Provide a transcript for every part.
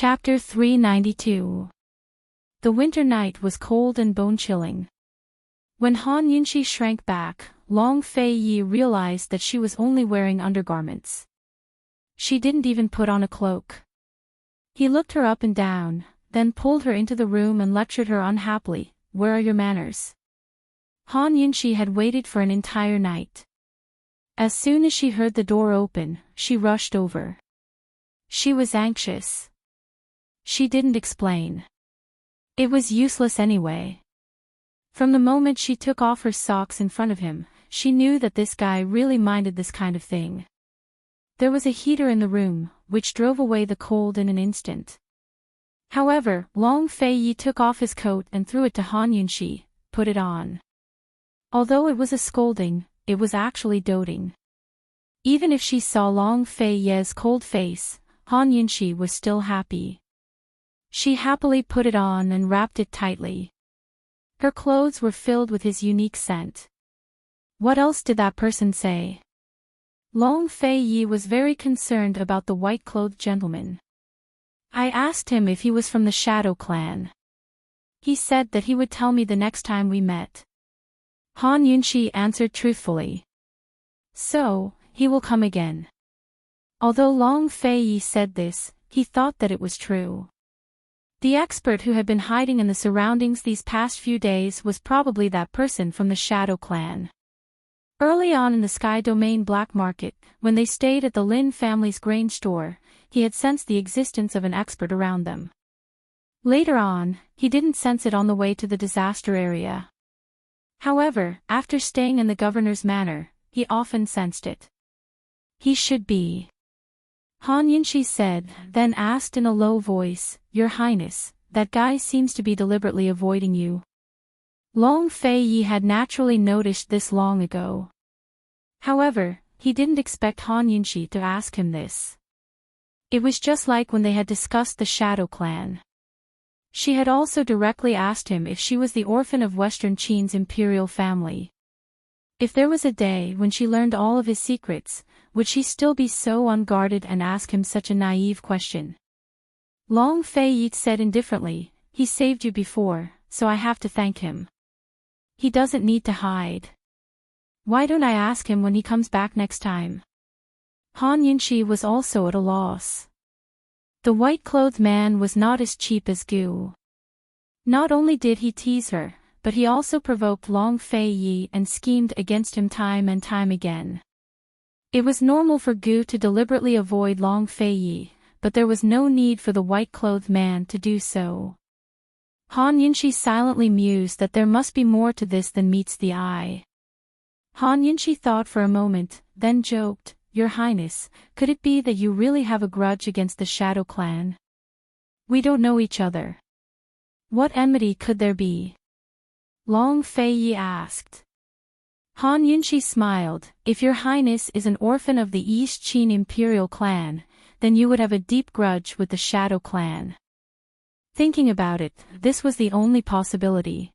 Chapter 392. The winter night was cold and bone-chilling. When Han Yunxi shrank back, Long Fei Yi realized that she was only wearing undergarments. She didn't even put on a cloak. He looked her up and down, then pulled her into the room and lectured her unhappily, "Where are your manners?" Han Yunxi had waited for an entire night. As soon as she heard the door open, she rushed over. She was anxious. She didn't explain. It was useless anyway. From the moment she took off her socks in front of him, she knew that this guy really minded this kind of thing. There was a heater in the room, which drove away the cold in an instant. However, Long Fei Yi took off his coat and threw it to Han Yunxi, "Put it on." Although it was a scolding, it was actually doting. Even if she saw Long Fei Yi's cold face, Han Yunxi was still happy. She happily put it on and wrapped it tightly. Her clothes were filled with his unique scent. What else did that person say? Long Fei Yi was very concerned about the white-clothed gentleman. "I asked him if he was from the Shadow Clan. He said that he would tell me the next time we met." Han Yunxi answered truthfully. "So, he will come again." Although Long Fei Yi said this, he thought that it was true. The expert who had been hiding in the surroundings these past few days was probably that person from the Shadow Clan. Early on in the Sky Domain black market, when they stayed at the Lin family's grain store, he had sensed the existence of an expert around them. Later on, he didn't sense it on the way to the disaster area. However, after staying in the governor's manor, he often sensed it. "He should be." Han Yunxi said, then asked in a low voice, "Your Highness, that guy seems to be deliberately avoiding you." Long Fei Yi had naturally noticed this long ago. However, he didn't expect Han Yunxi to ask him this. It was just like when they had discussed the Shadow Clan. She had also directly asked him if she was the orphan of Western Qin's imperial family. If there was a day when she learned all of his secrets, would she still be so unguarded and ask him such a naive question? Long Fei Yi said indifferently, "He saved you before, so I have to thank him. He doesn't need to hide. Why don't I ask him when he comes back next time?" Han Yunxi was also at a loss. The white-clothed man was not as cheap as Gu. Not only did he tease her, but he also provoked Long Fei Yi and schemed against him time and time again. It was normal for Gu to deliberately avoid Long Fei Yi, but there was no need for the white-clothed man to do so. Han Yunxi silently mused that there must be more to this than meets the eye. Han Yunxi thought for a moment, then joked, "Your Highness, could it be that you really have a grudge against the Shadow Clan? We don't know each other. What enmity could there be?" Long Fei Yi asked. Han Yunxi smiled, "If your Highness is an orphan of the East Qin Imperial Clan, then you would have a deep grudge with the Shadow Clan." Thinking about it, this was the only possibility.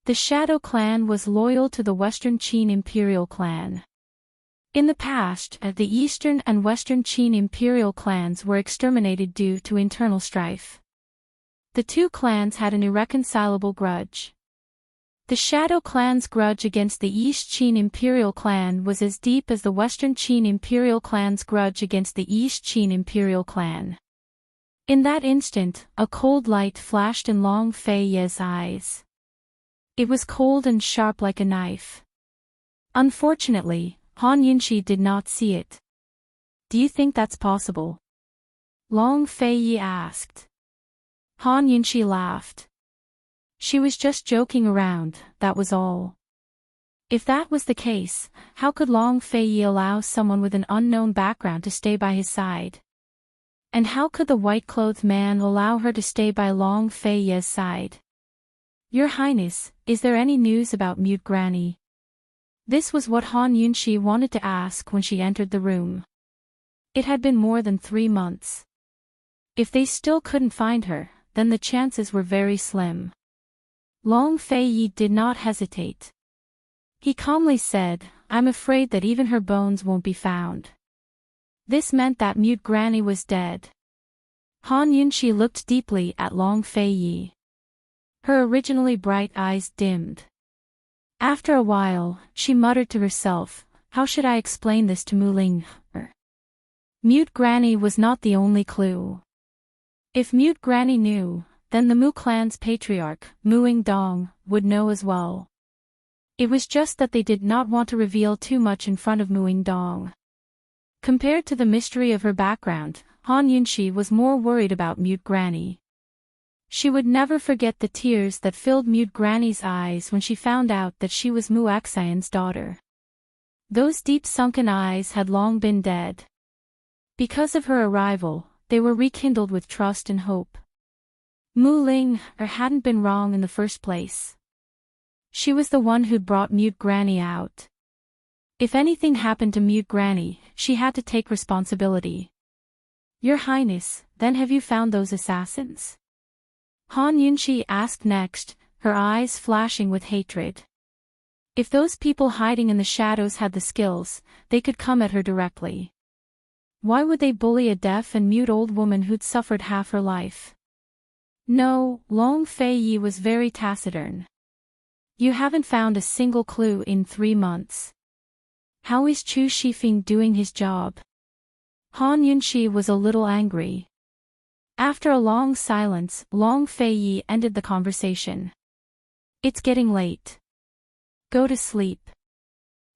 The Shadow Clan was loyal to the Western Qin Imperial Clan. In the past, the Eastern and Western Qin Imperial clans were exterminated due to internal strife. The two clans had an irreconcilable grudge. The Shadow Clan's grudge against the East Qin Imperial Clan was as deep as the Western Qin Imperial Clan's grudge against the East Qin Imperial Clan. In that instant, a cold light flashed in Long Fei Yi's eyes. It was cold and sharp like a knife. Unfortunately, Han Yunxi did not see it. "Do you think that's possible?" Long Fei Yi asked. Han Yunxi laughed. She was just joking around, that was all. If that was the case, how could Long Fei Yi allow someone with an unknown background to stay by his side? And how could the white-clothed man allow her to stay by Long Fei Yi's side? "Your Highness, is there any news about Mute Granny?" This was what Han Yunxi wanted to ask when she entered the room. It had been more than 3 months. If they still couldn't find her, then the chances were very slim. Long Fei Yi did not hesitate. He calmly said, "I'm afraid that even her bones won't be found." This meant that Mute Granny was dead. Han Yunxi looked deeply at Long Fei Yi. Her originally bright eyes dimmed. After a while, she muttered to herself, how should I explain this to Mu Ling? Mute Granny was not the only clue. If Mute Granny knew, then the Mu clan's patriarch, Muing Dong, would know as well. It was just that they did not want to reveal too much in front of Muing Dong. Compared to the mystery of her background, Han Yunxi was more worried about Mute Granny. She would never forget the tears that filled Mute Granny's eyes when she found out that she was Mu Xian's daughter. Those deep sunken eyes had long been dead. Because of her arrival, they were rekindled with trust and hope. Mu Ling hadn't been wrong in the first place. She was the one who'd brought Mute Granny out. If anything happened to Mute Granny, she had to take responsibility. Your Highness, then have you found those assassins? Han Yunxi asked next, her eyes flashing with hatred. If those people hiding in the shadows had the skills, they could come at her directly. Why would they bully a deaf and mute old woman who'd suffered half her life? No, Long Fei Yi was very taciturn. You haven't found a single clue in 3 months. How is Chu Shifeng doing his job? Han Yunxi was a little angry. After a long silence, Long Fei Yi ended the conversation. It's getting late. Go to sleep.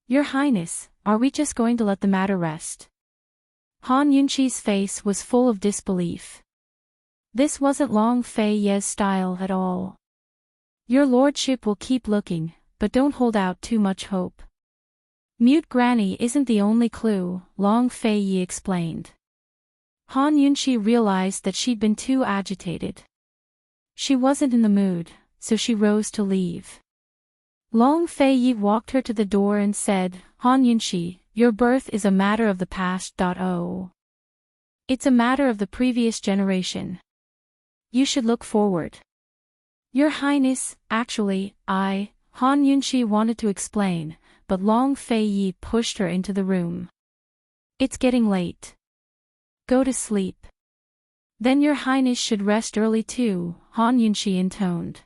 Your Highness, are we just going to let the matter rest? Han Yunxi's face was full of disbelief. This wasn't Long Fei Yi's style at all. Your lordship will keep looking, but don't hold out too much hope. Mute Granny isn't the only clue, Long Fei Yi explained. Han Yunxi realized that she'd been too agitated. She wasn't in the mood, so she rose to leave. Long Fei Yi walked her to the door and said, Han Yunxi, your birth is a matter of the past. It's a matter of the previous generation. You should look forward. Your Highness, actually, Han Yunxi wanted to explain, but Long Fei Yi pushed her into the room. It's getting late. Go to sleep. Then your Highness should rest early too, Han Yunxi intoned.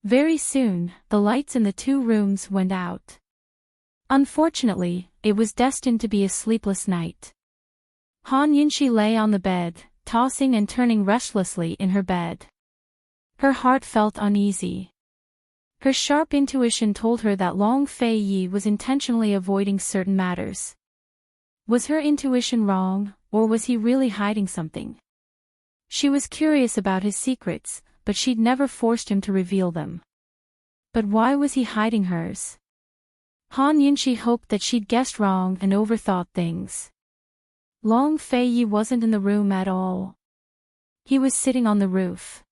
Very soon, the lights in the 2 rooms went out. Unfortunately, it was destined to be a sleepless night. Han Yunxi lay on the bed, tossing and turning restlessly in her bed. Her heart felt uneasy. Her sharp intuition told her that Long Fei Yi was intentionally avoiding certain matters. Was her intuition wrong, or was he really hiding something? She was curious about his secrets, but she'd never forced him to reveal them. But why was he hiding hers? Han Yunxi hoped that she'd guessed wrong and overthought things. Long Fei Yi wasn't in the room at all. He was sitting on the roof.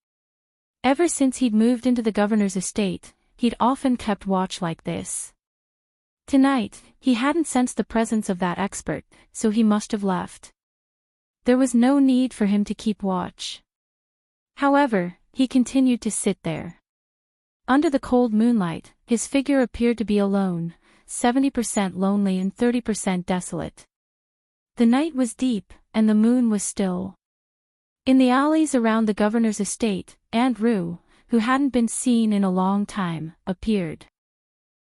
Ever since he'd moved into the governor's estate, he'd often kept watch like this. Tonight, he hadn't sensed the presence of that expert, so he must have left. There was no need for him to keep watch. However, he continued to sit there. Under the cold moonlight, his figure appeared to be alone, 70% lonely and 30% desolate. The night was deep, and the moon was still. In the alleys around the governor's estate, Aunt Rue, who hadn't been seen in a long time, appeared.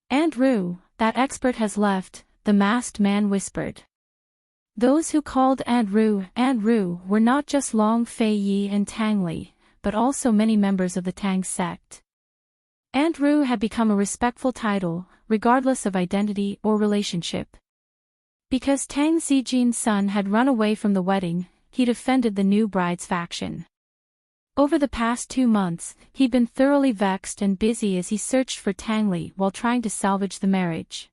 Aunt Rue, that expert has left, the masked man whispered. Those who called Aunt Rue were not just Long Fei Yi and Tang Li, but also many members of the Tang sect. Aunt Rue had become a respectful title, regardless of identity or relationship. Because Tang Zijin's son had run away from the wedding, he'd offended the new bride's faction. Over the past 2 months, he'd been thoroughly vexed and busy as he searched for Tang Li while trying to salvage the marriage.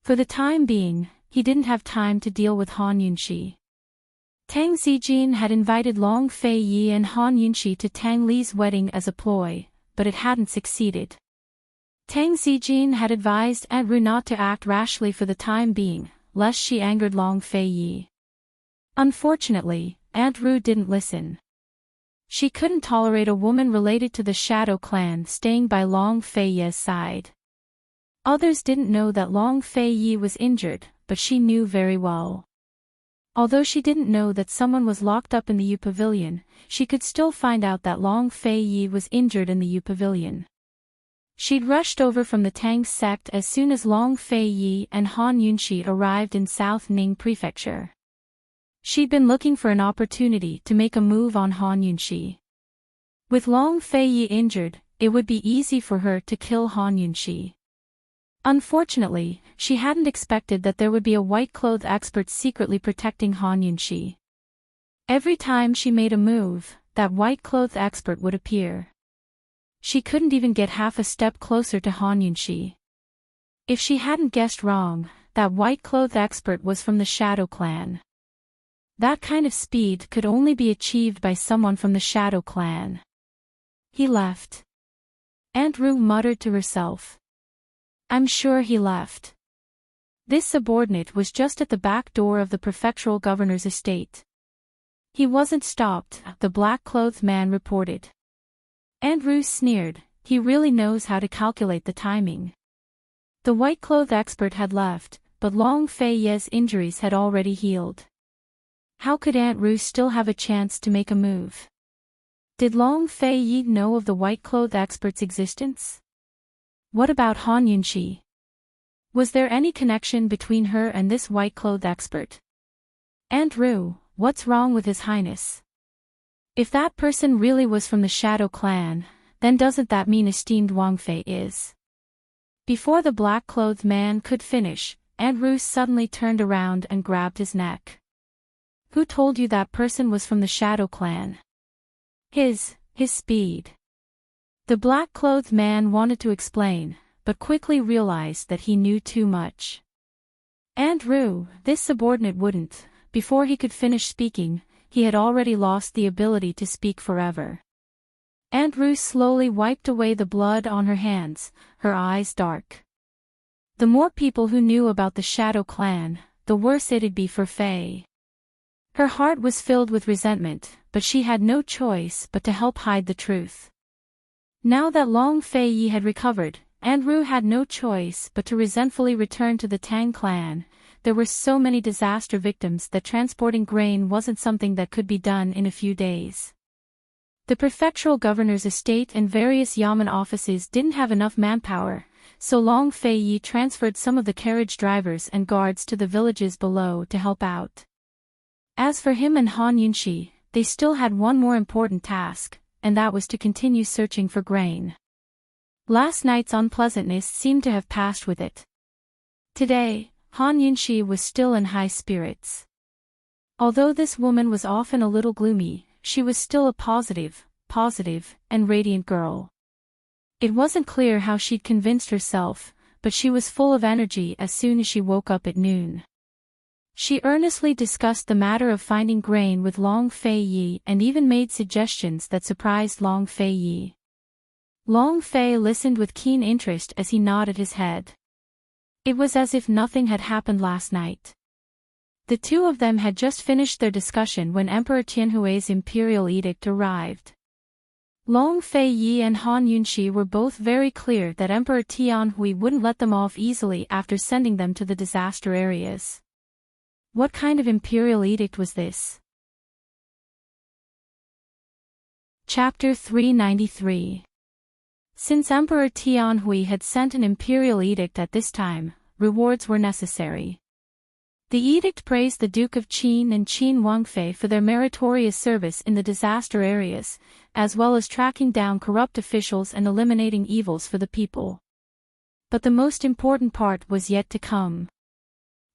For the time being, he didn't have time to deal with Han Yunxi. Tang Zijin had invited Long Fei Yi and Han Yunxi to Tang Li's wedding as a ploy, but it hadn't succeeded. Tang Zijin had advised Aunt Rue not to act rashly for the time being, lest she angered Long Fei Yi. Unfortunately, Aunt Rue didn't listen. She couldn't tolerate a woman related to the Shadow clan staying by Long Fei Yi's side. Others didn't know that Long Fei Yi was injured, but she knew very well. Although she didn't know that someone was locked up in the U Pavilion, she could still find out that Long Fei Yi was injured in the U Pavilion. She'd rushed over from the Tang sect as soon as Long Fei Yi and Han Yunxi arrived in South Ning Prefecture. She'd been looking for an opportunity to make a move on Han Yunxi. With Long Fei Yi injured, it would be easy for her to kill Han Yunxi. Unfortunately, she hadn't expected that there would be a white-clothed expert secretly protecting Han Yunxi. Every time she made a move, that white-clothed expert would appear. She couldn't even get half a step closer to Han Yunxi. If she hadn't guessed wrong, that white-clothed expert was from the Shadow Clan. That kind of speed could only be achieved by someone from the Shadow Clan. He left. Aunt Rue muttered to herself. I'm sure he left. This subordinate was just at the back door of the prefectural governor's estate. He wasn't stopped, the black-clothed man reported. Aunt Rue sneered, he really knows how to calculate the timing. The white-clothed expert had left, but Long Fei Yi's injuries had already healed. How could Aunt Rue still have a chance to make a move? Did Long Fei Yi know of the white-clothed expert's existence? What about Han Yunxi? Was there any connection between her and this white-clothed expert? Aunt Rue, what's wrong with His Highness? If that person really was from the Shadow Clan, then doesn't that mean esteemed Wang Fei is? Before the black-clothed man could finish, Aunt Rue suddenly turned around and grabbed his neck. Who told you that person was from the Shadow Clan? His speed. The black-clothed man wanted to explain, but quickly realized that he knew too much. Aunt Rue, this subordinate wouldn't. Before he could finish speaking, he had already lost the ability to speak forever. Aunt Rue slowly wiped away the blood on her hands, her eyes dark. The more people who knew about the Shadow Clan, the worse it'd be for Fei. Her heart was filled with resentment, but she had no choice but to help hide the truth. Now that Long Fei Yi had recovered, Aunt Rue had no choice but to resentfully return to the Tang clan. There were so many disaster victims that transporting grain wasn't something that could be done in a few days. The prefectural governor's estate and various yamen offices didn't have enough manpower, so Long Fei Yi transferred some of the carriage drivers and guards to the villages below to help out. As for him and Han Yunxi, they still had one more important task, and that was to continue searching for grain. Last night's unpleasantness seemed to have passed with it. Today, Han Yunxi was still in high spirits. Although this woman was often a little gloomy, she was still a positive, and radiant girl. It wasn't clear how she'd convinced herself, but she was full of energy as soon as she woke up at noon. She earnestly discussed the matter of finding grain with Long Fei Yi and even made suggestions that surprised Long Fei Yi. Long Fei listened with keen interest as he nodded his head. It was as if nothing had happened last night. The two of them had just finished their discussion when Emperor Tianhui's imperial edict arrived. Long Fei Yi and Han Yunxi were both very clear that Emperor Tianhui wouldn't let them off easily after sending them to the disaster areas. What kind of imperial edict was this? Chapter 393. Since Emperor Tianhui had sent an imperial edict at this time, rewards were necessary. The edict praised the Duke of Qin and Qin Wangfei for their meritorious service in the disaster areas, as well as tracking down corrupt officials and eliminating evils for the people. But the most important part was yet to come.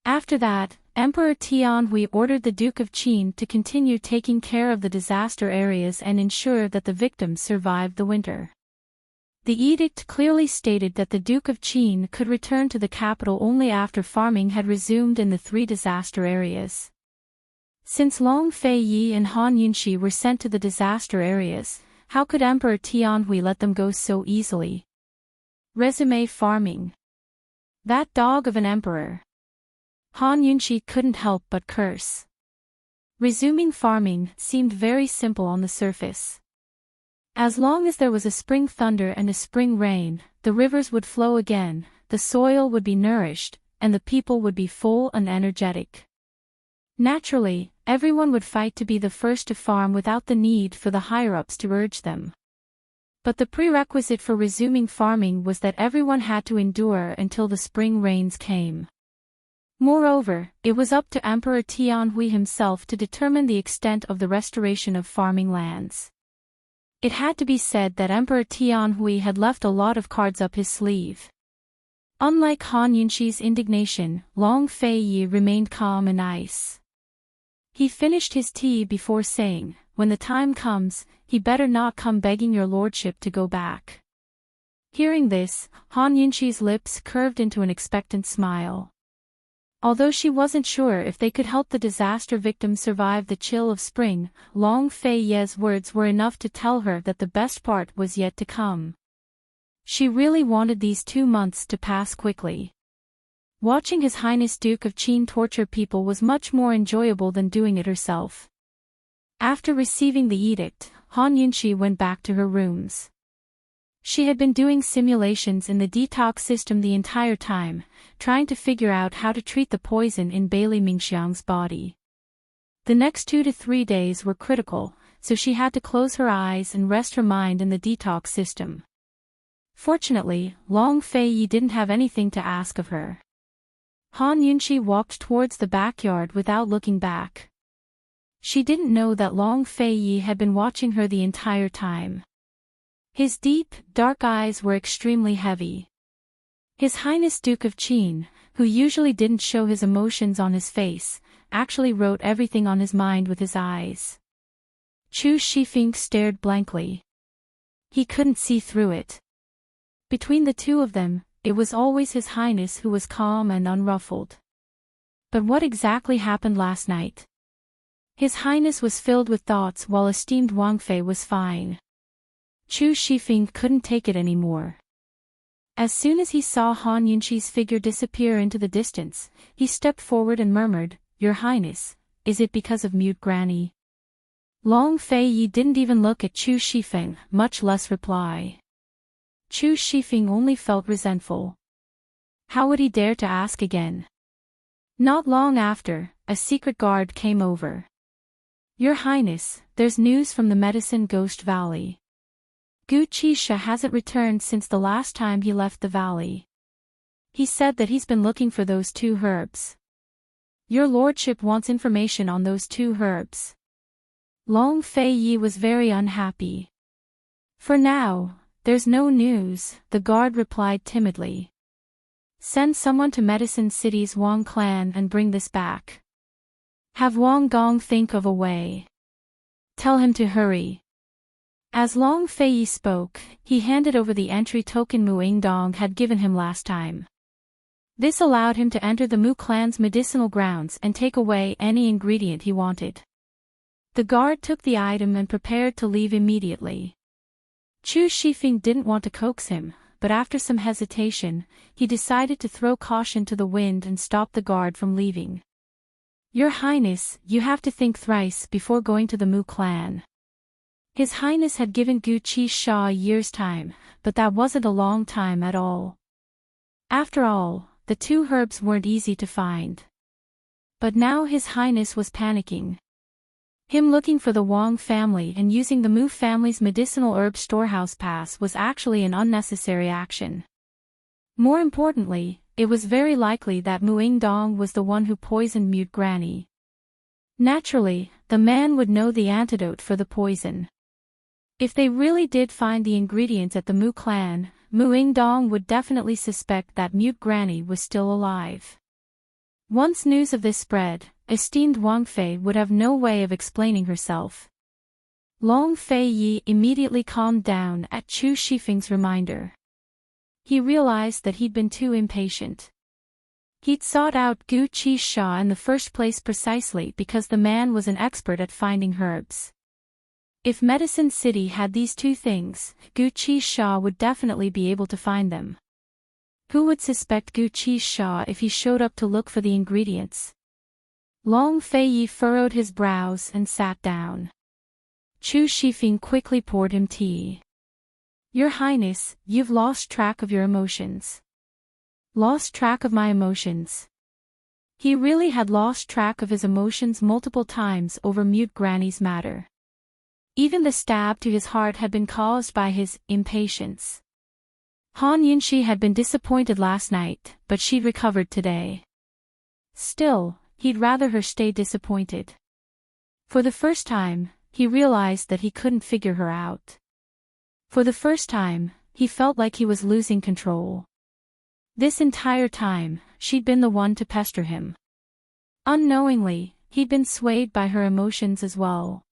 After that, Emperor Tianhui ordered the Duke of Qin to continue taking care of the disaster areas and ensure that the victims survived the winter. The edict clearly stated that the Duke of Qin could return to the capital only after farming had resumed in the three disaster areas. Since Long Fei Yi and Han Yunxi were sent to the disaster areas, how could Emperor Tianhui let them go so easily? Resume farming. That dog of an emperor. Han Yunxi couldn't help but curse. Resuming farming seemed very simple on the surface. As long as there was a spring thunder and a spring rain, the rivers would flow again, the soil would be nourished, and the people would be full and energetic. Naturally, everyone would fight to be the first to farm without the need for the higher-ups to urge them. But the prerequisite for resuming farming was that everyone had to endure until the spring rains came. Moreover, it was up to Emperor Tianhui himself to determine the extent of the restoration of farming lands. It had to be said that Emperor Tianhui had left a lot of cards up his sleeve. Unlike Han Yunxi's indignation, Long Feiyi remained calm and nice. He finished his tea before saying, "When the time comes, he better not come begging your lordship to go back." Hearing this, Han Yunxi's lips curved into an expectant smile. Although she wasn't sure if they could help the disaster victims survive the chill of spring, Long Feiyi's words were enough to tell her that the best part was yet to come. She really wanted these 2 months to pass quickly. Watching His Highness Duke of Qin torture people was much more enjoyable than doing it herself. After receiving the edict, Han Yunxi went back to her rooms. She had been doing simulations in the detox system the entire time, trying to figure out how to treat the poison in Bailey Mingxiang's body. The next 2 to 3 days were critical, so she had to close her eyes and rest her mind in the detox system. Fortunately, Long Feiyi didn't have anything to ask of her. Han Yunxi walked towards the backyard without looking back. She didn't know that Long Feiyi had been watching her the entire time. His deep, dark eyes were extremely heavy. His Highness Duke of Qin, who usually didn't show his emotions on his face, actually wrote everything on his mind with his eyes. Chu Shifeng stared blankly. He couldn't see through it. Between the two of them, it was always His Highness who was calm and unruffled. But what exactly happened last night? His Highness was filled with thoughts while esteemed Wang Fei was fine. Chu Shifeng couldn't take it anymore. As soon as he saw Han Yunxi's figure disappear into the distance, he stepped forward and murmured, "Your Highness, is it because of Mute Granny?" Long Feiyi didn't even look at Chu Shifeng, much less reply. Chu Shifeng only felt resentful. How would he dare to ask again? Not long after, a secret guard came over. "Your Highness, there's news from the Medicine Ghost Valley. Gu Qisha hasn't returned since the last time he left the valley. He said that he's been looking for those 2 herbs. Your lordship wants information on those 2 herbs." Long Feiyi was very unhappy. "For now, there's no news," the guard replied timidly. "Send someone to Medicine City's Wang clan and bring this back. Have Wang Gong think of a way. Tell him to hurry." As Long Feiyi spoke, he handed over the entry token Mu Dong had given him last time. This allowed him to enter the Mu clan's medicinal grounds and take away any ingredient he wanted. The guard took the item and prepared to leave immediately. Chu Shifeng didn't want to coax him, but after some hesitation, he decided to throw caution to the wind and stop the guard from leaving. "Your Highness, you have to think thrice before going to the Mu clan." His Highness had given Gu Qisha a year's time, but that wasn't a long time at all. After all, the 2 herbs weren't easy to find. But now His Highness was panicking. Him looking for the Wang family and using the Mu family's medicinal herb storehouse pass was actually an unnecessary action. More importantly, it was very likely that Mu Dong was the one who poisoned Mute Granny. Naturally, the man would know the antidote for the poison. If they really did find the ingredients at the Mu clan, Mu Dong would definitely suspect that Mute Granny was still alive. Once news of this spread, esteemed Wang Fei would have no way of explaining herself. Long Feiyi immediately calmed down at Chu Shifeng's reminder. He realized that he'd been too impatient. He'd sought out Gu Qisha in the first place precisely because the man was an expert at finding herbs. If Medicine City had these 2 things, Gu Qisha would definitely be able to find them. Who would suspect Gu Qisha if he showed up to look for the ingredients? Long Feiyi furrowed his brows and sat down. Chu Shifeng quickly poured him tea. "Your Highness, you've lost track of your emotions." "Lost track of my emotions?" He really had lost track of his emotions multiple times over mute Granny's matter. Even the stab to his heart had been caused by his impatience. Han Yunxi had been disappointed last night, but she'd recovered today. Still, he'd rather her stay disappointed. For the first time, he realized that he couldn't figure her out. For the first time, he felt like he was losing control. This entire time, she'd been the one to pester him. Unknowingly, he'd been swayed by her emotions as well.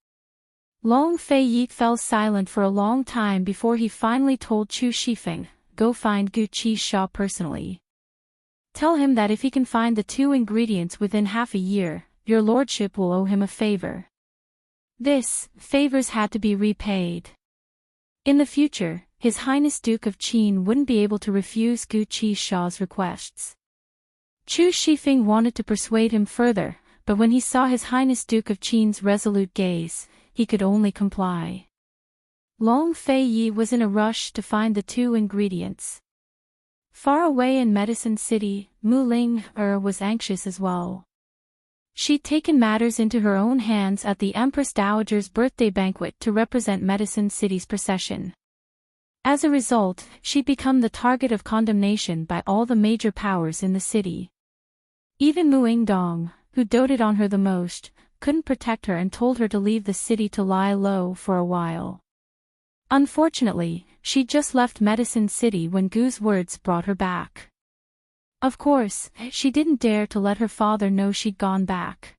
Long Fei Yi fell silent for a long time before he finally told Chu Shifeng, "Go find Gu Qi's shop personally. Tell him that if he can find the 2 ingredients within half a year, your lordship will owe him a favor." Favors had to be repaid. In the future, His Highness Duke of Qin wouldn't be able to refuse Gu Qishaw's requests. Chu Shifeng wanted to persuade him further, but when he saw His Highness Duke of Qin's resolute gaze, he could only comply. Long Fei Yi was in a rush to find the 2 ingredients. Far away in Medicine City, Mu Ling was anxious as well. She'd taken matters into her own hands at the Empress Dowager's birthday banquet to represent Medicine City's procession. As a result, she'd become the target of condemnation by all the major powers in the city. Even Muing Dong, who doted on her the most, couldn't protect her and told her to leave the city to lie low for a while. Unfortunately, she'd just left Medicine City when Gu's words brought her back. Of course, she didn't dare to let her father know she'd gone back.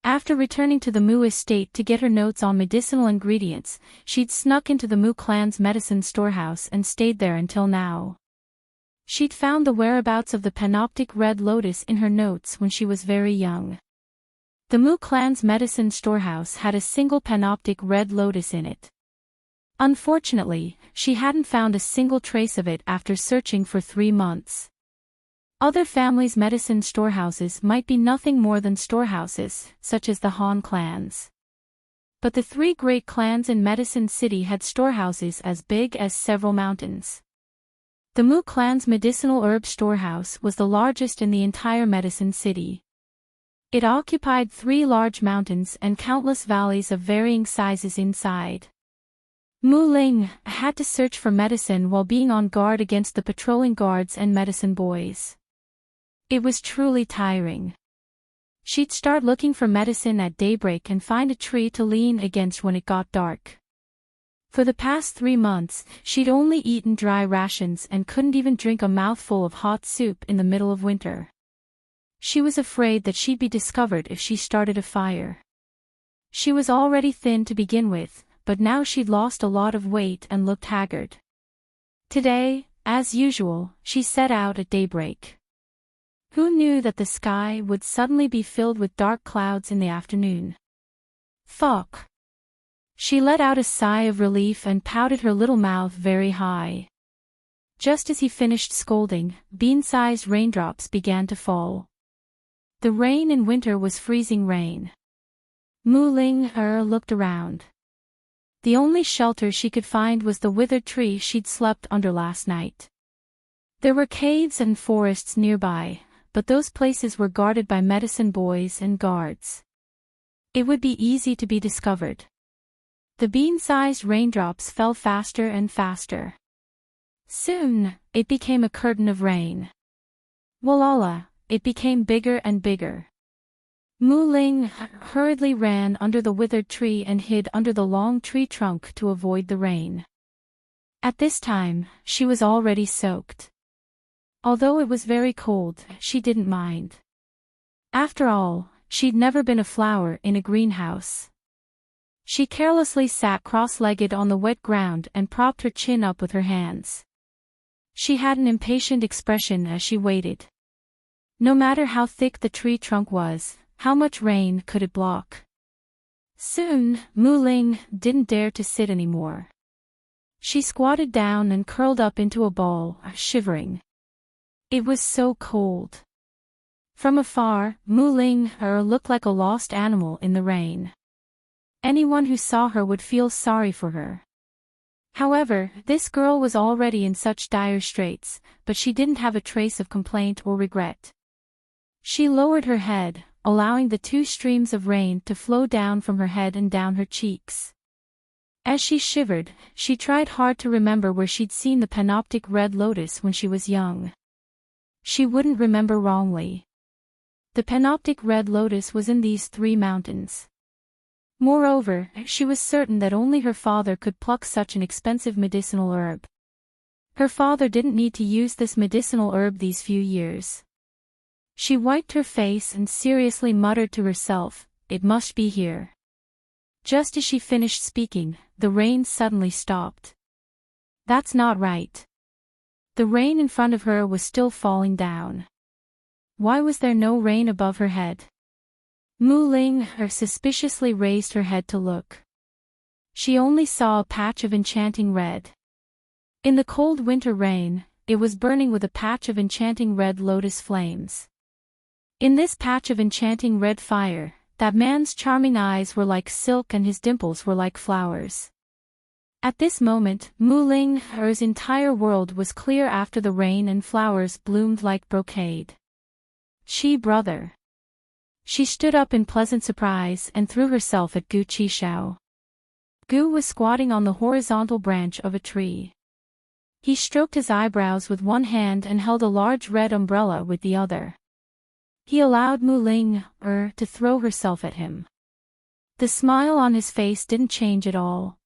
After returning to the Mu estate to get her notes on medicinal ingredients, she'd snuck into the Mu clan's medicine storehouse and stayed there until now. She'd found the whereabouts of the panoptic red lotus in her notes when she was very young. The Mu clan's medicine storehouse had a single panoptic red lotus in it. Unfortunately, she hadn't found a single trace of it after searching for 3 months. Other families' medicine storehouses might be nothing more than storehouses, such as the Han clans. But the 3 great clans in Medicine City had storehouses as big as several mountains. The Mu clan's medicinal herb storehouse was the largest in the entire Medicine City. It occupied 3 large mountains and countless valleys of varying sizes inside. Mu Ling had to search for medicine while being on guard against the patrolling guards and medicine boys. It was truly tiring. She'd start looking for medicine at daybreak and find a tree to lean against when it got dark. For the past 3 months, she'd only eaten dry rations and couldn't even drink a mouthful of hot soup in the middle of winter. She was afraid that she'd be discovered if she started a fire. She was already thin to begin with, but now she'd lost a lot of weight and looked haggard. Today, as usual, she set out at daybreak. Who knew that the sky would suddenly be filled with dark clouds in the afternoon? Fuck. She let out a sigh of relief and pouted her little mouth very high. Just as he finished scolding, bean-sized raindrops began to fall. The rain in winter was freezing rain. Mu Ling looked around. The only shelter she could find was the withered tree she'd slept under last night. There were caves and forests nearby, but those places were guarded by medicine boys and guards. It would be easy to be discovered. The bean-sized raindrops fell faster and faster. Soon, it became a curtain of rain. Walala, it became bigger and bigger. Mu Ling hurriedly ran under the withered tree and hid under the long tree trunk to avoid the rain. At this time, she was already soaked. Although it was very cold, she didn't mind. After all, she'd never been a flower in a greenhouse. She carelessly sat cross-legged on the wet ground and propped her chin up with her hands. She had an impatient expression as she waited. No matter how thick the tree trunk was, how much rain could it block? Soon, Mu Ling didn't dare to sit anymore. She squatted down and curled up into a ball, shivering. It was so cold. From afar, Mu Ling looked like a lost animal in the rain. Anyone who saw her would feel sorry for her. However, this girl was already in such dire straits, but she didn't have a trace of complaint or regret. She lowered her head, allowing the 2 streams of rain to flow down from her head and down her cheeks. As she shivered, she tried hard to remember where she'd seen the panoptic red lotus when she was young. She wouldn't remember wrongly. The panoptic red lotus was in these 3 mountains. Moreover, she was certain that only her father could pluck such an expensive medicinal herb. Her father didn't need to use this medicinal herb these few years. She wiped her face and seriously muttered to herself, "It must be here." Just as she finished speaking, the rain suddenly stopped. That's not right. The rain in front of her was still falling down. Why was there no rain above her head? Mu Ling suspiciously raised her head to look. She only saw a patch of enchanting red. In the cold winter rain, it was burning with a patch of enchanting red lotus flames. In this patch of enchanting red fire, that man's charming eyes were like silk and his dimples were like flowers. At this moment, Mu Ling's entire world was clear after the rain and flowers bloomed like brocade. Chi brother. She stood up in pleasant surprise and threw herself at Gu Qishao. Gu was squatting on the horizontal branch of a tree. He stroked his eyebrows with one hand and held a large red umbrella with the other. He allowed Mu Ling to throw herself at him. The smile on his face didn't change at all.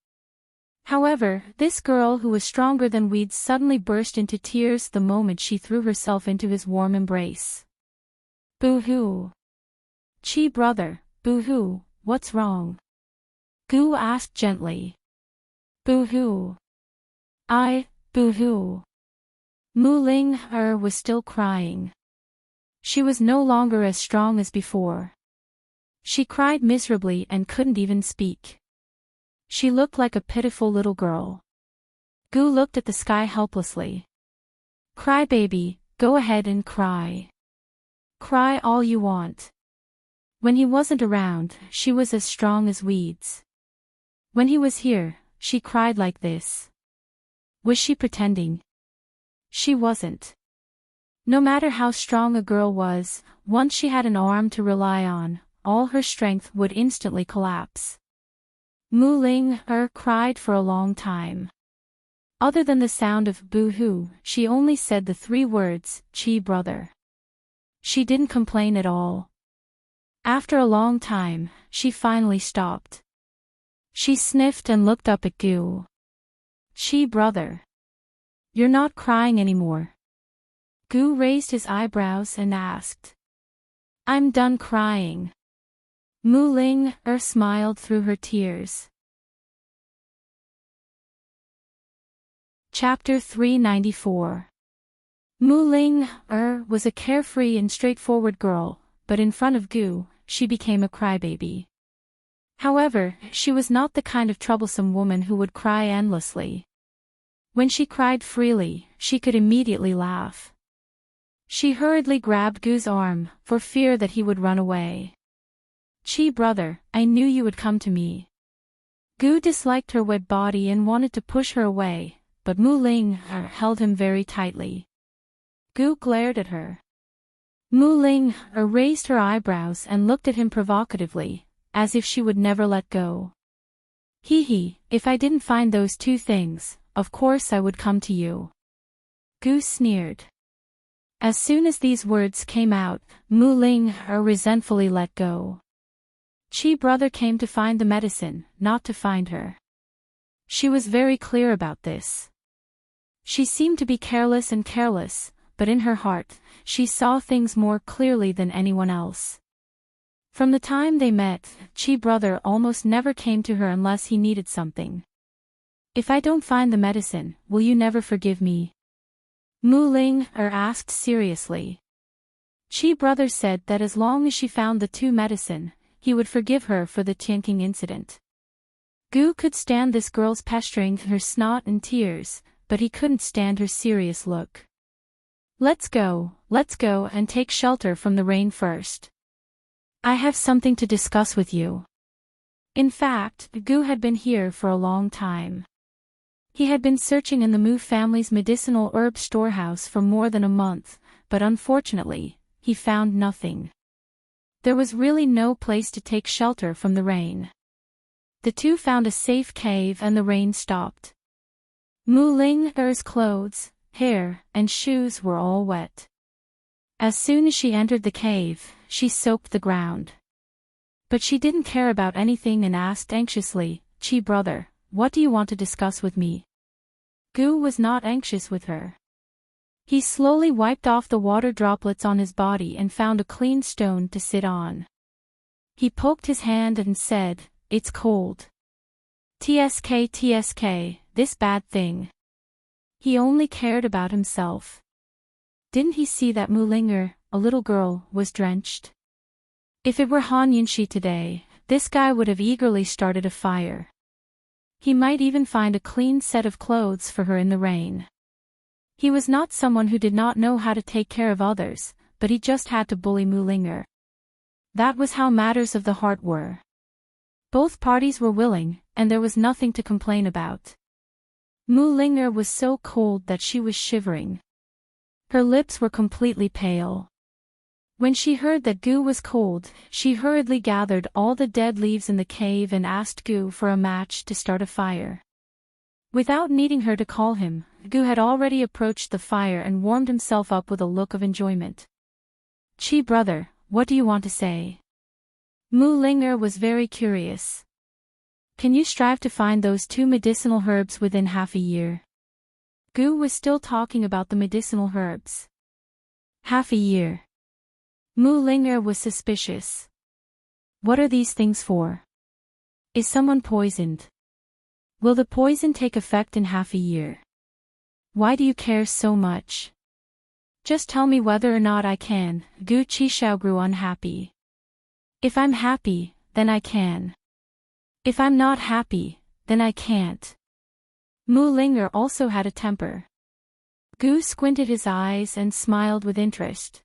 However, this girl who was stronger than weeds suddenly burst into tears the moment she threw herself into his warm embrace. Boo-hoo. Chi brother, boo-hoo, what's wrong? Gu asked gently. Boo-hoo. Boo-hoo. Mu Ling was still crying. She was no longer as strong as before. She cried miserably and couldn't even speak. She looked like a pitiful little girl. Gu looked at the sky helplessly. Cry baby, go ahead and cry. Cry all you want. When he wasn't around, she was as strong as weeds. When he was here, she cried like this. Was she pretending? She wasn't. No matter how strong a girl was, once she had an arm to rely on, all her strength would instantly collapse. Mu Ling cried for a long time. Other than the sound of boo-hoo, she only said the 3 words, Chi brother. She didn't complain at all. After a long time, she finally stopped. She sniffed and looked up at Gu. Chi brother. You're not crying anymore. Gu raised his eyebrows and asked. I'm done crying. Mu Ling smiled through her tears. Chapter 394. Mu Ling was a carefree and straightforward girl, but in front of Gu, she became a crybaby. However, she was not the kind of troublesome woman who would cry endlessly. When she cried freely, she could immediately laugh. She hurriedly grabbed Gu's arm, for fear that he would run away. Chi brother, I knew you would come to me. Gu disliked her wet body and wanted to push her away, but Mu Ling held him very tightly. Gu glared at her. Mu Ling raised her eyebrows and looked at him provocatively, as if she would never let go. Hee, if I didn't find those 2 things, of course I would come to you. Gu sneered. As soon as these words came out, Mu Ling resentfully let go. Chi brother came to find the medicine, not to find her. She was very clear about this. She seemed to be careless, but in her heart, she saw things more clearly than anyone else. From the time they met, Chi brother almost never came to her unless he needed something. If I don't find the medicine, will you never forgive me? Mu Ling asked seriously. Chi brother said that as long as she found the 2 medicine, he would forgive her for the Tianqing incident. Gu could stand this girl's pestering, her snot and tears, but he couldn't stand her serious look. Let's go and take shelter from the rain first. I have something to discuss with you. In fact, Gu had been here for a long time. He had been searching in the Mu family's medicinal herb storehouse for more than a month, but unfortunately, he found nothing. There was really no place to take shelter from the rain. The two found a safe cave and the rain stopped. Mu-Ling's clothes, hair, and shoes were all wet. As soon as she entered the cave, she soaked the ground. But she didn't care about anything and asked anxiously, "Chi brother, what do you want to discuss with me?" Gu was not anxious with her. He slowly wiped off the water droplets on his body and found a clean stone to sit on. He poked his hand and said, "It's cold. TSK, this bad thing." He only cared about himself. Didn't he see that Mu-Ling, a little girl, was drenched? If it were Han Yunxi today, this guy would have eagerly started a fire. He might even find a clean set of clothes for her in the rain. He was not someone who did not know how to take care of others, but he just had to bully Mu-Ling. That was how matters of the heart were. Both parties were willing, and there was nothing to complain about. Mu-Ling was so cold that she was shivering. Her lips were completely pale. When she heard that Gu was cold, she hurriedly gathered all the dead leaves in the cave and asked Gu for a match to start a fire. Without needing her to call him, Gu had already approached the fire and warmed himself up with a look of enjoyment. "Chi brother, what do you want to say?" Mu-Ling was very curious. "Can you strive to find those 2 medicinal herbs within half a year?" Gu was still talking about the medicinal herbs. Half a year. Mu-Ling was suspicious. What are these things for? Is someone poisoned? Will the poison take effect in half a year? Why do you care so much? Just tell me whether or not I can. Gu Qixiao grew unhappy. If I'm happy, then I can. If I'm not happy, then I can't. Mu-Ling also had a temper. Gu squinted his eyes and smiled with interest.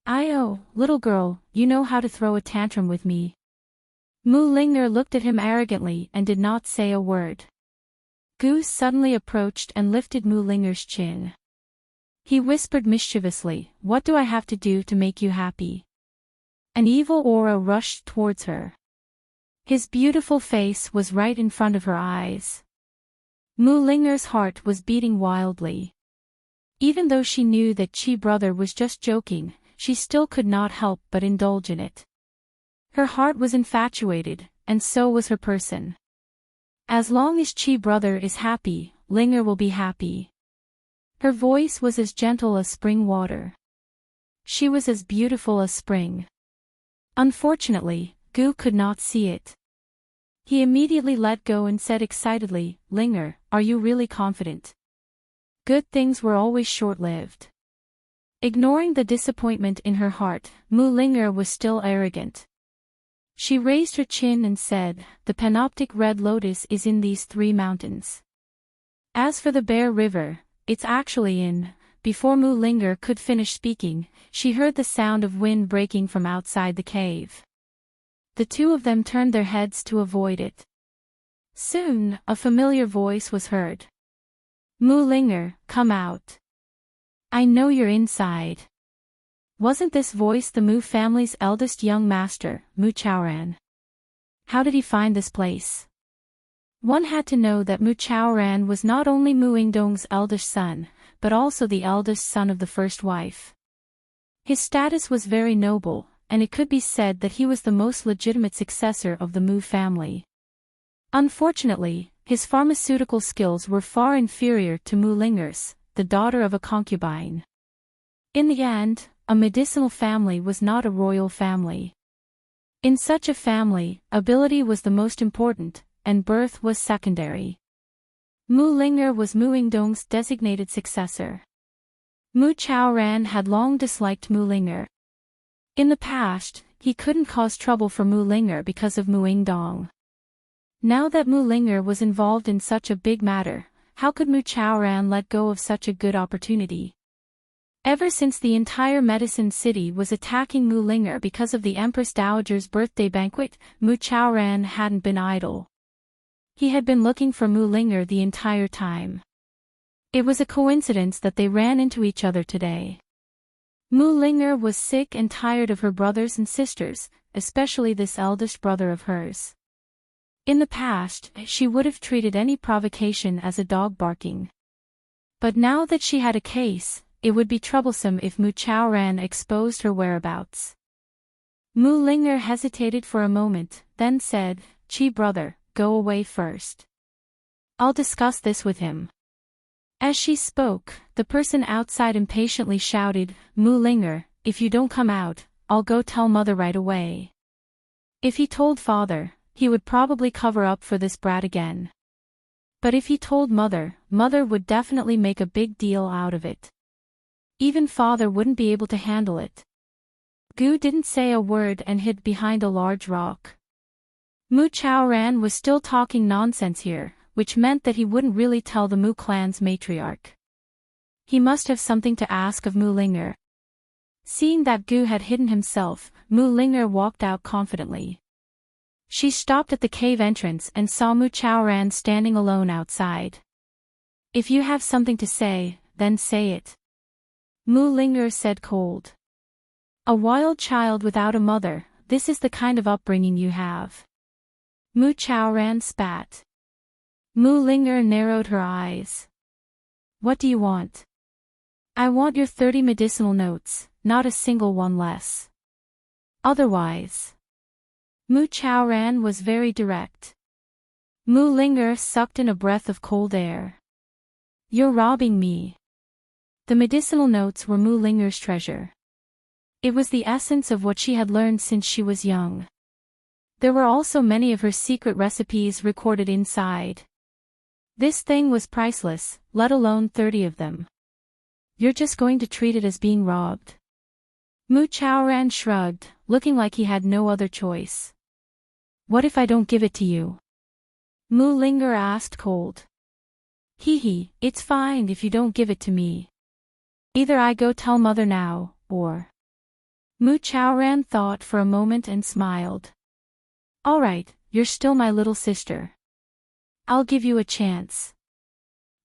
"Oh, little girl, you know how to throw a tantrum with me." Mu-Ling looked at him arrogantly and did not say a word. Gu suddenly approached and lifted Mu-Ling's chin. He whispered mischievously, "What do I have to do to make you happy?" An evil aura rushed towards her. His beautiful face was right in front of her eyes. Mu-Ling's heart was beating wildly. Even though she knew that Chi brother was just joking, she still could not help but indulge in it. Her heart was infatuated, and so was her person. As long as Chi brother is happy, Linger will be happy. Her voice was as gentle as spring water. She was as beautiful as spring. Unfortunately, Gu could not see it. He immediately let go and said excitedly, "Linger, are you really confident?" Good things were always short-lived. Ignoring the disappointment in her heart, Mu-Ling was still arrogant. She raised her chin and said, "The panoptic red lotus is in these 3 mountains. As for the Bear River, it's actually in..." Before Mu-Ling could finish speaking, she heard the sound of wind breaking from outside the cave. The two of them turned their heads to avoid it. Soon, a familiar voice was heard. "Mu-Ling, come out. I know you're inside." Wasn't this voice the Mu family's eldest young master, Mu Chaoran? How did he find this place? One had to know that Mu Chaoran was not only Mu Yingdong's eldest son, but also the eldest son of the first wife. His status was very noble, and it could be said that he was the most legitimate successor of the Mu family. Unfortunately, his pharmaceutical skills were far inferior to Mu-Ling's, the daughter of a concubine. In the end, a medicinal family was not a royal family. In such a family, ability was the most important, and birth was secondary. Mu-Ling was Mu Yingdong's designated successor. Mu Chaoran had long disliked Mu-Ling. In the past, he couldn't cause trouble for Mu-Ling because of Mu Yingdong. Now that Mu-Ling was involved in such a big matter, how could Mu Chaoran let go of such a good opportunity? Ever since the entire medicine city was attacking Mu-Ling because of the Empress Dowager's birthday banquet, Mu Chaoran hadn't been idle. He had been looking for Mu-Ling the entire time. It was a coincidence that they ran into each other today. Mu Linger was sick and tired of her brothers and sisters, especially this eldest brother of hers. In the past, she would have treated any provocation as a dog barking. But now that she had a case, it would be troublesome if Mu Chaoran exposed her whereabouts. Mu Linger hesitated for a moment, then said, "Chi brother, go away first. I'll discuss this with him." As she spoke, the person outside impatiently shouted, "Mu Linger, if you don't come out, I'll go tell mother right away." If he told father, he would probably cover up for this brat again. But if he told mother, mother would definitely make a big deal out of it. Even father wouldn't be able to handle it. Gu didn't say a word and hid behind a large rock. Mu Chaoran was still talking nonsense here, which meant that he wouldn't really tell the Mu clan's matriarch. He must have something to ask of Mu Linger. Seeing that Gu had hidden himself, Mu Linger walked out confidently. She stopped at the cave entrance and saw Mu Chaoran standing alone outside. "If you have something to say, then say it," Mu Linger said cold. "A wild child without a mother, this is the kind of upbringing you have." Mu Chaoran spat. Mu Linger narrowed her eyes. "What do you want?" "I want your 30 medicinal notes, not a single one less. Otherwise." Mu Chaoran was very direct. Mu Linger sucked in a breath of cold air. "You're robbing me." The medicinal notes were Mu Linger's treasure. It was the essence of what she had learned since she was young. There were also many of her secret recipes recorded inside. This thing was priceless, let alone 30 of them. "You're just going to treat it as being robbed?" Mu Chaoran shrugged, looking like he had no other choice. "What if I don't give it to you?" Mu Linger asked cold. "Hee, it's fine if you don't give it to me. Either I go tell mother now, or..." Mu Chaoran thought for a moment and smiled. "All right, you're still my little sister. I'll give you a chance.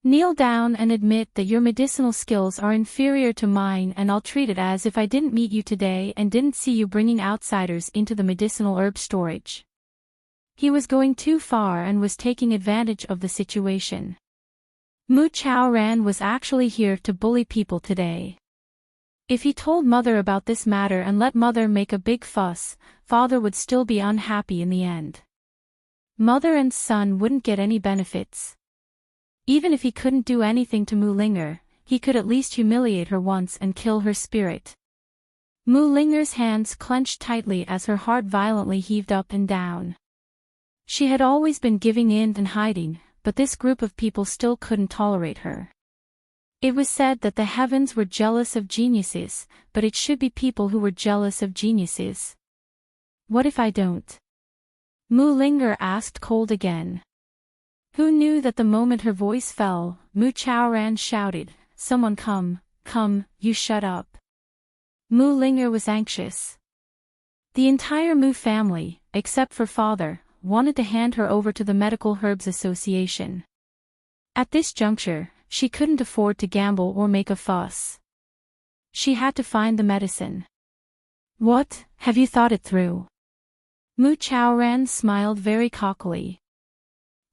Kneel down and admit that your medicinal skills are inferior to mine, and I'll treat it as if I didn't meet you today and didn't see you bringing outsiders into the medicinal herb storage." He was going too far and was taking advantage of the situation. Mu Chaoran was actually here to bully people today. If he told mother about this matter and let mother make a big fuss, father would still be unhappy in the end. Mother and son wouldn't get any benefits. Even if he couldn't do anything to Mu Linger, he could at least humiliate her once and kill her spirit. Mu Linger's hands clenched tightly as her heart violently heaved up and down. She had always been giving in and hiding, but this group of people still couldn't tolerate her. It was said that the heavens were jealous of geniuses, but it should be people who were jealous of geniuses. "What if I don't?" Mu Linger asked cold again. Who knew that the moment her voice fell, Mu Chaoran shouted, "Someone come, you shut up." Mu Linger was anxious. The entire Mu family, except for father, wanted to hand her over to the Medical Herbs Association. At this juncture, she couldn't afford to gamble or make a fuss. She had to find the medicine. "What, have you thought it through?" Mu Chaoran smiled very cockily.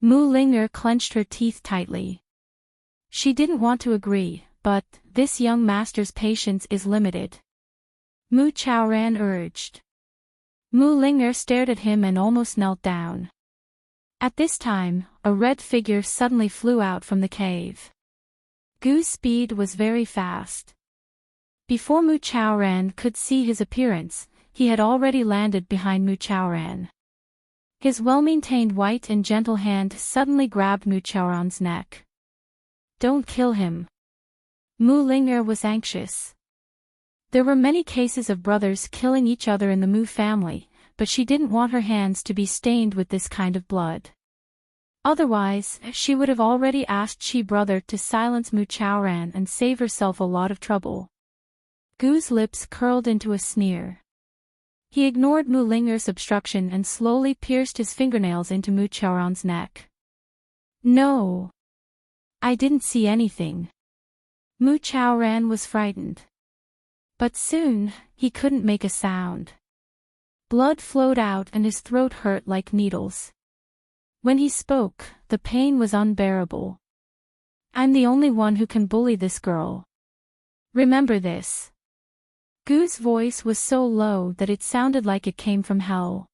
Mu Linger clenched her teeth tightly. She didn't want to agree, but this young master's patience is limited. Mu Chaoran urged. Mu Linger stared at him and almost knelt down. At this time, a red figure suddenly flew out from the cave. Gu's speed was very fast. Before Mu Chaoran could see his appearance, he had already landed behind Mu Chaoran. His well-maintained white and gentle hand suddenly grabbed Mu Chaoran's neck. "Don't kill him." Mu Linger was anxious. There were many cases of brothers killing each other in the Mu family, but she didn't want her hands to be stained with this kind of blood. Otherwise, she would have already asked Chi brother to silence Mu Chaoran and save herself a lot of trouble. Gu's lips curled into a sneer. He ignored Mu Linger's obstruction and slowly pierced his fingernails into Mu Chaoran's neck. "No. I didn't see anything." Mu Chaoran was frightened. But soon, he couldn't make a sound. Blood flowed out and his throat hurt like needles. When he spoke, the pain was unbearable. I'm the only one who can bully this girl. Remember this. Gu's voice was so low that it sounded like it came from hell.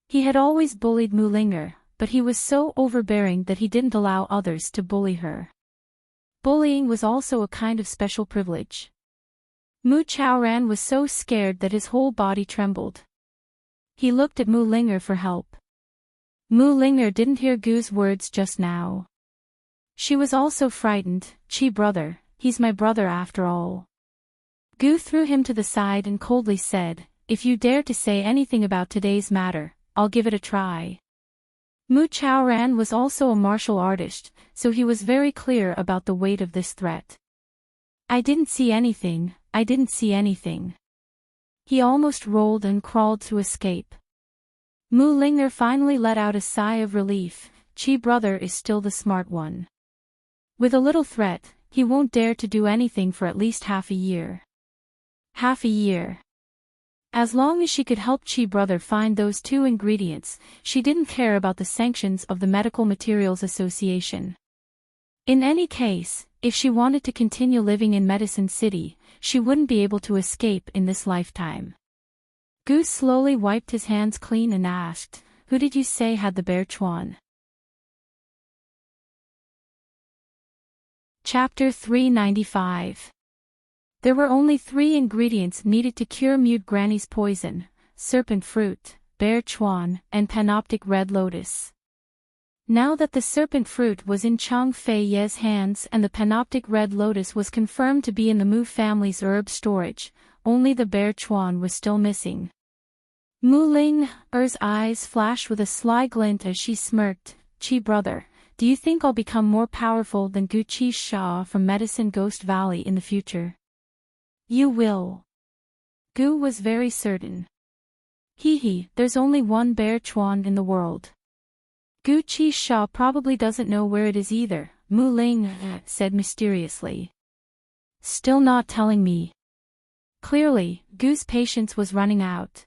He had always bullied Mulinger, but he was so overbearing that he didn't allow others to bully her. Bullying was also a kind of special privilege. Mu Chaoran was so scared that his whole body trembled. He looked at Mulinger for help. Mulinger didn't hear Gu's words just now. She was also frightened. Chi brother, he's my brother after all. Gu threw him to the side and coldly said, if you dare to say anything about today's matter, I'll give it a try. Mu Chaoran was also a martial artist, so he was very clear about the weight of this threat. I didn't see anything, I didn't see anything. He almost rolled and crawled to escape. Mulinger finally let out a sigh of relief. Chi brother is still the smart one. With a little threat, he won't dare to do anything for at least half a year. Half a year. As long as she could help Chi brother find those 2 ingredients, she didn't care about the sanctions of the Medical Materials Association. In any case, if she wanted to continue living in Medicine City, she wouldn't be able to escape in this lifetime. Gu slowly wiped his hands clean and asked, who did you say had the bear chuan? Chapter 395. There were only 3 ingredients needed to cure Mute Granny's poison: serpent fruit, bear chuan, and panoptic red lotus. Now that the serpent fruit was in Chang Fei Ye's hands and the panoptic red lotus was confirmed to be in the Mu family's herb storage, only the bear chuan was still missing. Mu Ling Er's eyes flashed with a sly glint as she smirked. Chi brother, do you think I'll become more powerful than Gu Chi Sha from Medicine Ghost Valley in the future? You will. Gu was very certain. Hee, there's only one bear chuan in the world. Gu Chi Sha probably doesn't know where it is either, Mu Ling said mysteriously. Still not telling me. Clearly, Gu's patience was running out.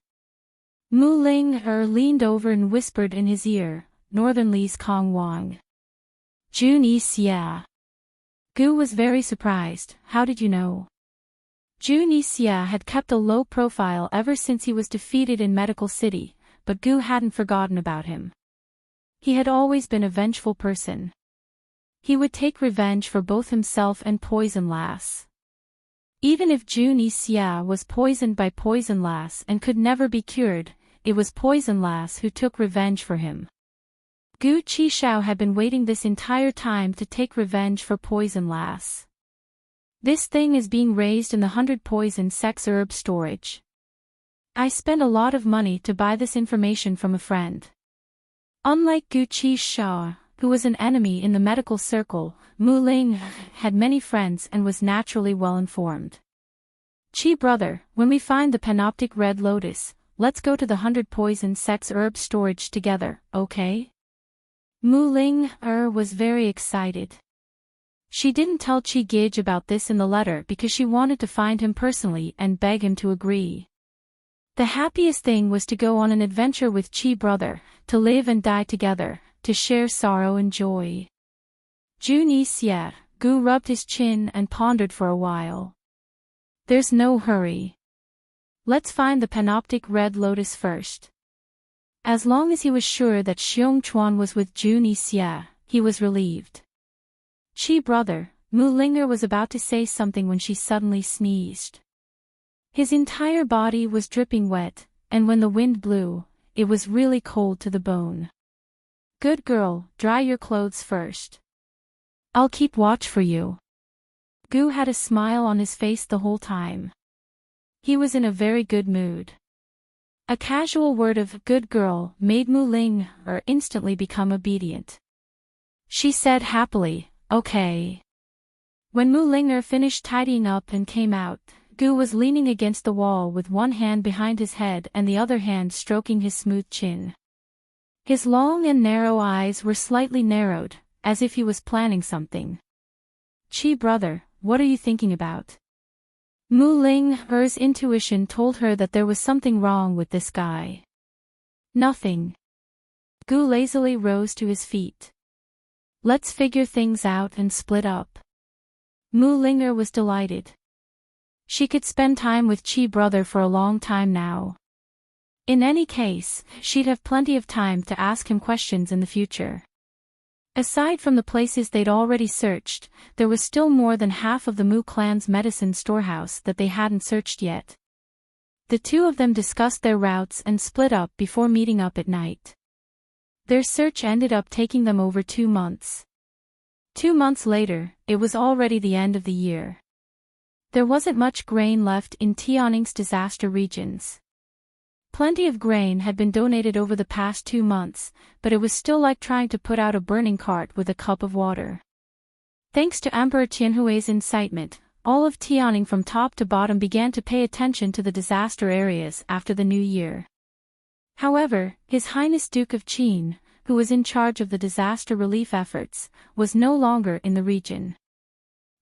Mu Ling leaned over and whispered in his ear, Northern Li's Kong Wang. Jun Yi Xia. Gu was very surprised. How did you know? Jun Yi Xia had kept a low profile ever since he was defeated in Medical City, but Gu hadn't forgotten about him. He had always been a vengeful person. He would take revenge for both himself and Poison Lass. Even if Jun Yi Xia was poisoned by Poison Lass and could never be cured, it was Poison Lass who took revenge for him. Gu Chi Shao had been waiting this entire time to take revenge for Poison Lass. This thing is being raised in the 100 poison sex herb storage. I spent a lot of money to buy this information from a friend. Unlike Gu Chi Shao, who was an enemy in the medical circle, Mu Ling had many friends and was naturally well informed. Chi brother, when we find the panoptic red lotus, let's go to the 100 poison sex herb storage together, okay? Mu Ling was very excited. She didn't tell Chi Gij about this in the letter because she wanted to find him personally and beg him to agree. The happiest thing was to go on an adventure with Chi brother, to live and die together, to share sorrow and joy. Jun Yi Xia, Gu rubbed his chin and pondered for a while. There's no hurry. Let's find the panoptic red lotus first. As long as he was sure that Xiong Chuan was with Jun Yi Xia, he was relieved. Chi brother, Mu Linger was about to say something when she suddenly sneezed. His entire body was dripping wet, and when the wind blew, it was really cold to the bone. Good girl, dry your clothes first. I'll keep watch for you. Gu had a smile on his face the whole time. He was in a very good mood. A casual word of good girl made Mu Ling instantly become obedient. She said happily, okay. When Mu Linger finished tidying up and came out, Gu was leaning against the wall with one hand behind his head and the other hand stroking his smooth chin. His long and narrow eyes were slightly narrowed, as if he was planning something. Chi brother, what are you thinking about? Mu Ling's intuition told her that there was something wrong with this guy. Nothing. Gu lazily rose to his feet. Let's figure things out and split up. Mu Linger was delighted. She could spend time with Chi brother for a long time now. In any case, she'd have plenty of time to ask him questions in the future. Aside from the places they'd already searched, there was still more than half of the Mu clan's medicine storehouse that they hadn't searched yet. The two of them discussed their routes and split up before meeting up at night. Their search ended up taking them over 2 months. 2 months later, it was already the end of the year. There wasn't much grain left in Tianning's disaster regions. Plenty of grain had been donated over the past 2 months, but it was still like trying to put out a burning cart with a cup of water. Thanks to Emperor Tianhui's incitement, all of Tianning from top to bottom began to pay attention to the disaster areas after the new year. However, His Highness Duke of Qin, who was in charge of the disaster relief efforts, was no longer in the region.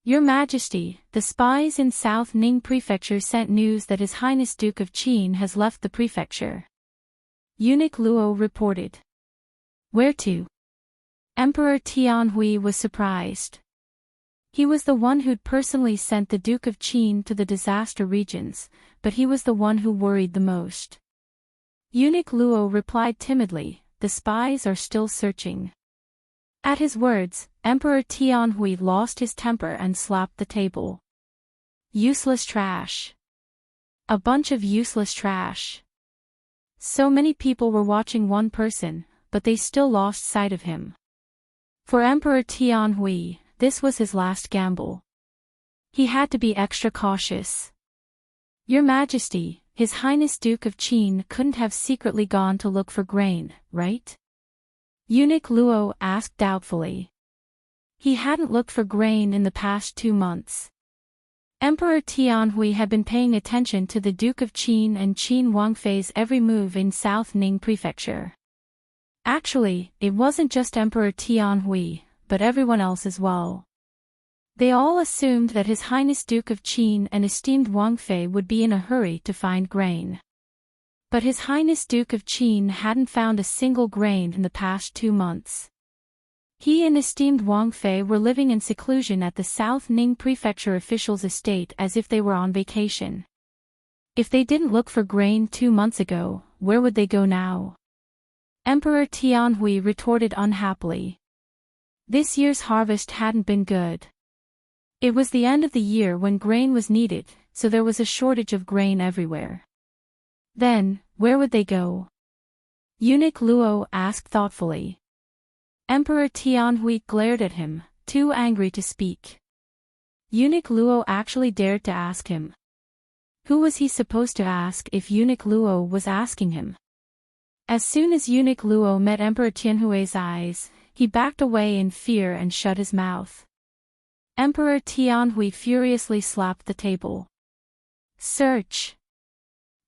Your Majesty, the spies in South Ning Prefecture sent news that His Highness Duke of Qin has left the prefecture. Eunuch Luo reported. Where to? Emperor Tianhui was surprised. He was the one who'd personally sent the Duke of Qin to the disaster regions, but he was the one who worried the most. Eunuch Luo replied timidly, the spies are still searching. At his words, Emperor Tianhui lost his temper and slapped the table. Useless trash. A bunch of useless trash. So many people were watching one person, but they still lost sight of him. For Emperor Tianhui, this was his last gamble. He had to be extra cautious. Your Majesty, His Highness Duke of Qin couldn't have secretly gone to look for grain, right? Eunuch Luo asked doubtfully. He hadn't looked for grain in the past 2 months. Emperor Tianhui had been paying attention to the Duke of Qin and Qin Wangfei's every move in South Ning Prefecture. Actually, it wasn't just Emperor Tianhui, but everyone else as well. They all assumed that His Highness Duke of Qin and esteemed Wangfei would be in a hurry to find grain. But His Highness Duke of Qin hadn't found a single grain in the past 2 months. He and esteemed Wangfei were living in seclusion at the South Ning Prefecture official's estate as if they were on vacation. If they didn't look for grain 2 months ago, where would they go now? Emperor Tianhui retorted unhappily. This year's harvest hadn't been good. It was the end of the year when grain was needed, so there was a shortage of grain everywhere. Then, where would they go? Eunuch Luo asked thoughtfully. Emperor Tianhui glared at him, too angry to speak. Eunuch Luo actually dared to ask him. Who was he supposed to ask if Eunuch Luo was asking him? As soon as Eunuch Luo met Emperor Tianhui's eyes, he backed away in fear and shut his mouth. Emperor Tianhui furiously slapped the table. Search.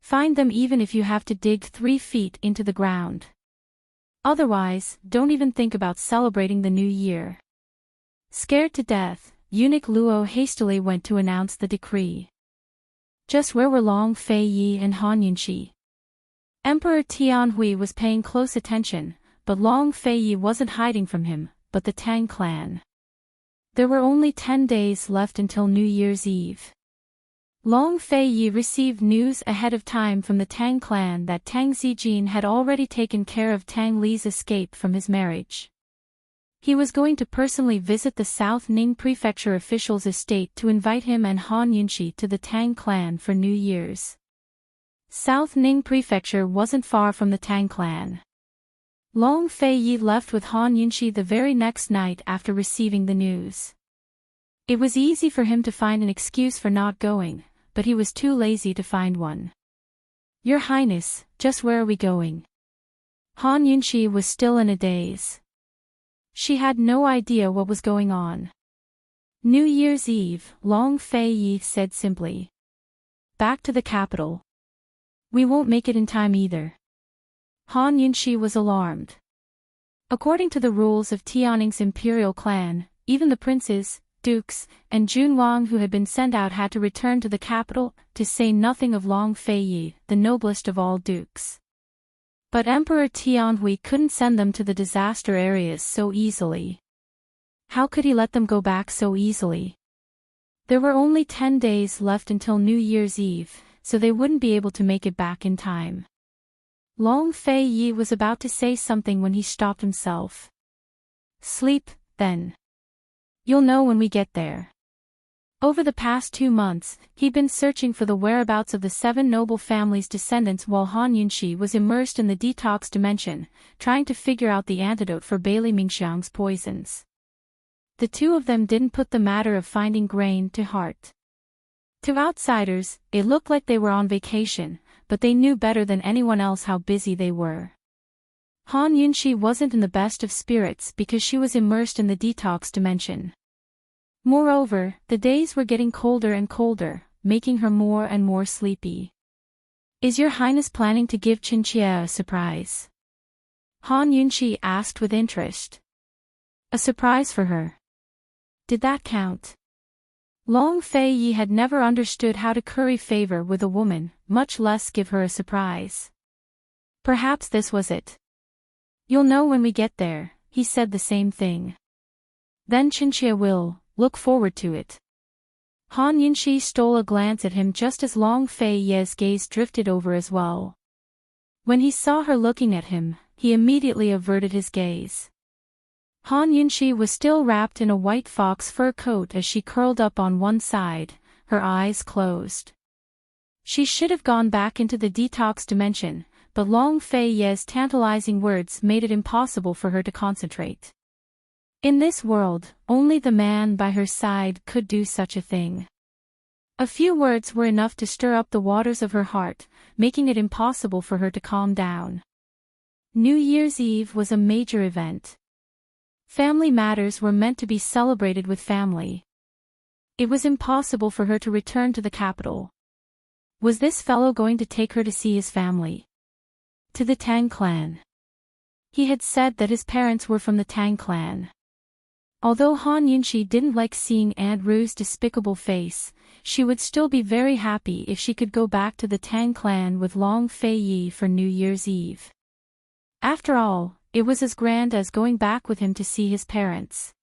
Find them even if you have to dig 3 feet into the ground. Otherwise, don't even think about celebrating the new year. Scared to death, Eunuch Luo hastily went to announce the decree. Just where were Long Fei Yi and Han Yunxi? Emperor Tianhui was paying close attention, but Long Fei Yi wasn't hiding from him, but the Tang clan. There were only 10 days left until New Year's Eve. Long Fei Yi received news ahead of time from the Tang clan that Tang Zijin had already taken care of Tang Li's escape from his marriage. He was going to personally visit the South Ning Prefecture official's estate to invite him and Han Yunxi to the Tang clan for New Year's. South Ning Prefecture wasn't far from the Tang clan. Long Fei Yi left with Han Yunxi the very next night after receiving the news. It was easy for him to find an excuse for not going, but he was too lazy to find one. Your Highness, just where are we going? Han Yunxi was still in a daze. She had no idea what was going on. New Year's Eve, Long Fei Yi said simply. Back to the capital. We won't make it in time either. Han Yunxi was alarmed. According to the rules of Tianning's imperial clan, even the princes, dukes, and Junwang who had been sent out had to return to the capital, to say nothing of Long Feiyi, the noblest of all dukes. But Emperor Tianhui couldn't send them to the disaster areas so easily. How could he let them go back so easily? There were only 10 days left until New Year's Eve, so they wouldn't be able to make it back in time. Long Feiyi was about to say something when he stopped himself. Sleep, then. You'll know when we get there. Over the past 2 months, he'd been searching for the whereabouts of the 7 noble families' descendants while Han Yunxi was immersed in the detox dimension, trying to figure out the antidote for Bailey Mingxiang's poisons. The two of them didn't put the matter of finding grain to heart. To outsiders, it looked like they were on vacation, but they knew better than anyone else how busy they were. Han Yunxi wasn't in the best of spirits because she was immersed in the detox dimension. Moreover, the days were getting colder and colder, making her more and more sleepy. Is your highness planning to give Qinxie a surprise? Han Yunxi asked with interest. A surprise for her? Did that count? Long Feiyi had never understood how to curry favor with a woman, much less give her a surprise. Perhaps this was it. You'll know when we get there, he said the same thing. Then Qinxie will. Look forward to it. Han Yunxi stole a glance at him just as Long Feiyi's gaze drifted over as well. When he saw her looking at him, he immediately averted his gaze. Han Yunxi was still wrapped in a white fox fur coat as she curled up on one side, her eyes closed. She should have gone back into the detox dimension, but Long Feiyi's tantalizing words made it impossible for her to concentrate. In this world, only the man by her side could do such a thing. A few words were enough to stir up the waters of her heart, making it impossible for her to calm down. New Year's Eve was a major event. Family matters were meant to be celebrated with family. It was impossible for her to return to the capital. Was this fellow going to take her to see his family? To the Tang clan. He had said that his parents were from the Tang clan. Although Han Yunxi didn't like seeing Aunt Ru's despicable face, she would still be very happy if she could go back to the Tang clan with Long Feiyi for New Year's Eve. After all, it was as grand as going back with him to see his parents.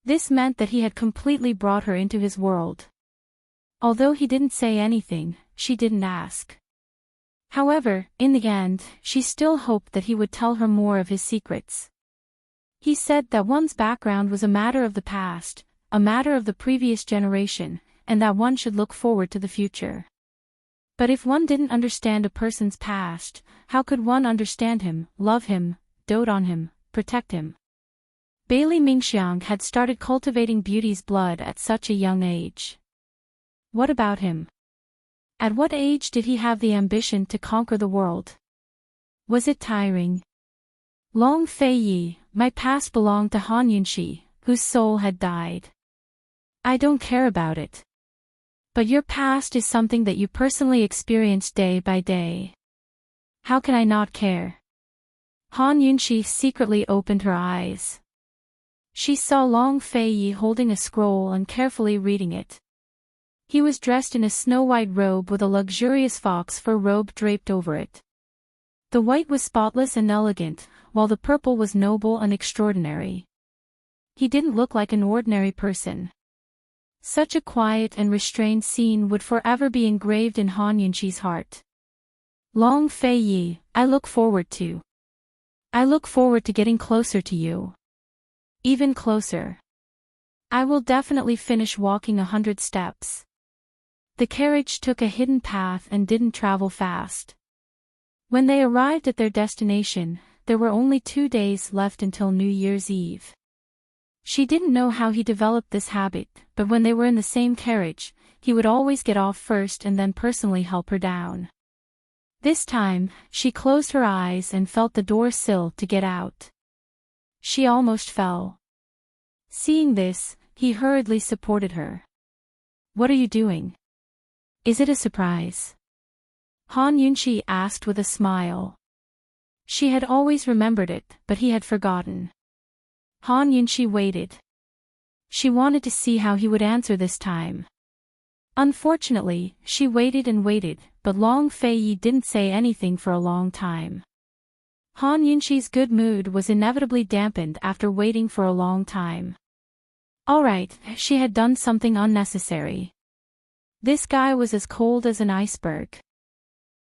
This meant that he had completely brought her into his world. Although he didn't say anything, she didn't ask. However, in the end, she still hoped that he would tell her more of his secrets. He said that one's background was a matter of the past, a matter of the previous generation, and that one should look forward to the future. But if one didn't understand a person's past, how could one understand him, love him, dote on him, protect him? Bailey Mingxiang had started cultivating beauty's blood at such a young age. What about him? At what age did he have the ambition to conquer the world? Was it tiring? Long Feiyi, my past belonged to Han Yunxi, whose soul had died. I don't care about it. But your past is something that you personally experienced day by day. How can I not care? Han Yunxi secretly opened her eyes. She saw Long Feiyi holding a scroll and carefully reading it. He was dressed in a snow-white robe with a luxurious fox fur robe draped over it. The white was spotless and elegant, while the purple was noble and extraordinary. He didn't look like an ordinary person. Such a quiet and restrained scene would forever be engraved in Han Yunxi's heart. Long Feiyi, I look forward to getting closer to you. Even closer. I will definitely finish walking 100 steps. The carriage took a hidden path and didn't travel fast. When they arrived at their destination, there were only 2 days left until New Year's Eve. She didn't know how he developed this habit, but when they were in the same carriage, he would always get off first and then personally help her down. This time, she closed her eyes and felt the door sill to get out. She almost fell. Seeing this, he hurriedly supported her. What are you doing? Is it a surprise? Han Yunxi asked with a smile. She had always remembered it, but he had forgotten. Han Yunxi waited. She wanted to see how he would answer this time. Unfortunately, she waited and waited, but Long Fei didn't say anything for a long time. Han Yunxi's good mood was inevitably dampened after waiting for a long time. Alright, she had done something unnecessary. This guy was as cold as an iceberg.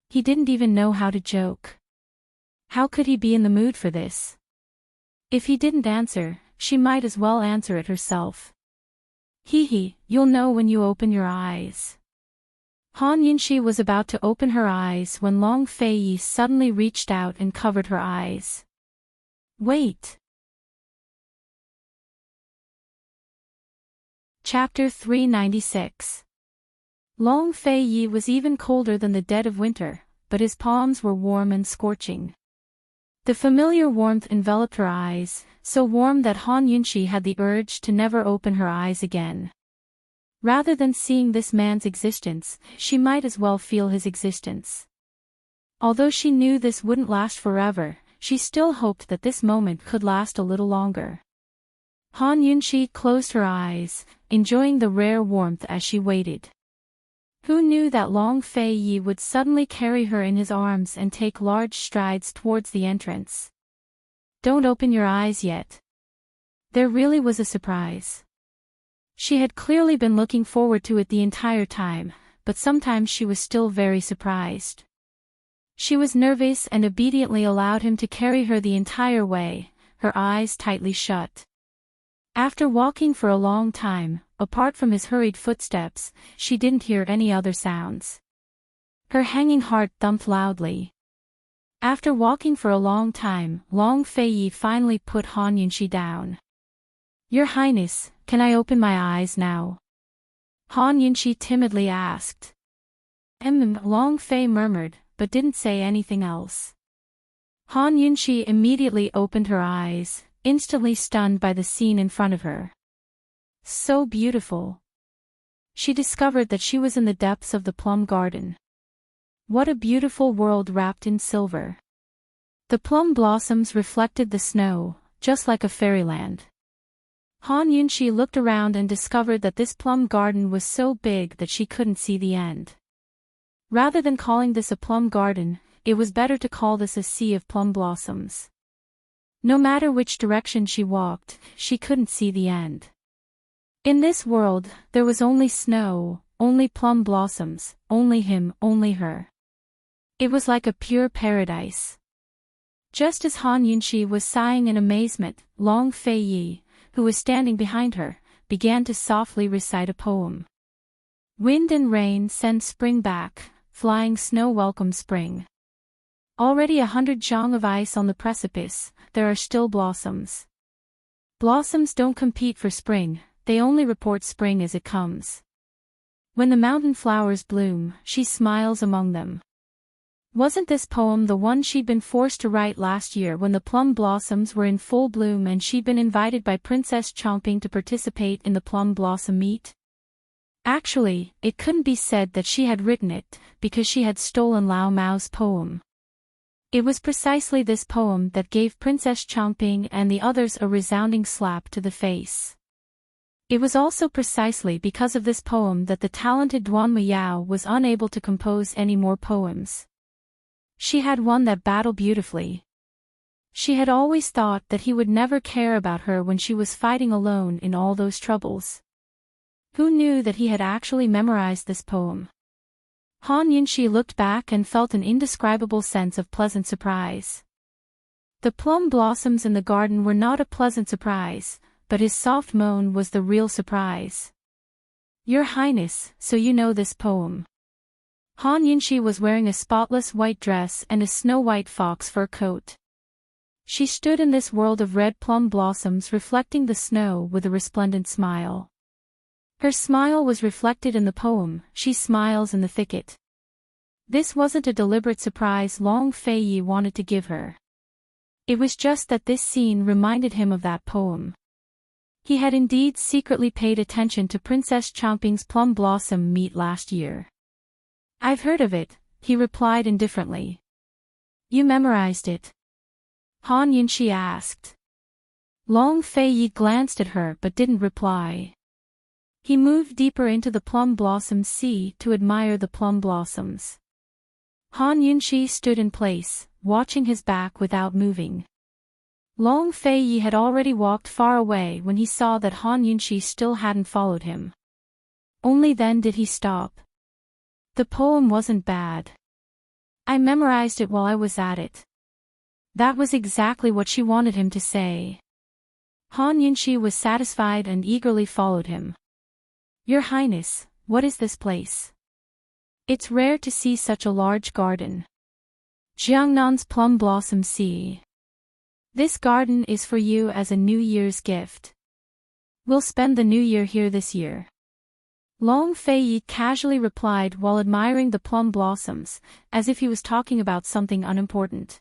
He didn't even know how to joke. How could he be in the mood for this? If he didn't answer, she might as well answer it herself. Hee, you'll know when you open your eyes. Han Yunxi was about to open her eyes when Long Fei suddenly reached out and covered her eyes. Wait. Chapter 396. Long Fei was even colder than the dead of winter, but his palms were warm and scorching. The familiar warmth enveloped her eyes, so warm that Han Yunxi had the urge to never open her eyes again. Rather than seeing this man's existence, she might as well feel his existence. Although she knew this wouldn't last forever, she still hoped that this moment could last a little longer. Han Yunxi closed her eyes, enjoying the rare warmth as she waited. Who knew that Long Fei would suddenly carry her in his arms and take large strides towards the entrance? Don't open your eyes yet. There really was a surprise. She had clearly been looking forward to it the entire time, but sometimes she was still very surprised. She was nervous and obediently allowed him to carry her the entire way, her eyes tightly shut. After walking for a long time, apart from his hurried footsteps, she didn't hear any other sounds. Her hanging heart thumped loudly. After walking for a long time, Long Fei finally put Han Yunxi down. Your Highness, can I open my eyes now? Han Yunxi timidly asked. Long Fei murmured, but didn't say anything else. Han Yunxi immediately opened her eyes, instantly stunned by the scene in front of her. So beautiful. She discovered that she was in the depths of the plum garden. What a beautiful world wrapped in silver. The plum blossoms reflected the snow, just like a fairyland. Han Yunxi looked around and discovered that this plum garden was so big that she couldn't see the end. Rather than calling this a plum garden, it was better to call this a sea of plum blossoms. No matter which direction she walked, she couldn't see the end. In this world, there was only snow, only plum blossoms, only him, only her. It was like a pure paradise. Just as Han Yunxi was sighing in amazement, Long Fei, who was standing behind her, began to softly recite a poem. Wind and rain send spring back, flying snow welcome spring. Already 100 zhang of ice on the precipice, there are still blossoms. Blossoms don't compete for spring, they only report spring as it comes. When the mountain flowers bloom, she smiles among them. Wasn't this poem the one she'd been forced to write last year when the plum blossoms were in full bloom and she'd been invited by Princess Chomping to participate in the plum blossom meet? Actually, it couldn't be said that she had written it, because she had stolen Lao Mao's poem. It was precisely this poem that gave Princess Chomping and the others a resounding slap to the face. It was also precisely because of this poem that the talented Duan Muyao was unable to compose any more poems. She had won that battle beautifully. She had always thought that he would never care about her when she was fighting alone in all those troubles. Who knew that he had actually memorized this poem? Han Yunxi looked back and felt an indescribable sense of pleasant surprise. The plum blossoms in the garden were not a pleasant surprise, but his soft moan was the real surprise. Your Highness, so you know this poem. Han Yunxi was wearing a spotless white dress and a snow-white fox fur coat. She stood in this world of red plum blossoms reflecting the snow with a resplendent smile. Her smile was reflected in the poem, She Smiles in the Thicket. This wasn't a deliberate surprise Long Fei wanted to give her. It was just that this scene reminded him of that poem. He had indeed secretly paid attention to Princess Chomping's plum blossom meet last year. I've heard of it, he replied indifferently. You memorized it? Han Yunxi asked. Long Fei glanced at her but didn't reply. He moved deeper into the plum blossom sea to admire the plum blossoms. Han Yunxi stood in place, watching his back without moving. Long Fei had already walked far away when he saw that Han Yunxi still hadn't followed him. Only then did he stop. The poem wasn't bad. I memorized it while I was at it. That was exactly what she wanted him to say. Han Yunxi was satisfied and eagerly followed him. Your Highness, what is this place? It's rare to see such a large garden. Jiangnan's plum blossom sea. This garden is for you as a New Year's gift. We'll spend the New Year here this year. Long Fei casually replied while admiring the plum blossoms, as if he was talking about something unimportant.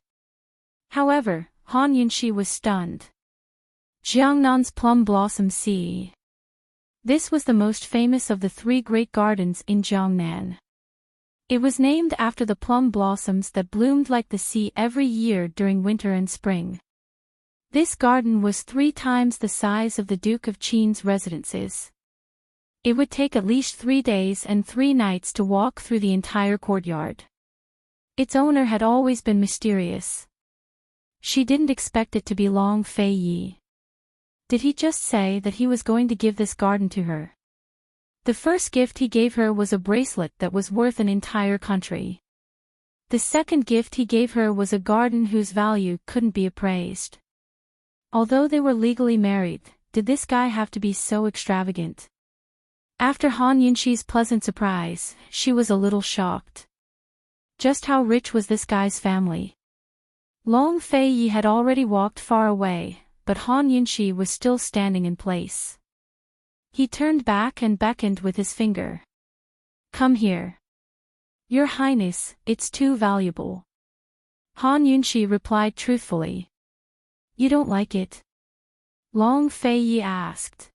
However, Han Yunxi was stunned. Jiangnan's plum blossom sea. This was the most famous of the 3 great gardens in Jiangnan. It was named after the plum blossoms that bloomed like the sea every year during winter and spring. This garden was 3 times the size of the Duke of Qin's residences. It would take at least 3 days and 3 nights to walk through the entire courtyard. Its owner had always been mysterious. She didn't expect it to be Long Fei. Did he just say that he was going to give this garden to her? The first gift he gave her was a bracelet that was worth an entire country. The second gift he gave her was a garden whose value couldn't be appraised. Although they were legally married, did this guy have to be so extravagant? After Han Yunxi's pleasant surprise, she was a little shocked. Just how rich was this guy's family? Long Fei had already walked far away, but Han Yunxi was still standing in place. He turned back and beckoned with his finger. Come here. Your Highness, it's too valuable. Han Yunxi replied truthfully. You don't like it? Long Fei asked.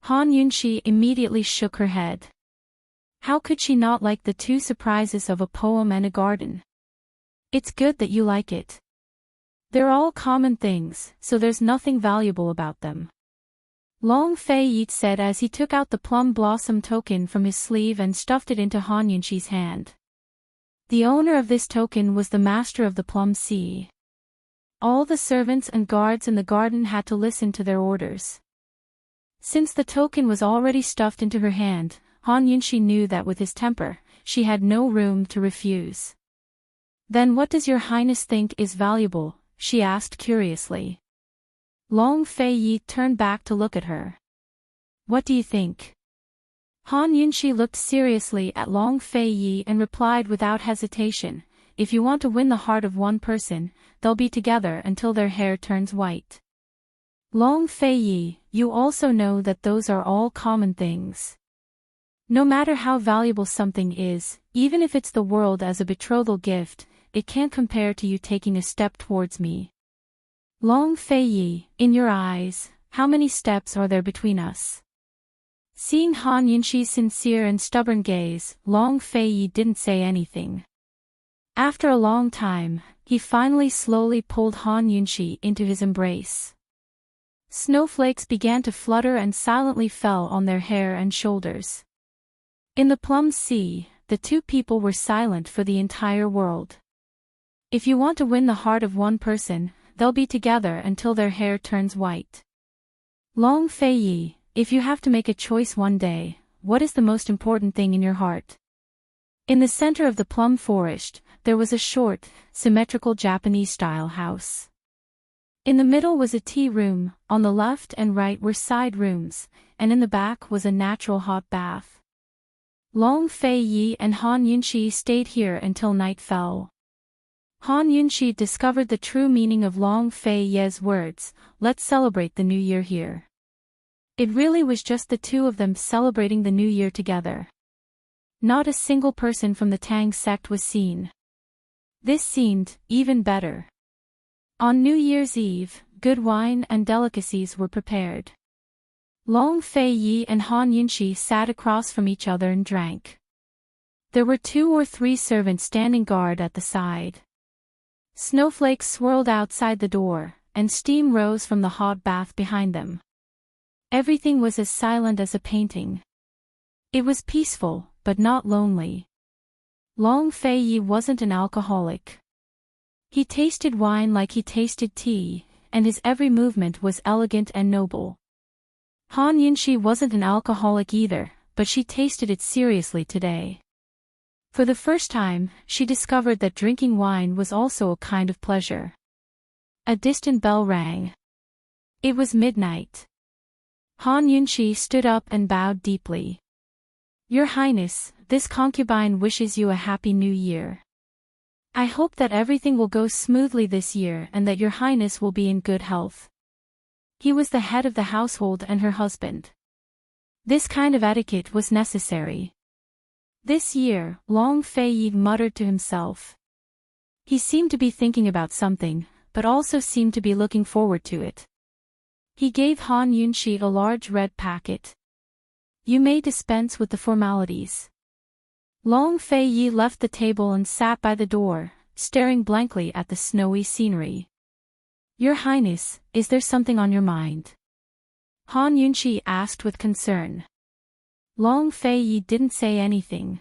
Han Yunxi immediately shook her head. How could she not like the 2 surprises of a poem and a garden? It's good that you like it. They're all common things, so there's nothing valuable about them. Long Fei said as he took out the plum blossom token from his sleeve and stuffed it into Han Yunxi's hand. The owner of this token was the master of the plum sea. All the servants and guards in the garden had to listen to their orders. Since the token was already stuffed into her hand, Han Yunxi knew that with his temper, she had no room to refuse. Then what does your Highness think is valuable? She asked curiously. Long Fei turned back to look at her. What do you think? Han Yunxi looked seriously at Long Fei and replied without hesitation, if you want to win the heart of one person, they'll be together until their hair turns white. Long Fei, you also know that those are all common things. No matter how valuable something is, even if it's the world as a betrothal gift, it can't compare to you taking a step towards me. Long Fei, in your eyes, how many steps are there between us? Seeing Han Yunxi's sincere and stubborn gaze, Long Fei didn't say anything. After a long time, he finally slowly pulled Han Yunxi into his embrace. Snowflakes began to flutter and silently fell on their hair and shoulders. In the plum sea, the 2 people were silent for the entire world. If you want to win the heart of one person, they'll be together until their hair turns white. Long Fei, if you have to make a choice one day, what is the most important thing in your heart? In the center of the plum forest, there was a short, symmetrical Japanese-style house. In the middle was a tea room, on the left and right were side rooms, and in the back was a natural hot bath. Long Fei and Han Yunxi stayed here until night fell. Han Yunxi discovered the true meaning of Long Fei's words, let's celebrate the new year here. It really was just the 2 of them celebrating the new year together. Not a single person from the Tang sect was seen. This seemed even better. On New Year's Eve, good wine and delicacies were prepared. Long Fei and Han Yunxi sat across from each other and drank. There were 2 or 3 servants standing guard at the side. Snowflakes swirled outside the door, and steam rose from the hot bath behind them. Everything was as silent as a painting. It was peaceful, but not lonely. Long Fei Yi wasn't an alcoholic. He tasted wine like he tasted tea, and his every movement was elegant and noble. Han Yunxi wasn't an alcoholic either, but she tasted it seriously today. For the first time, she discovered that drinking wine was also a kind of pleasure. A distant bell rang. It was midnight. Han Yunxi stood up and bowed deeply. Your Highness, this concubine wishes you a happy new year. I hope that everything will go smoothly this year and that your Highness will be in good health. He was the head of the household and her husband. This kind of etiquette was necessary. This year, Long Fei Yi muttered to himself. He seemed to be thinking about something, but also seemed to be looking forward to it. He gave Han Yunxi a large red packet. You may dispense with the formalities. Long Fei Yi left the table and sat by the door, staring blankly at the snowy scenery. Your Highness, is there something on your mind? Han Yunxi asked with concern. Long Fei Yi didn't say anything.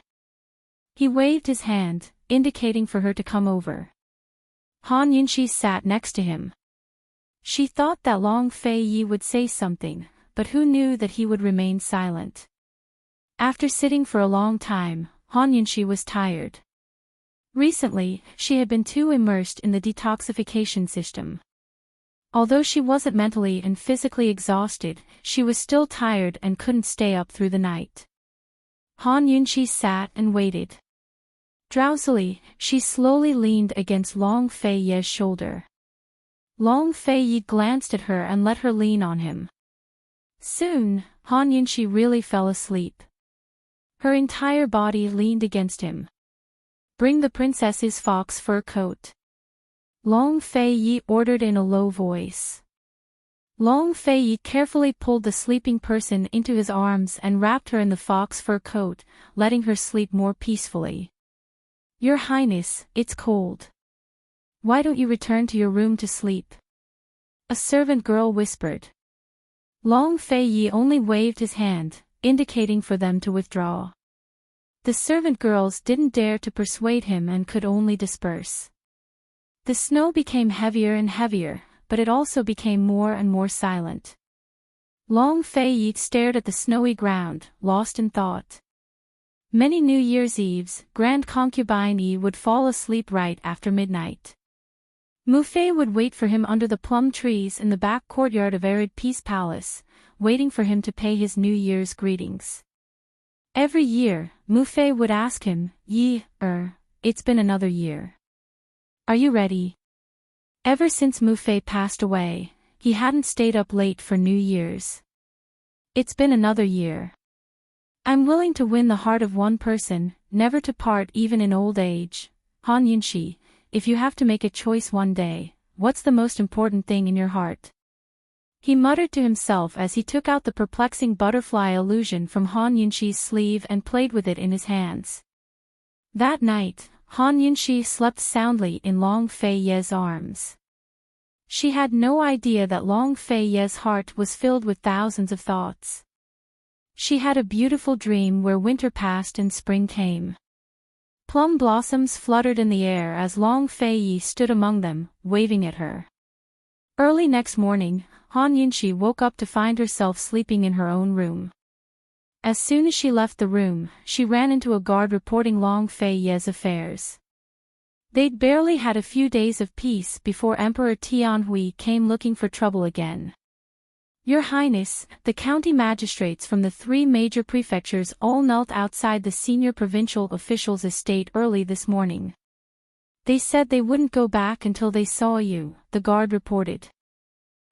He waved his hand, indicating for her to come over. Han Yunxi sat next to him. She thought that Long Fei Yi would say something, but who knew that he would remain silent. After sitting for a long time, Han Yunxi was tired. Recently, she had been too immersed in the detoxification system. Although she wasn't mentally and physically exhausted, she was still tired and couldn't stay up through the night. Han Yunxi sat and waited. Drowsily, she slowly leaned against Long Fei Yi's shoulder. Long Fei Yi glanced at her and let her lean on him. Soon, Han Yunxi really fell asleep. Her entire body leaned against him. Bring the princess's fox fur coat. Long Fei Yi ordered in a low voice. Long Fei Yi carefully pulled the sleeping person into his arms and wrapped her in the fox fur coat, letting her sleep more peacefully. Your Highness, it's cold. Why don't you return to your room to sleep? A servant girl whispered. Long Fei Yi only waved his hand, indicating for them to withdraw. The servant girls didn't dare to persuade him and could only disperse. The snow became heavier and heavier, but it also became more and more silent. Long Fei Yi stared at the snowy ground, lost in thought. Many New Year's Eves, Grand Concubine Yi would fall asleep right after midnight. Mu Fei would wait for him under the plum trees in the back courtyard of Arid Peace Palace, waiting for him to pay his New Year's greetings. Every year, Mu Fei would ask him, Yi, it's been another year. Are you ready? Ever since Mu Fei passed away, he hadn't stayed up late for New Year's. It's been another year. I'm willing to win the heart of one person, never to part even in old age. Han Yunxi, if you have to make a choice one day, what's the most important thing in your heart? He muttered to himself as he took out the perplexing butterfly illusion from Han Yunxi's sleeve and played with it in his hands. That night, Han Yunxi slept soundly in Long Fei Yi's arms. She had no idea that Long Fei Yi's heart was filled with thousands of thoughts. She had a beautiful dream where winter passed and spring came. Plum blossoms fluttered in the air as Long Fei Yi stood among them, waving at her. Early next morning, Han Yunxi woke up to find herself sleeping in her own room. As soon as she left the room, she ran into a guard reporting Long Fei Yi's affairs. They'd barely had a few days of peace before Emperor Tianhui came looking for trouble again. Your Highness, the county magistrates from the 3 major prefectures all knelt outside the senior provincial official's estate early this morning. They said they wouldn't go back until they saw you, the guard reported.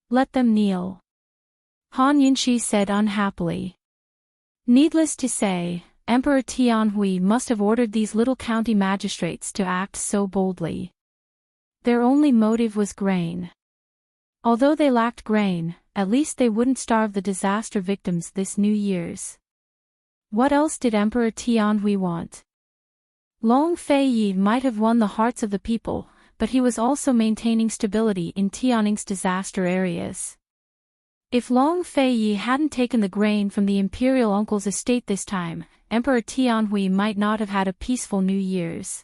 Let them kneel. Han Yunxi said unhappily. Needless to say, Emperor Tianhui must have ordered these little county magistrates to act so boldly. Their only motive was grain. Although they lacked grain, at least they wouldn't starve the disaster victims this New Year's. What else did Emperor Tianhui want? Long Fei Yi might have won the hearts of the people, but he was also maintaining stability in Tianning's disaster areas. If Long Feiyi hadn't taken the grain from the imperial uncle's estate this time, Emperor Tianhui might not have had a peaceful New Year's.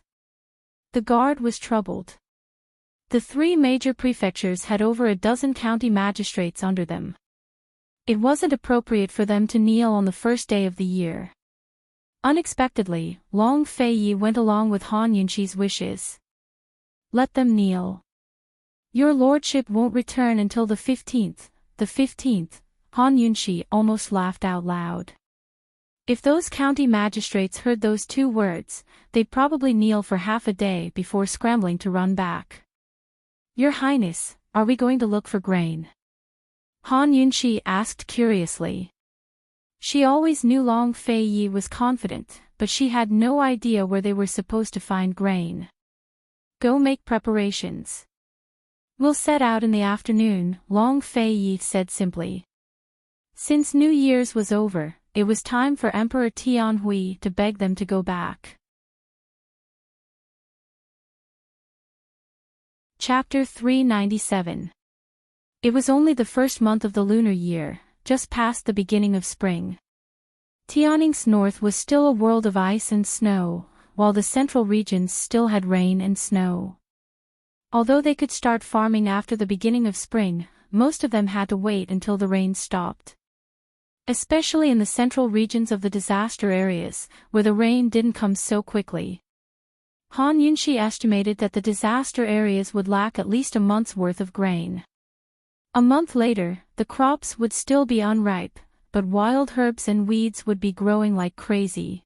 The guard was troubled. The 3 major prefectures had over a dozen county magistrates under them. It wasn't appropriate for them to kneel on the first day of the year. Unexpectedly, Long Feiyi went along with Han Yunxi's wishes. Let them kneel. Your lordship won't return until the 15th. The 15th, Han Yunxi almost laughed out loud. If those county magistrates heard those 2 words, they'd probably kneel for half a day before scrambling to run back. Your Highness, are we going to look for grain? Han Yunxi asked curiously. She always knew Long Feiyi was confident, but she had no idea where they were supposed to find grain. Go make preparations. We'll set out in the afternoon, Long Feiyi said simply. Since New Year's was over, it was time for Emperor Tianhui to beg them to go back. Chapter 397. It was only the first month of the lunar year, just past the beginning of spring. Tianning's north was still a world of ice and snow, while the central regions still had rain and snow. Although they could start farming after the beginning of spring, most of them had to wait until the rain stopped. Especially in the central regions of the disaster areas, where the rain didn't come so quickly. Han Yunxi estimated that the disaster areas would lack at least a month's worth of grain. A month later, the crops would still be unripe, but wild herbs and weeds would be growing like crazy.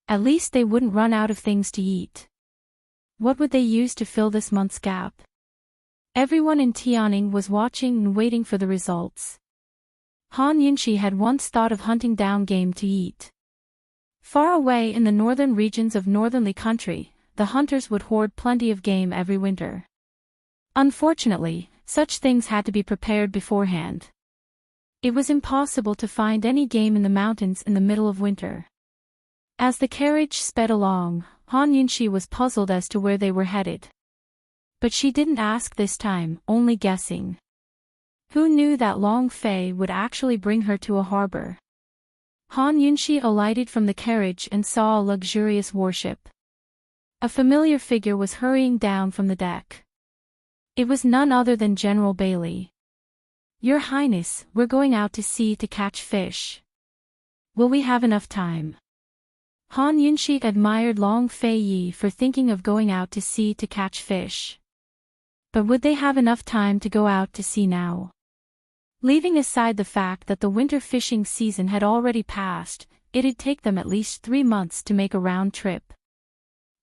At least they wouldn't run out of things to eat. What would they use to fill this month's gap? Everyone in Tianning was watching and waiting for the results. Han Yunxi had once thought of hunting down game to eat. Far away in the northern regions of northernly country, the hunters would hoard plenty of game every winter. Unfortunately, such things had to be prepared beforehand. It was impossible to find any game in the mountains in the middle of winter. As the carriage sped along, Han Yunxi was puzzled as to where they were headed. But she didn't ask this time, only guessing. Who knew that Long Fei would actually bring her to a harbor? Han Yunxi alighted from the carriage and saw a luxurious warship. A familiar figure was hurrying down from the deck. It was none other than General Bailey. Your Highness, we're going out to sea to catch fish. Will we have enough time? Han Yunxi admired Long Feiyi for thinking of going out to sea to catch fish. But would they have enough time to go out to sea now? Leaving aside the fact that the winter fishing season had already passed, it'd take them at least 3 months to make a round trip.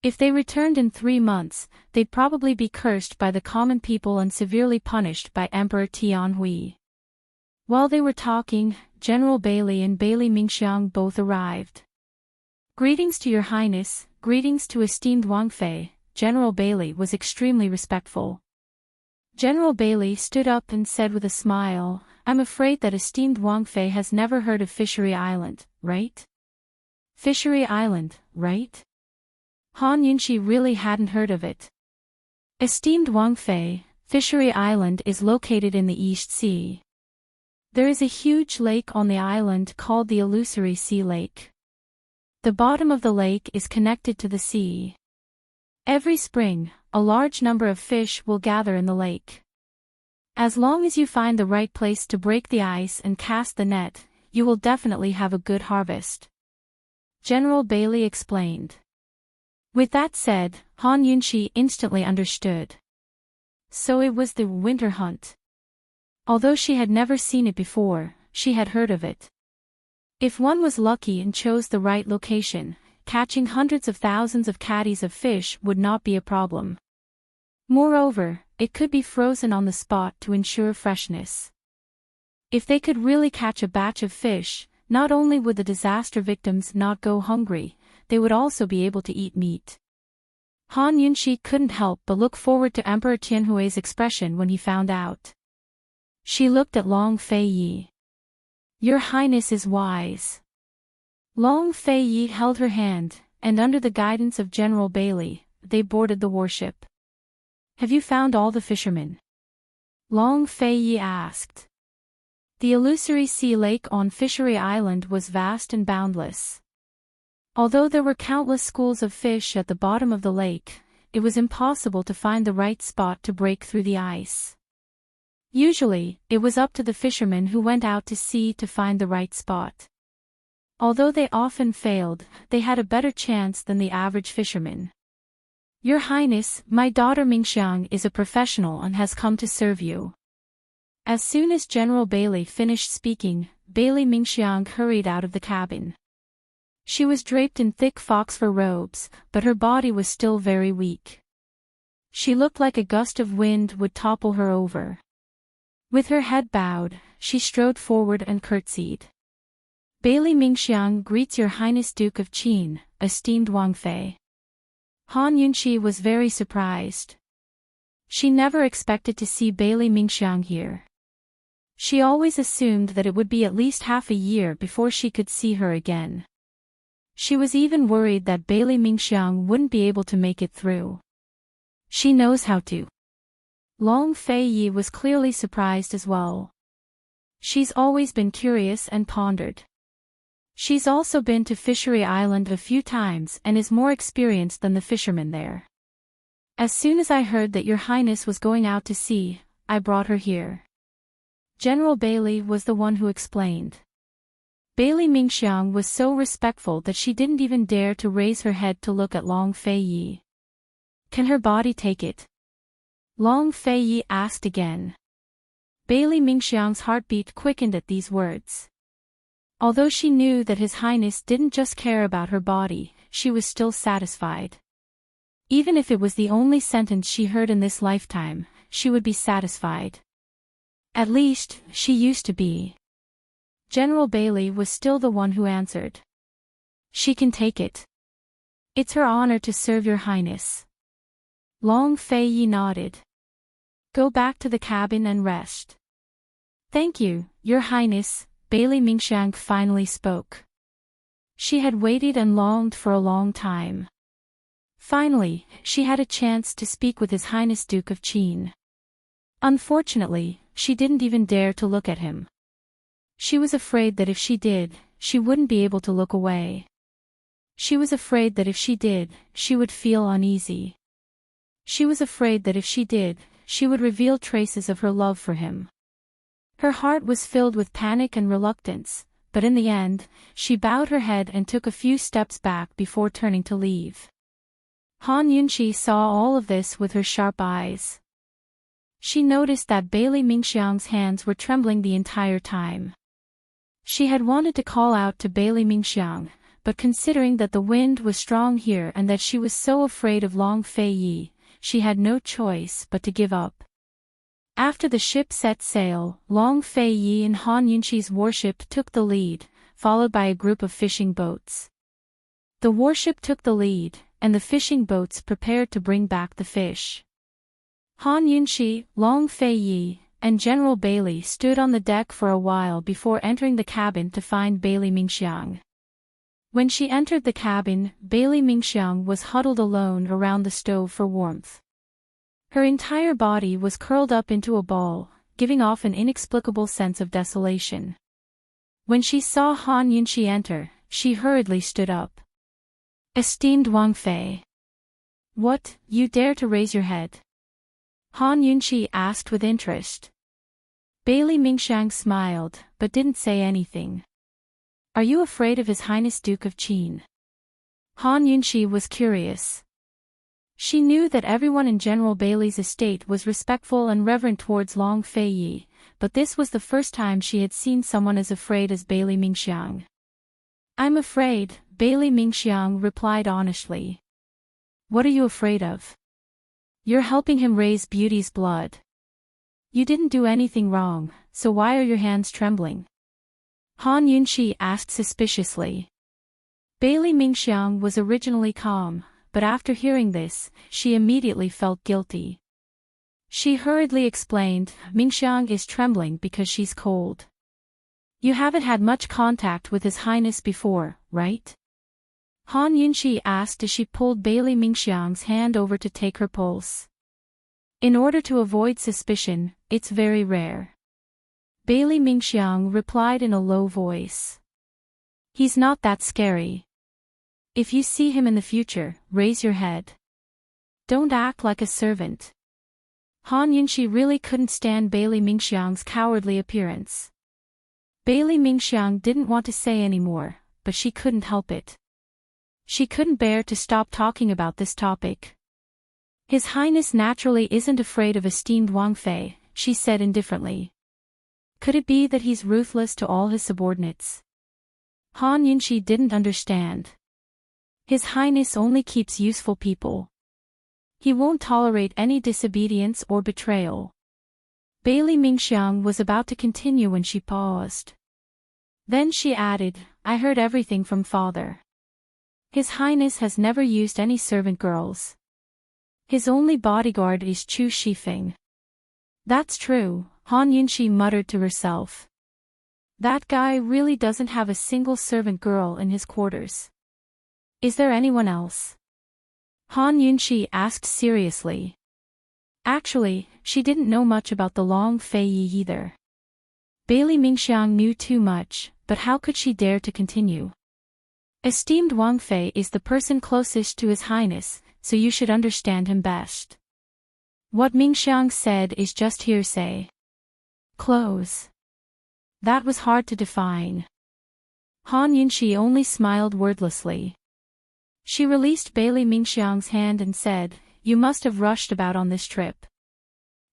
If they returned in 3 months, they'd probably be cursed by the common people and severely punished by Emperor Tianhui. While they were talking, General Bailey and Bailey Mingxiang both arrived. Greetings to your Highness, greetings to esteemed Wang Fei. General Bailey was extremely respectful. General Bailey stood up and said with a smile, I'm afraid that esteemed Wang Fei has never heard of Fishery Island, right? Fishery Island, right? Han Yunxi really hadn't heard of it. Esteemed Wang Fei, Fishery Island is located in the East Sea. There is a huge lake on the island called the Illusory Sea Lake. The bottom of the lake is connected to the sea. Every spring, a large number of fish will gather in the lake. As long as you find the right place to break the ice and cast the net, you will definitely have a good harvest. General Bailey explained. With that said, Han Yunxi instantly understood. So it was the winter hunt. Although she had never seen it before, she had heard of it. If one was lucky and chose the right location, catching hundreds of thousands of caddies of fish would not be a problem. Moreover, it could be frozen on the spot to ensure freshness. If they could really catch a batch of fish, not only would the disaster victims not go hungry, they would also be able to eat meat. Han Yunxi couldn't help but look forward to Emperor Tianhui's expression when he found out. She looked at Long Feiyi. Your Highness is wise. Long Feiyi held her hand, and under the guidance of General Bailey, they boarded the warship. Have you found all the fishermen? Long Fei Yi asked. The illusory sea lake on Fishery Island was vast and boundless. Although there were countless schools of fish at the bottom of the lake, it was impossible to find the right spot to break through the ice. Usually, it was up to the fishermen who went out to sea to find the right spot. Although they often failed, they had a better chance than the average fisherman. Your Highness, my daughter Mingxiang is a professional and has come to serve you. As soon as General Bailey finished speaking, Bailey Mingxiang hurried out of the cabin. She was draped in thick fox-fur robes, but her body was still very weak. She looked like a gust of wind would topple her over. With her head bowed, she strode forward and curtsied. Bailey Mingxiang greets Your Highness Duke of Qin, esteemed Wang Fei. Han Yunqi was very surprised. She never expected to see Bailey Mingxiang here. She always assumed that it would be at least half a year before she could see her again. She was even worried that Bailey Mingxiang wouldn't be able to make it through. She knows how to. Long Fei Yi was clearly surprised as well. She's always been curious and pondered. She's also been to Fishery Island a few times and is more experienced than the fishermen there. As soon as I heard that Your Highness was going out to sea, I brought her here. General Bailey was the one who explained. Bailey Mingxiang was so respectful that she didn't even dare to raise her head to look at Long Fei Yi. Can her body take it? Long Fei Yi asked again. Bailey Mingxiang's heartbeat quickened at these words. Although she knew that His Highness didn't just care about her body, she was still satisfied. Even if it was the only sentence she heard in this lifetime, she would be satisfied. At least, she used to be. General Bailey was still the one who answered. She can take it. It's her honor to serve Your Highness. Long Fei Yi nodded. Go back to the cabin and rest. Thank you, Your Highness, Bailey Mingxiang finally spoke. She had waited and longed for a long time. Finally, she had a chance to speak with His Highness Duke of Qin. Unfortunately, she didn't even dare to look at him. She was afraid that if she did, she wouldn't be able to look away. She was afraid that if she did, she would feel uneasy. She was afraid that if she did, she would reveal traces of her love for him. Her heart was filled with panic and reluctance, but in the end, she bowed her head and took a few steps back before turning to leave. Han Yunqi saw all of this with her sharp eyes. She noticed that Bailey Mingxiang's hands were trembling the entire time. She had wanted to call out to Bailey Mingxiang, but considering that the wind was strong here and that she was so afraid of Long Fei Yi, she had no choice but to give up. After the ship set sail, Long Fei Yi and Han Yunqi's warship took the lead, followed by a group of fishing boats. The warship took the lead, and the fishing boats prepared to bring back the fish. Han Yunqi, Long Fei Yi, and General Bailey stood on the deck for a while before entering the cabin to find Bailey Mingxiang. When she entered the cabin, Bailey Mingxiang was huddled alone around the stove for warmth. Her entire body was curled up into a ball, giving off an inexplicable sense of desolation. When she saw Han Yunqi enter, she hurriedly stood up. Esteemed Wang Fei. What, you dare to raise your head? Han Yunqi asked with interest. Bailey Mingxiang smiled, but didn't say anything. Are you afraid of His Highness Duke of Qin? Han Yunqi was curious. She knew that everyone in General Bailey's estate was respectful and reverent towards Long Fei Yi, but this was the first time she had seen someone as afraid as Bailey Mingxiang. I'm afraid, Bailey Mingxiang replied honestly. What are you afraid of? You're helping him raise Beauty's blood. You didn't do anything wrong, so why are your hands trembling? Han Yunqi asked suspiciously. Bailey Mingxiang was originally calm, but after hearing this, she immediately felt guilty. She hurriedly explained, Mingxiang is trembling because she's cold. You haven't had much contact with His Highness before, right? Han Yunqi asked as she pulled Bailey Mingxiang's hand over to take her pulse. In order to avoid suspicion, it's very rare. Bailey Mingxiang replied in a low voice. He's not that scary. If you see him in the future, raise your head. Don't act like a servant. Han Yunxi really couldn't stand Bailey Mingxiang's cowardly appearance. Bailey Mingxiang didn't want to say any more, but she couldn't help it. She couldn't bear to stop talking about this topic. His Highness naturally isn't afraid of esteemed Wang Fei, she said indifferently. Could it be that he's ruthless to all his subordinates? Han Yunxi didn't understand. His Highness only keeps useful people. He won't tolerate any disobedience or betrayal. Bailey Mingxiang was about to continue when she paused. Then she added, I heard everything from father. His Highness has never used any servant girls. His only bodyguard is Chu Shifeng. That's true, Han Yunxi muttered to herself. That guy really doesn't have a single servant girl in his quarters. Is there anyone else? Han Yunxi asked seriously. Actually, she didn't know much about the Long Fei Yi either. Bailey Mingxiang knew too much, but how could she dare to continue? Esteemed Wang Fei is the person closest to His Highness, so you should understand him best. What Mingxiang said is just hearsay. Close. That was hard to define. Han Yunxi only smiled wordlessly. She released Bailey Mingxiang's hand and said, You must have rushed about on this trip.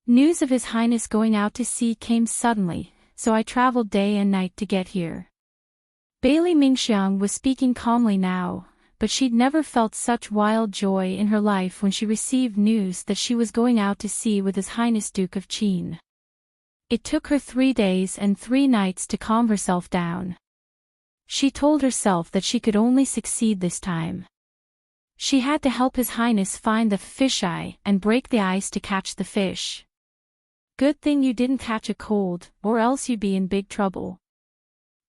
News of His Highness going out to sea came suddenly, so I traveled day and night to get here. Bailey Mingxiang was speaking calmly now, but she'd never felt such wild joy in her life when she received news that she was going out to sea with His Highness Duke of Qin. It took her 3 days and 3 nights to calm herself down. She told herself that she could only succeed this time. She had to help His Highness find the fisheye and break the ice to catch the fish. Good thing you didn't catch a cold, or else you'd be in big trouble.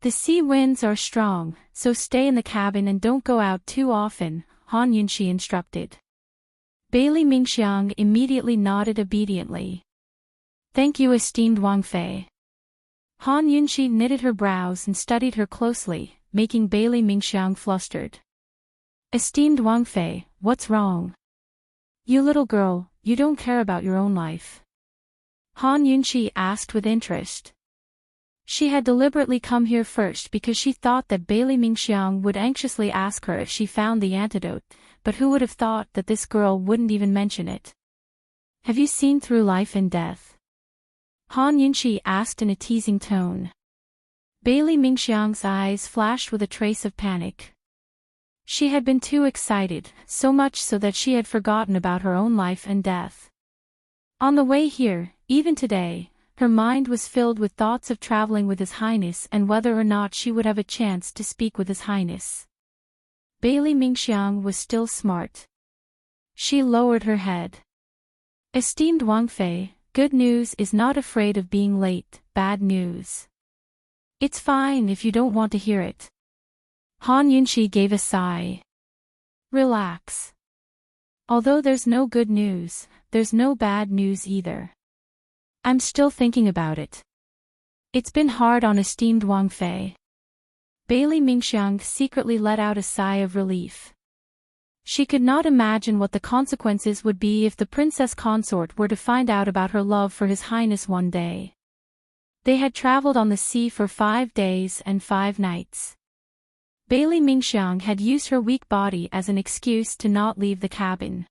The sea winds are strong, so stay in the cabin and don't go out too often, Han Yunxi instructed. Bailey Mingxiang immediately nodded obediently. Thank you, esteemed Wang Fei. Han Yunxi knitted her brows and studied her closely, making Bailey Mingxiang flustered. Esteemed Wang Fei, what's wrong? You little girl, you don't care about your own life. Han Yunxi asked with interest. She had deliberately come here first because she thought that Bailey Mingxiang would anxiously ask her if she found the antidote, but who would have thought that this girl wouldn't even mention it? Have you seen through life and death? Han Yunxi asked in a teasing tone. Bailey Mingxiang's eyes flashed with a trace of panic. She had been too excited, so much so that she had forgotten about her own life and death. On the way here, even today, her mind was filled with thoughts of traveling with His Highness and whether or not she would have a chance to speak with His Highness. Bailey Mingxiang was still smart. She lowered her head. Esteemed Wang Fei, good news is not afraid of being late, bad news. It's fine if you don't want to hear it. Han Yunxi gave a sigh. Relax. Although there's no good news, there's no bad news either. I'm still thinking about it. It's been hard on esteemed Wang Fei. Bailey Mingxiang secretly let out a sigh of relief. She could not imagine what the consequences would be if the Princess Consort were to find out about her love for His Highness one day. They had traveled on the sea for 5 days and 5 nights. Bailey Mingxiang had used her weak body as an excuse to not leave the cabin.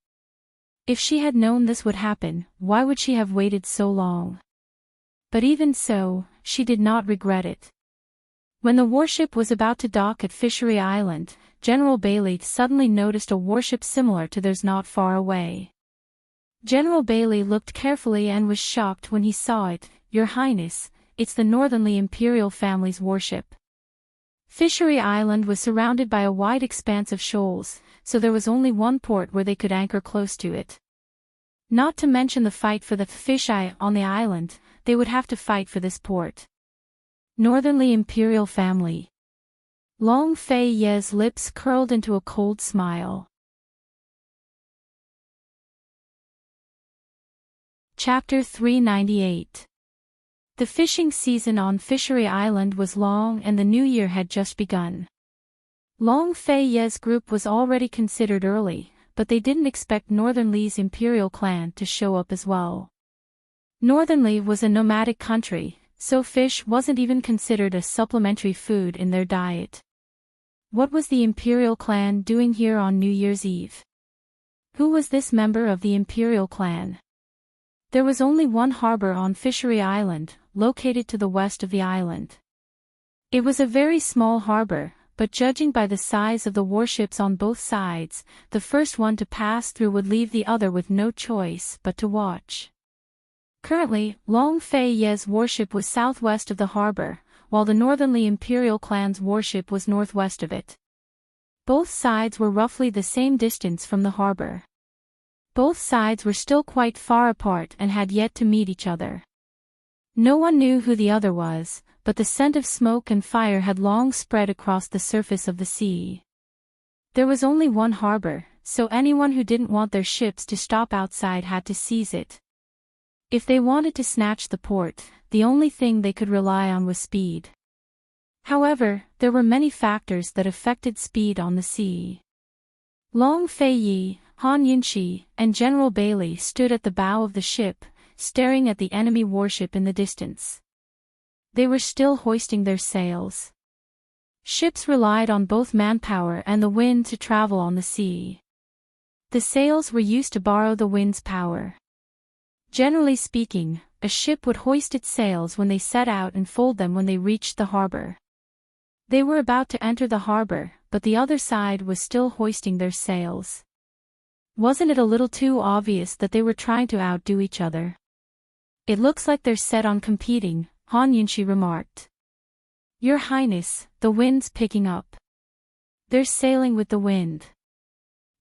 If she had known this would happen, why would she have waited so long? But even so, she did not regret it. When the warship was about to dock at Fishery Island, General Bailey suddenly noticed a warship similar to theirs not far away. General Bailey looked carefully and was shocked when he saw it. Your Highness, it's the Northernly Imperial family's warship. Fishery Island was surrounded by a wide expanse of shoals, so there was only one port where they could anchor close to it. Not to mention the fight for the fisheye on the island, they would have to fight for this port. Northernly Imperial family. Long Fei Ye's lips curled into a cold smile. Chapter 398. The fishing season on Fishery Island was long and the new year had just begun. Long Fei Ye's group was already considered early, but they didn't expect Northern Li's imperial clan to show up as well. Northern Li was a nomadic country, so fish wasn't even considered a supplementary food in their diet. What was the imperial clan doing here on New Year's Eve? Who was this member of the imperial clan? There was only one harbor on Fishery Island, located to the west of the island. It was a very small harbor, but judging by the size of the warships on both sides, the first one to pass through would leave the other with no choice but to watch. Currently, Long Fei Ye's warship was southwest of the harbor, while the Northernly Imperial clan's warship was northwest of it. Both sides were roughly the same distance from the harbor. Both sides were still quite far apart and had yet to meet each other. No one knew who the other was, but the scent of smoke and fire had long spread across the surface of the sea. There was only one harbor, so anyone who didn't want their ships to stop outside had to seize it. If they wanted to snatch the port, the only thing they could rely on was speed. However, there were many factors that affected speed on the sea. Long Fei Yi, Han Yunxi, and General Bailey stood at the bow of the ship, staring at the enemy warship in the distance. They were still hoisting their sails. Ships relied on both manpower and the wind to travel on the sea. The sails were used to borrow the wind's power. Generally speaking, a ship would hoist its sails when they set out and fold them when they reached the harbor. They were about to enter the harbor, but the other side was still hoisting their sails. Wasn't it a little too obvious that they were trying to outdo each other? It looks like they're set on competing, Han Yunxi remarked. Your Highness, the wind's picking up. They're sailing with the wind.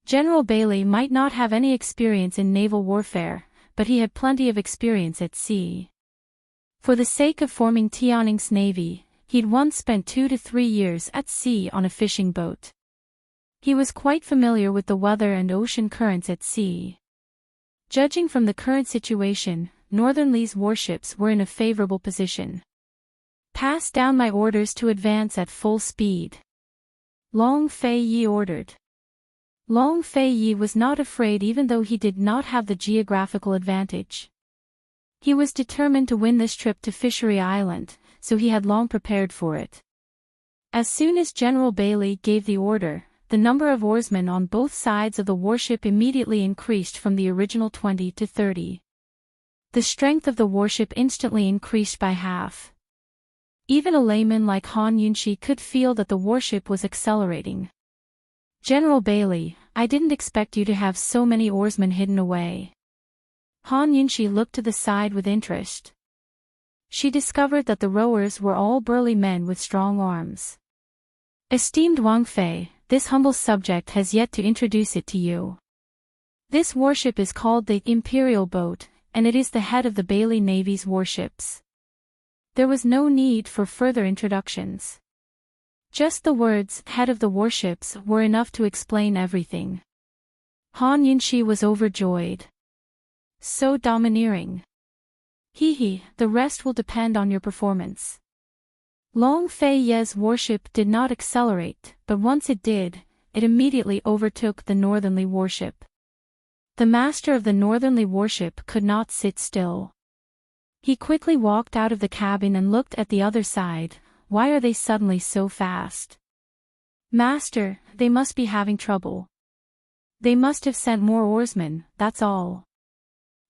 General Bailey might not have any experience in naval warfare, but he had plenty of experience at sea. For the sake of forming Tianning's navy, he'd once spent 2 to 3 years at sea on a fishing boat. He was quite familiar with the weather and ocean currents at sea. Judging from the current situation, Northern Li's warships were in a favorable position. Pass down my orders to advance at full speed. Long Fei Yi ordered. Long Fei Yi was not afraid even though he did not have the geographical advantage. He was determined to win this trip to Fishery Island, so he had long prepared for it. As soon as General Bailey gave the order, the number of oarsmen on both sides of the warship immediately increased from the original 20 to 30. The strength of the warship instantly increased by half. Even a layman like Han Yunxi could feel that the warship was accelerating. General Bailey, I didn't expect you to have so many oarsmen hidden away. Han Yunxi looked to the side with interest. She discovered that the rowers were all burly men with strong arms. Esteemed Wang Fei, this humble subject has yet to introduce it to you. This warship is called the Imperial Boat, and it is the head of the Bailey Navy's warships. There was no need for further introductions. Just the words, head of the warships, were enough to explain everything. Han Yunxi was overjoyed. So domineering. Hee, the rest will depend on your performance. Long Fei Ye's warship did not accelerate, but once it did, it immediately overtook the Northernly warship. The master of the Northernly warship could not sit still. He quickly walked out of the cabin and looked at the other side. Why are they suddenly so fast? Master, they must be having trouble. They must have sent more oarsmen, that's all.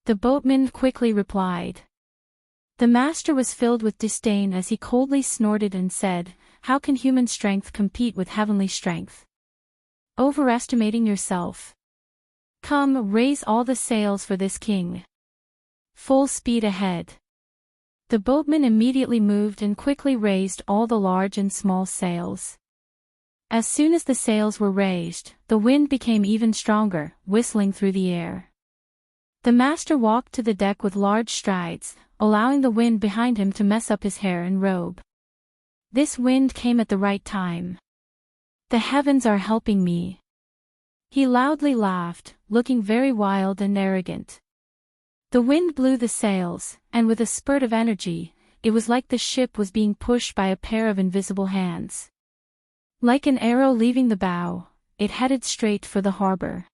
The boatman quickly replied. The master was filled with disdain as he coldly snorted and said, how can human strength compete with heavenly strength? Overestimating yourself. Come, raise all the sails for this king. Full speed ahead. The boatman immediately moved and quickly raised all the large and small sails. As soon as the sails were raised, the wind became even stronger, whistling through the air. The master walked to the deck with large strides, allowing the wind behind him to mess up his hair and robe. This wind came at the right time. The heavens are helping me. He loudly laughed, looking very wild and arrogant. The wind blew the sails, and with a spurt of energy, it was like the ship was being pushed by a pair of invisible hands. Like an arrow leaving the bow, it headed straight for the harbor.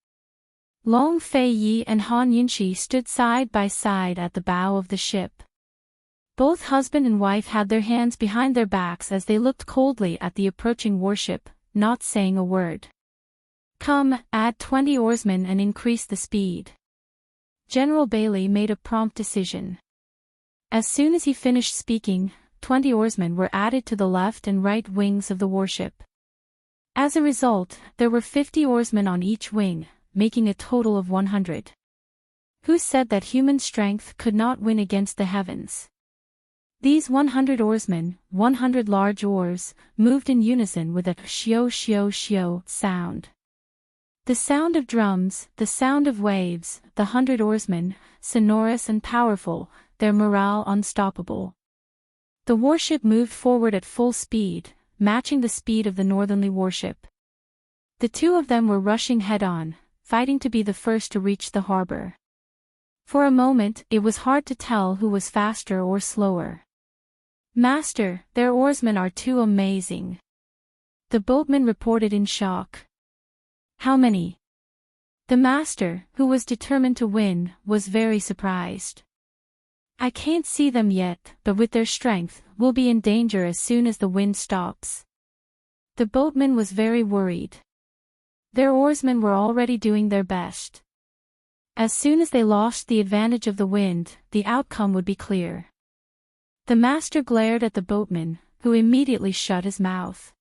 Long Fei Yi and Han Yunxi stood side by side at the bow of the ship. Both husband and wife had their hands behind their backs as they looked coldly at the approaching warship, not saying a word. "Come, add 20 oarsmen and increase the speed." General Bailey made a prompt decision. As soon as he finished speaking, 20 oarsmen were added to the left and right wings of the warship. As a result, there were 50 oarsmen on each wing, making a total of 100. Who said that human strength could not win against the heavens? These 100 oarsmen, 100 large oars, moved in unison with a shio shio shio sound. The sound of drums, the sound of waves, the 100 oarsmen, sonorous and powerful, their morale unstoppable. The warship moved forward at full speed, matching the speed of the northerly warship. The two of them were rushing head-on, fighting to be the first to reach the harbor. For a moment, it was hard to tell who was faster or slower. "Master, their oarsmen are too amazing," the boatman reported in shock. "How many?" The master, who was determined to win, was very surprised. "I can't see them yet, but with their strength, we'll be in danger as soon as the wind stops." The boatman was very worried. Their oarsmen were already doing their best. As soon as they lost the advantage of the wind, the outcome would be clear. The master glared at the boatman, who immediately shut his mouth.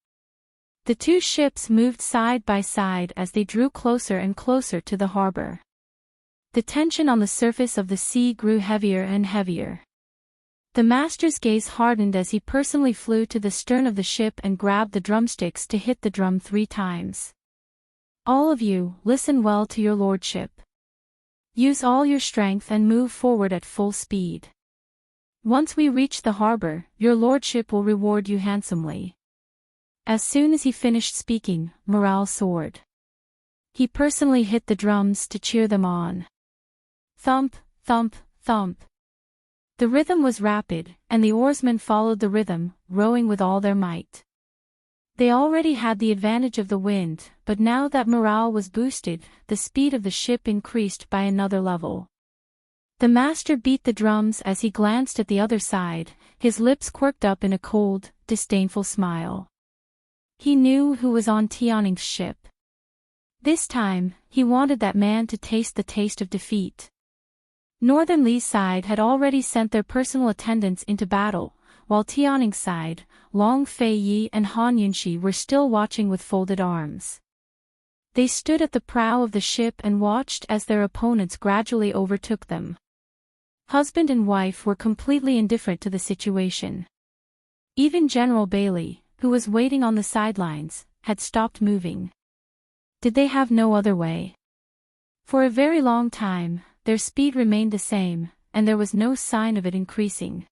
The two ships moved side by side as they drew closer and closer to the harbor. The tension on the surface of the sea grew heavier and heavier. The master's gaze hardened as he personally flew to the stern of the ship and grabbed the drumsticks to hit the drum 3 times. "All of you, listen well to your lordship. Use all your strength and move forward at full speed. Once we reach the harbor, your lordship will reward you handsomely." As soon as he finished speaking, morale soared. He personally hit the drums to cheer them on. Thump, thump, thump. The rhythm was rapid, and the oarsmen followed the rhythm, rowing with all their might. They already had the advantage of the wind, but now that morale was boosted, the speed of the ship increased by another level. The master beat the drums as he glanced at the other side, his lips quirked up in a cold, disdainful smile. He knew who was on Tianning's ship. This time, he wanted that man to taste the taste of defeat. Northern Li's side had already sent their personal attendants into battle, while Tianning's side, Long Fei Yi and Han Yunxi were still watching with folded arms. They stood at the prow of the ship and watched as their opponents gradually overtook them. Husband and wife were completely indifferent to the situation. Even General Bailey, who was waiting on the sidelines, had stopped moving. Did they have no other way? For a very long time, their speed remained the same, and there was no sign of it increasing.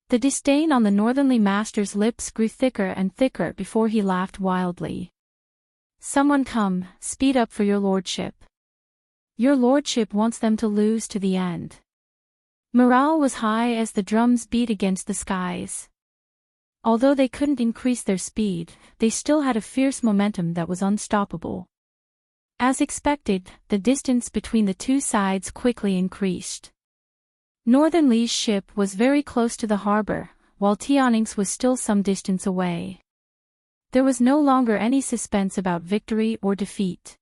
The disdain on the northerly master's lips grew thicker and thicker before he laughed wildly. "Someone come, speed up for your lordship. Your lordship wants them to lose to the end." Morale was high as the drums beat against the skies. Although they couldn't increase their speed, they still had a fierce momentum that was unstoppable. As expected, the distance between the two sides quickly increased. Northern Li's ship was very close to the harbor, while Tianning's was still some distance away. There was no longer any suspense about victory or defeat.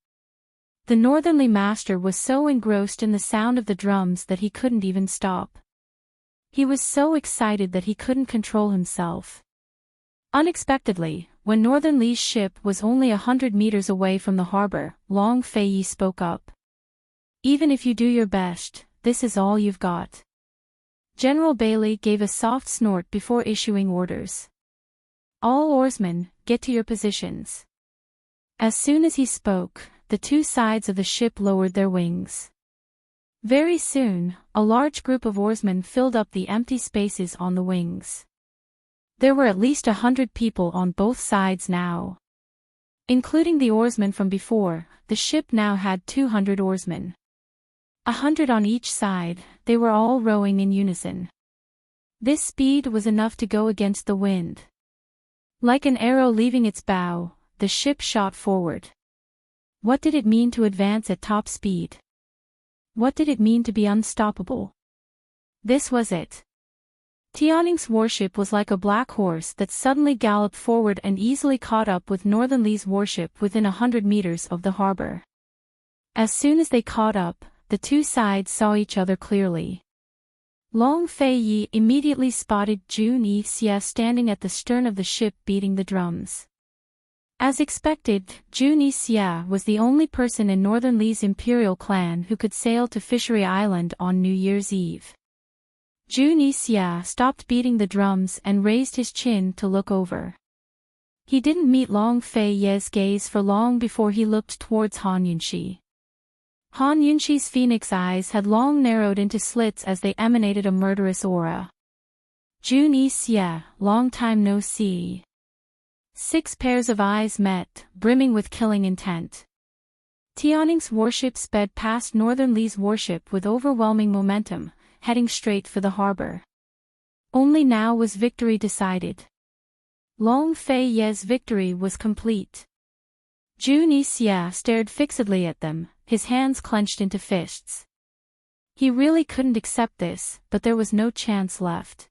The northerly master was so engrossed in the sound of the drums that he couldn't even stop. He was so excited that he couldn't control himself. Unexpectedly, when Northern Li's ship was only 100 meters away from the harbor, Long Fei Yi spoke up. "Even if you do your best, this is all you've got." General Bailey gave a soft snort before issuing orders. "All oarsmen, get to your positions." As soon as he spoke, the two sides of the ship lowered their wings. Very soon, a large group of oarsmen filled up the empty spaces on the wings. There were at least 100 people on both sides now. Including the oarsmen from before, the ship now had 200 oarsmen. 100 on each side, they were all rowing in unison. This speed was enough to go against the wind. Like an arrow leaving its bow, the ship shot forward. What did it mean to advance at top speed? What did it mean to be unstoppable? This was it. Tianing's warship was like a black horse that suddenly galloped forward and easily caught up with Northern Li's warship within 100 meters of the harbor. As soon as they caught up, the two sides saw each other clearly. Long Fei Yi immediately spotted Jun Yixia standing at the stern of the ship beating the drums. As expected, Jun Yixia was the only person in Northern Li's imperial clan who could sail to Fishery Island on New Year's Eve. Jun Yixia stopped beating the drums and raised his chin to look over. He didn't meet Long Fei Yi's gaze for long before he looked towards Han Yunxi. Han Yunxi's phoenix eyes had long narrowed into slits as they emanated a murderous aura. Jun Yixia, long time no see. 6 pairs of eyes met, brimming with killing intent. Tianing's warship sped past Northern Li's warship with overwhelming momentum, heading straight for the harbor. Only now was victory decided. Long Fei Yi's victory was complete. Jun Yixia stared fixedly at them, his hands clenched into fists. He really couldn't accept this, but there was no chance left.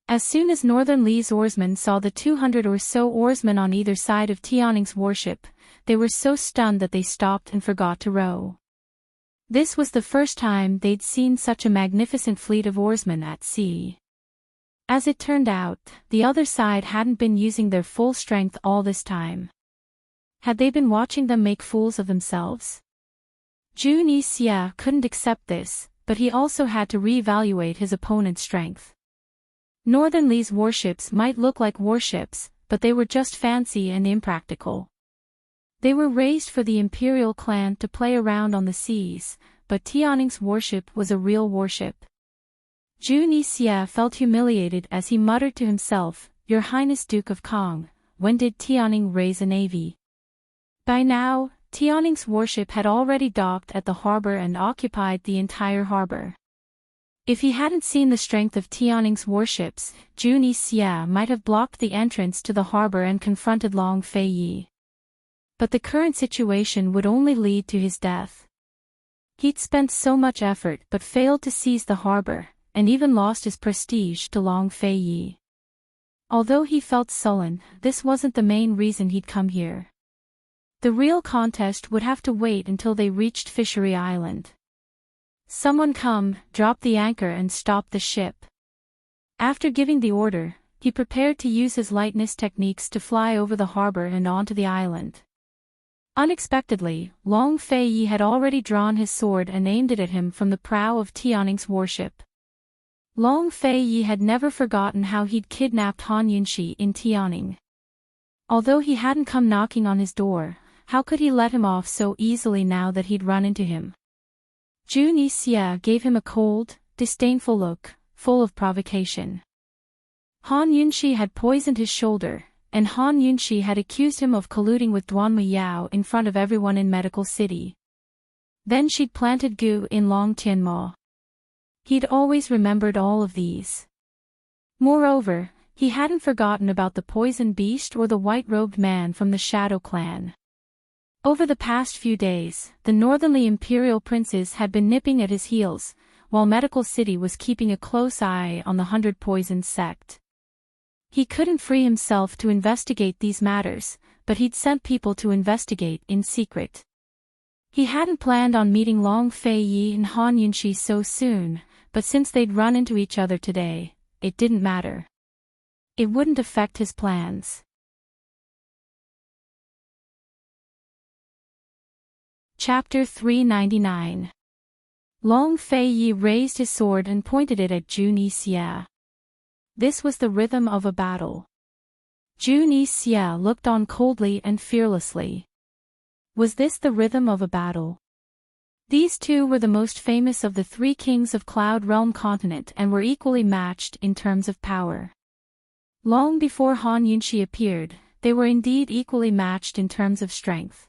As soon as Northern Li's oarsmen saw the 200 or so oarsmen on either side of Tianing's warship, they were so stunned that they stopped and forgot to row. This was the first time they'd seen such a magnificent fleet of oarsmen at sea. As it turned out, the other side hadn't been using their full strength all this time. Had they been watching them make fools of themselves? Jun Yixia couldn't accept this, but he also had to reevaluate his opponent's strength. Northern Li's warships might look like warships, but they were just fancy and impractical. They were raised for the imperial clan to play around on the seas, but Tianing's warship was a real warship. Jun Yixia felt humiliated as he muttered to himself, "Your Highness Duke of Kong, when did Tianing raise a navy?" By now, Tianing's warship had already docked at the harbor and occupied the entire harbor. If he hadn't seen the strength of Tianing's warships, Jun Yixia might have blocked the entrance to the harbor and confronted Long Fei Yi. But the current situation would only lead to his death. He'd spent so much effort but failed to seize the harbor, and even lost his prestige to Long Fei Yi. Although he felt sullen, this wasn't the main reason he'd come here. The real contest would have to wait until they reached Fishery Island. Someone come, drop the anchor and stop the ship. After giving the order, he prepared to use his lightness techniques to fly over the harbor and onto the island. Unexpectedly, Long Fei Yi had already drawn his sword and aimed it at him from the prow of Tianing's warship. Long Fei Yi had never forgotten how he'd kidnapped Han Yunxi in Tianing. Although he hadn't come knocking on his door, how could he let him off so easily now that he'd run into him? Jun Yixia gave him a cold, disdainful look, full of provocation. Han Yunxi had poisoned his shoulder, and Han Yunxi had accused him of colluding with Duanmu Yao in front of everyone in Medical City. Then she'd planted Gu in Long Tianmo. He'd always remembered all of these. Moreover, he hadn't forgotten about the poison beast or the white-robed man from the Shadow Clan. Over the past few days, the northerly imperial princes had been nipping at his heels, while Medical City was keeping a close eye on the 100 Poisons sect. He couldn't free himself to investigate these matters, but he'd sent people to investigate in secret. He hadn't planned on meeting Long Fei Yi and Han Yunxi so soon, but since they'd run into each other today, it didn't matter. It wouldn't affect his plans. Chapter 399. Long Fei Yi raised his sword and pointed it at Jun Yixia. This was the rhythm of a battle. Jun Yixia looked on coldly and fearlessly. Was this the rhythm of a battle? These two were the most famous of the 3 kings of Cloud Realm continent and were equally matched in terms of power. Long before Han Yunxi appeared, they were indeed equally matched in terms of strength.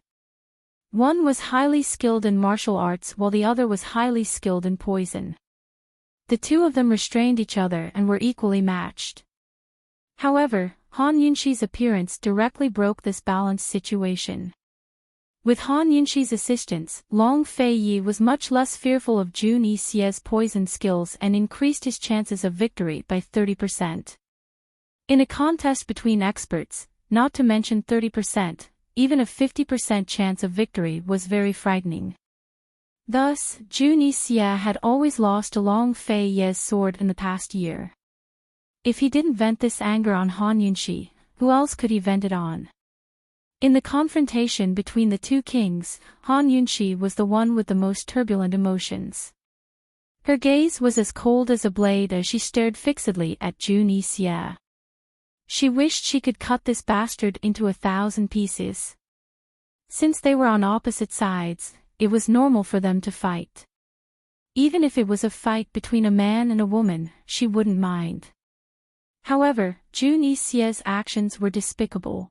One was highly skilled in martial arts while the other was highly skilled in poison. The two of them restrained each other and were equally matched. However, Han Yunxi's appearance directly broke this balanced situation. With Han Yunxi's assistance, Long Feiyi was much less fearful of Jun Yixie's poison skills and increased his chances of victory by 30%. In a contest between experts, not to mention 30%, even a 50% chance of victory was very frightening. Thus, Jun Yixie had always lost to Long Feiyi's sword in the past year. If he didn't vent this anger on Han Yunxi, who else could he vent it on? In the confrontation between the two kings, Han Yunxi was the one with the most turbulent emotions. Her gaze was as cold as a blade as she stared fixedly at Jun Yixie. She wished she could cut this bastard into 1,000 pieces. Since they were on opposite sides, it was normal for them to fight. Even if it was a fight between a man and a woman, she wouldn't mind. However, Jun Yixie's actions were despicable.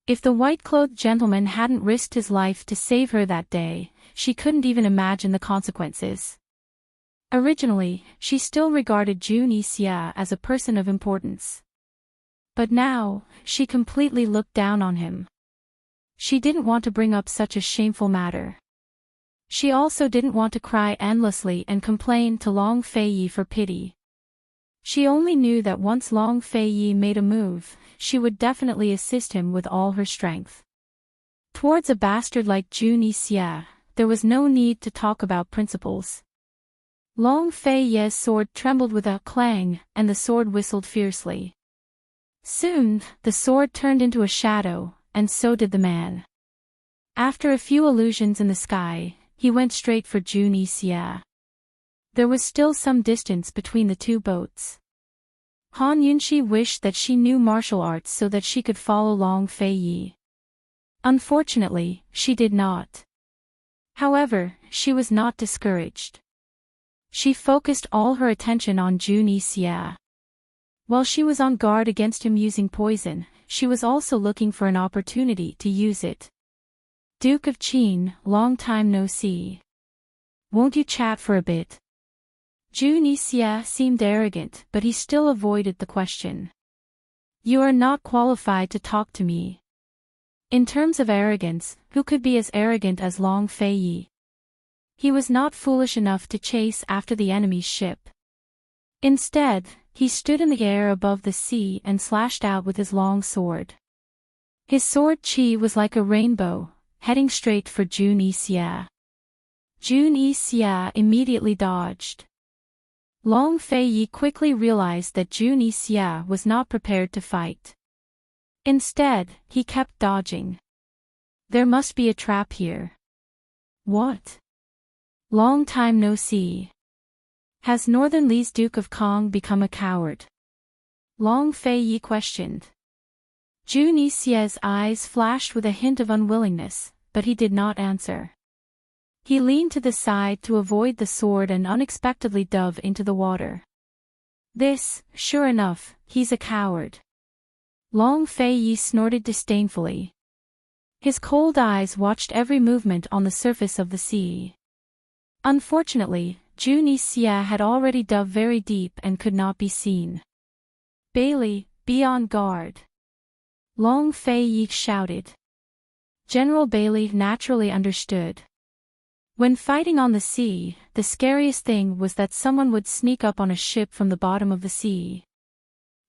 If the white-clothed gentleman hadn't risked his life to save her that day, she couldn't even imagine the consequences. Originally, she still regarded Jun Yixie as a person of importance. But now, she completely looked down on him. She didn't want to bring up such a shameful matter. She also didn't want to cry endlessly and complain to Long Feiyi for pity. She only knew that once Long Feiyi made a move, she would definitely assist him with all her strength. Towards a bastard like Jun Yixie, there was no need to talk about principles. Long Feiyi's sword trembled with a clang, and the sword whistled fiercely. Soon, the sword turned into a shadow, and so did the man. After a few illusions in the sky, he went straight for Jun Yixie. There was still some distance between the two boats. Han Yunxi wished that she knew martial arts so that she could follow Long Feiyi. Unfortunately, she did not. However, she was not discouraged. She focused all her attention on Jun Yixie. While she was on guard against him using poison, she was also looking for an opportunity to use it. Duke of Qin, long time no see. Won't you chat for a bit? Jun Yixie seemed arrogant, but he still avoided the question. You are not qualified to talk to me. In terms of arrogance, who could be as arrogant as Long Feiyi? He was not foolish enough to chase after the enemy's ship. Instead, he stood in the air above the sea and slashed out with his long sword. His sword chi was like a rainbow, heading straight for Jun Yixie. Jun Yixie immediately dodged. Long Feiyi quickly realized that Jun Yixie was not prepared to fight. Instead, he kept dodging. There must be a trap here. What? Long time no see. Has Northern Li's Duke of Kong become a coward? Long Feiyi questioned. Jun Yixie's eyes flashed with a hint of unwillingness, but he did not answer. He leaned to the side to avoid the sword and unexpectedly dove into the water. Sure enough, he's a coward. Long Feiyi snorted disdainfully. His cold eyes watched every movement on the surface of the sea. Unfortunately, Jun Yixie had already dove very deep and could not be seen. Bailey, be on guard. Long Feiyi shouted. General Bailey naturally understood. When fighting on the sea, the scariest thing was that someone would sneak up on a ship from the bottom of the sea.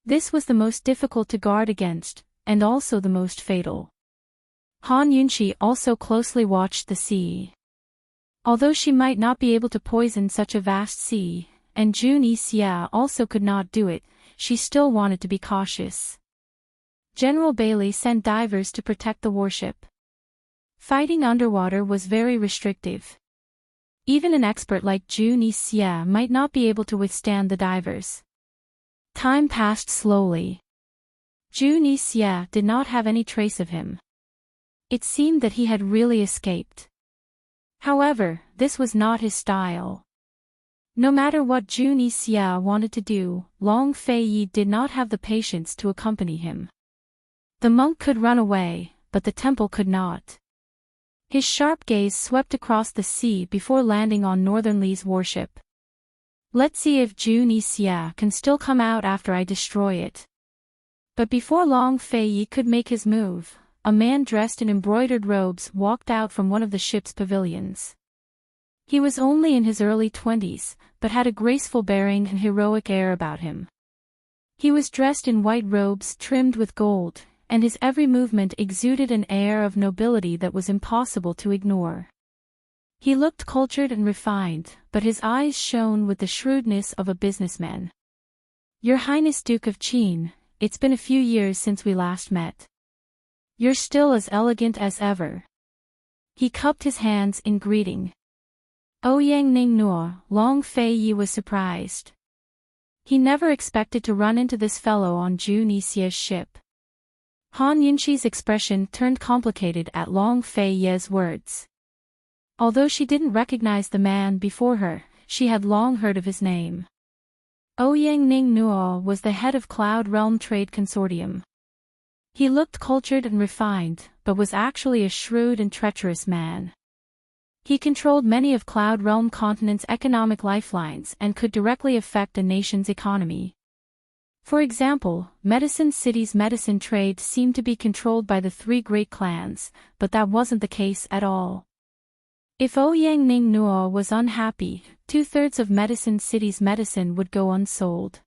This was the most difficult to guard against, and also the most fatal. Han Yunxi also closely watched the sea. Although she might not be able to poison such a vast sea, and Jun Yixie also could not do it, she still wanted to be cautious. General Bailey sent divers to protect the warship. Fighting underwater was very restrictive. Even an expert like Jun Yixie might not be able to withstand the divers. Time passed slowly. Jun Yixie did not have any trace of him. It seemed that he had really escaped. However, this was not his style. No matter what Jun Yixie wanted to do, Long Feiyi did not have the patience to accompany him. The monk could run away, but the temple could not. His sharp gaze swept across the sea before landing on Northern Li's warship. Let's see if Dreamy can still come out after I destroy it. But before Long Fei could make his move, a man dressed in embroidered robes walked out from one of the ship's pavilions. He was only in his early 20s, but had a graceful bearing and heroic air about him. He was dressed in white robes trimmed with gold, and his every movement exuded an air of nobility that was impossible to ignore. He looked cultured and refined, but his eyes shone with the shrewdness of a businessman. "Your Highness Duke of Qin, it's been a few years since we last met. You're still as elegant as ever." He cupped his hands in greeting. Ouyang Ning Nuo, Long Fei was surprised. He never expected to run into this fellow on Junixie's ship. Han Yunxi's expression turned complicated at Long Fei's words. Although she didn't recognize the man before her, she had long heard of his name. Ouyang Ning Nuo was the head of Cloud Realm Trade Consortium. He looked cultured and refined, but was actually a shrewd and treacherous man. He controlled many of Cloud Realm Continent's economic lifelines and could directly affect a nation's economy. For example, Medicine City's medicine trade seemed to be controlled by the three great clans, but that wasn't the case at all. If Ouyang Ning Nuo was unhappy, 2/3 of Medicine City's medicine would go unsold.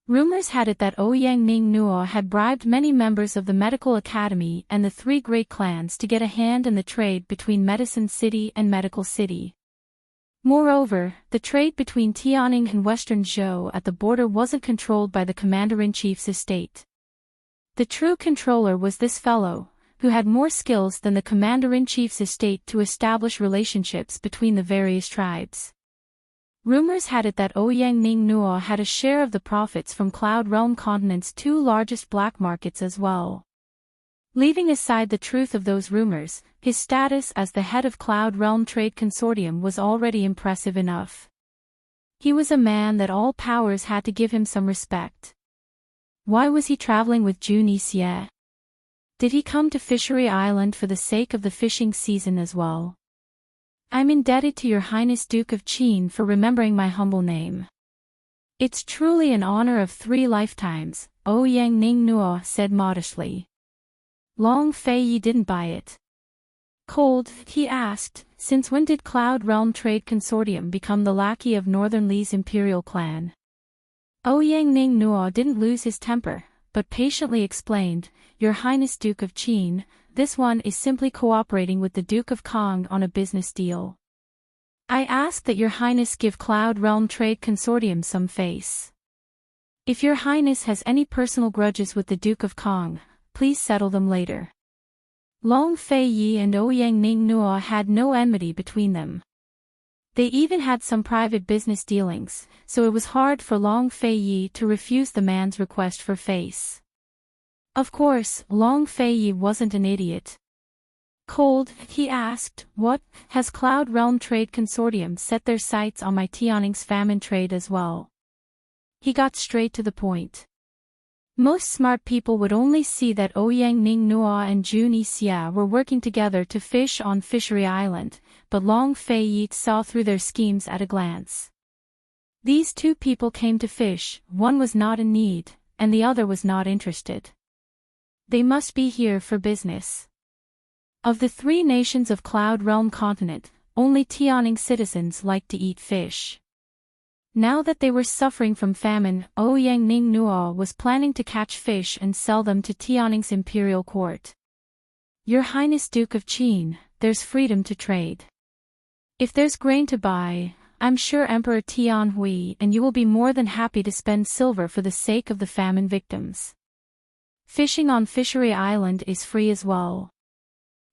Rumors had it that Ouyang Ning Nuo had bribed many members of the Medical Academy and the three great clans to get a hand in the trade between Medicine City and Medical City. Moreover, the trade between Tianning and Western Zhou at the border wasn't controlled by the Commander-in-Chief's estate. The true controller was this fellow, who had more skills than the Commander-in-Chief's estate to establish relationships between the various tribes. Rumors had it that Ouyang Ning Nuo had a share of the profits from Cloud Realm Continent's two largest black markets as well. Leaving aside the truth of those rumors, his status as the head of Cloud Realm Trade Consortium was already impressive enough. He was a man that all powers had to give him some respect. Why was he traveling with Junixie? Did he come to Fishery Island for the sake of the fishing season as well? "I'm indebted to your Highness Duke of Qin for remembering my humble name. It's truly an honor of 3 lifetimes, Ouyang Ning Nuo said modestly. Long Fei didn't buy it. "Cold?" he asked, "since when did Cloud Realm Trade Consortium become the lackey of Northern Li's imperial clan?" Ouyang Ning Nuo didn't lose his temper, but patiently explained, "Your Highness Duke of Qin, this one is simply cooperating with the Duke of Kong on a business deal. I ask that your Highness give Cloud Realm Trade Consortium some face. If your Highness has any personal grudges with the Duke of Kong, please settle them later." Long Fei and Ouyang Ning Nuo had no enmity between them. They even had some private business dealings, so it was hard for Long Fei to refuse the man's request for face. Of course, Long Fei wasn't an idiot. "Cold?" he asked, "What, has Cloud Realm Trade Consortium set their sights on my Tianning's famine trade as well?" He got straight to the point. Most smart people would only see that Ouyang Ning Nuo and Junixie were working together to fish on Fishery Island, but Long Fei saw through their schemes at a glance. These two people came to fish, one was not in need, and the other was not interested. They must be here for business. Of the 3 nations of Cloud Realm Continent, only Tianning citizens liked to eat fish. Now that they were suffering from famine, Ouyang Ning Nuo was planning to catch fish and sell them to Tianning's imperial court. "Your Highness Duke of Qin, there's freedom to trade. If there's grain to buy, I'm sure Emperor Tianhui and you will be more than happy to spend silver for the sake of the famine victims. Fishing on Fishery Island is free as well.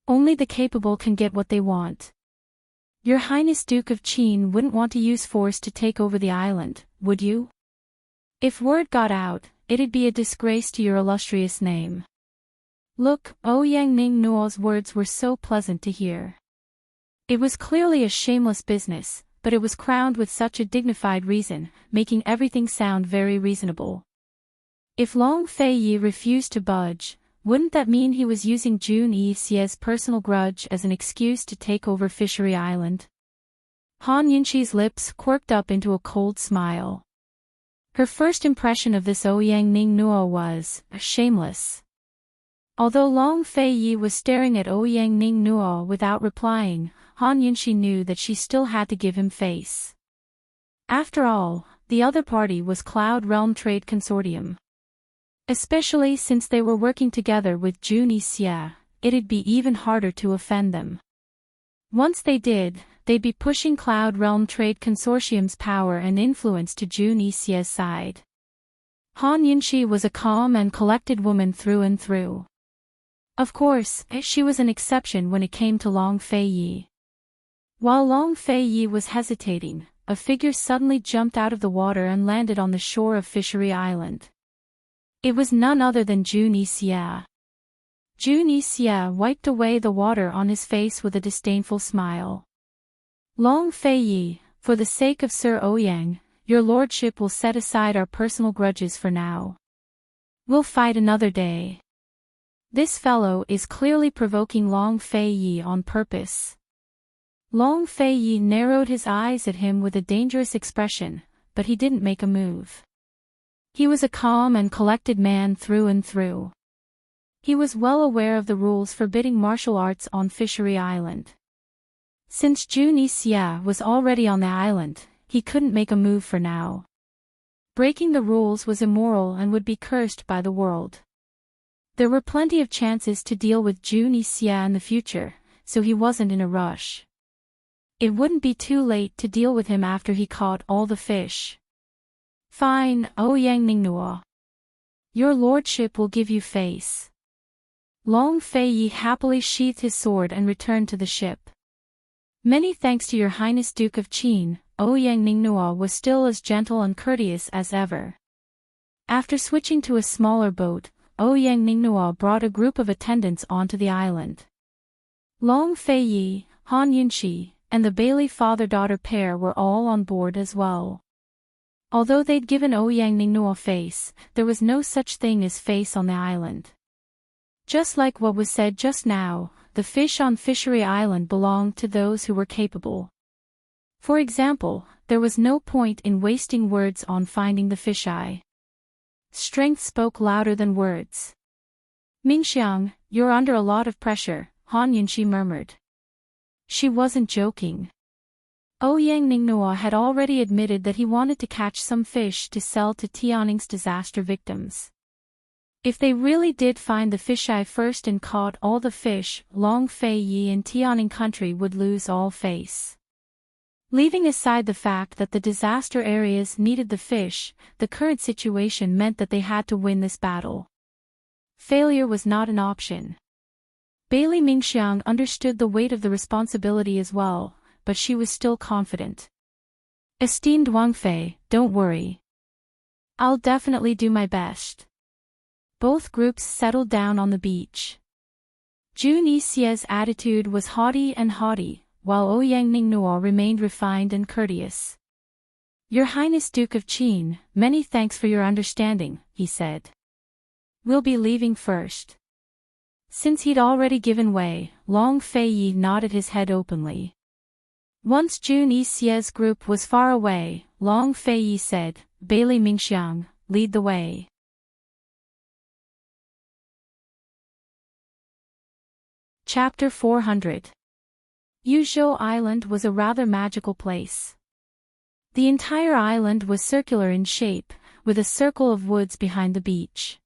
Only the capable can get what they want. Your Highness Duke of Qin wouldn't want to use force to take over the island, would you? If word got out, it'd be a disgrace to your illustrious name." Look, Ouyang Ning Nuo's words were so pleasant to hear. It was clearly a shameless business, but it was crowned with such a dignified reason, making everything sound very reasonable. If Long Fei refused to budge, wouldn't that mean he was using Junixie's personal grudge as an excuse to take over Fishery Island? Han Yunxi's lips quirked up into a cold smile. Her first impression of this Ouyang Ning Nuo was shameless. Although Long Fei Yi was staring at Ouyang Ning Nuo without replying, Han Yunxi knew that she still had to give him face. After all, the other party was Cloud Realm Trade Consortium. Especially since they were working together with Jun Xia, it'd be even harder to offend them. Once they did, they'd be pushing Cloud Realm Trade Consortium's power and influence to Jun Xia's side. Han Yunxi was a calm and collected woman through and through. Of course, she was an exception when it came to Long Fei Yi. While Long Fei Yi was hesitating, a figure suddenly jumped out of the water and landed on the shore of Fishery Island. It was none other than Jun Xia. Jun Xia wiped away the water on his face with a disdainful smile. Long Fei Yi, for the sake of Sir Ouyang, your lordship will set aside our personal grudges for now. We'll fight another day. This fellow is clearly provoking Long Fei Yi on purpose. Long Fei Yi narrowed his eyes at him with a dangerous expression, but he didn't make a move. He was a calm and collected man through and through. He was well aware of the rules forbidding martial arts on Fishery Island. Since Jun Xia was already on the island, he couldn't make a move for now. Breaking the rules was immoral and would be cursed by the world. There were plenty of chances to deal with Jun Xia in the future, so he wasn't in a rush. It wouldn't be too late to deal with him after he caught all the fish. Fine, Ouyang Ningnuo. Your lordship will give you face. Long Fei Yi happily sheathed his sword and returned to the ship. Many thanks to your Highness Duke of Qin, Ouyang Ningnuo was still as gentle and courteous as ever. After switching to a smaller boat, Ouyang Ningnuo brought a group of attendants onto the island. Long Fei Yi, Han Yunxi, and the Bailey father-daughter pair were all on board as well. Although they'd given Ouyang Ningnuo face, there was no such thing as face on the island. Just like what was said just now, the fish on Fishery Island belonged to those who were capable. For example, there was no point in wasting words on finding the fisheye. Strength spoke louder than words. Mingxiang, you're under a lot of pressure, Han Yunxi murmured. She wasn't joking. Ouyang Ningnuo had already admitted that he wanted to catch some fish to sell to Tianning's disaster victims. If they really did find the fisheye first and caught all the fish, Long Fei Yi and Tianning country would lose all face. Leaving aside the fact that the disaster areas needed the fish, the current situation meant that they had to win this battle. Failure was not an option. Bailey Mingxiang understood the weight of the responsibility as well, but she was still confident. Esteemed Wang Fei, don't worry. I'll definitely do my best. Both groups settled down on the beach. Jun Xia's attitude was haughty, while Ouyang Ningnuo remained refined and courteous. Your Highness Duke of Qin, many thanks for your understanding, he said. We'll be leaving first. Since he'd already given way, Long Fei Yi nodded his head openly. Once Jun Xia's group was far away, Long Fei Yi said, Bailey Mingxiang, lead the way. Chapter 400. Yuzhou Island was a rather magical place. The entire island was circular in shape, with a circle of woods behind the beach.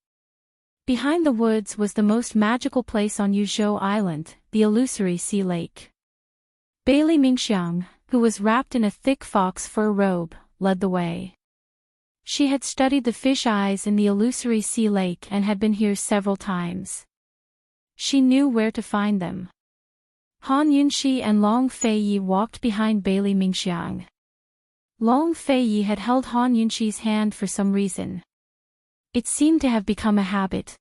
Behind the woods was the most magical place on Yuzhou Island, the illusory sea lake. Bailey Mingxiang, who was wrapped in a thick fox fur robe, led the way. She had studied the fish eyes in the illusory sea lake and had been here several times. She knew where to find them. Han Yunxi and Long Fei Yi walked behind Bailey Mingxiang. Long Fei Yi had held Han Yunxi's hand for some reason. It seemed to have become a habit.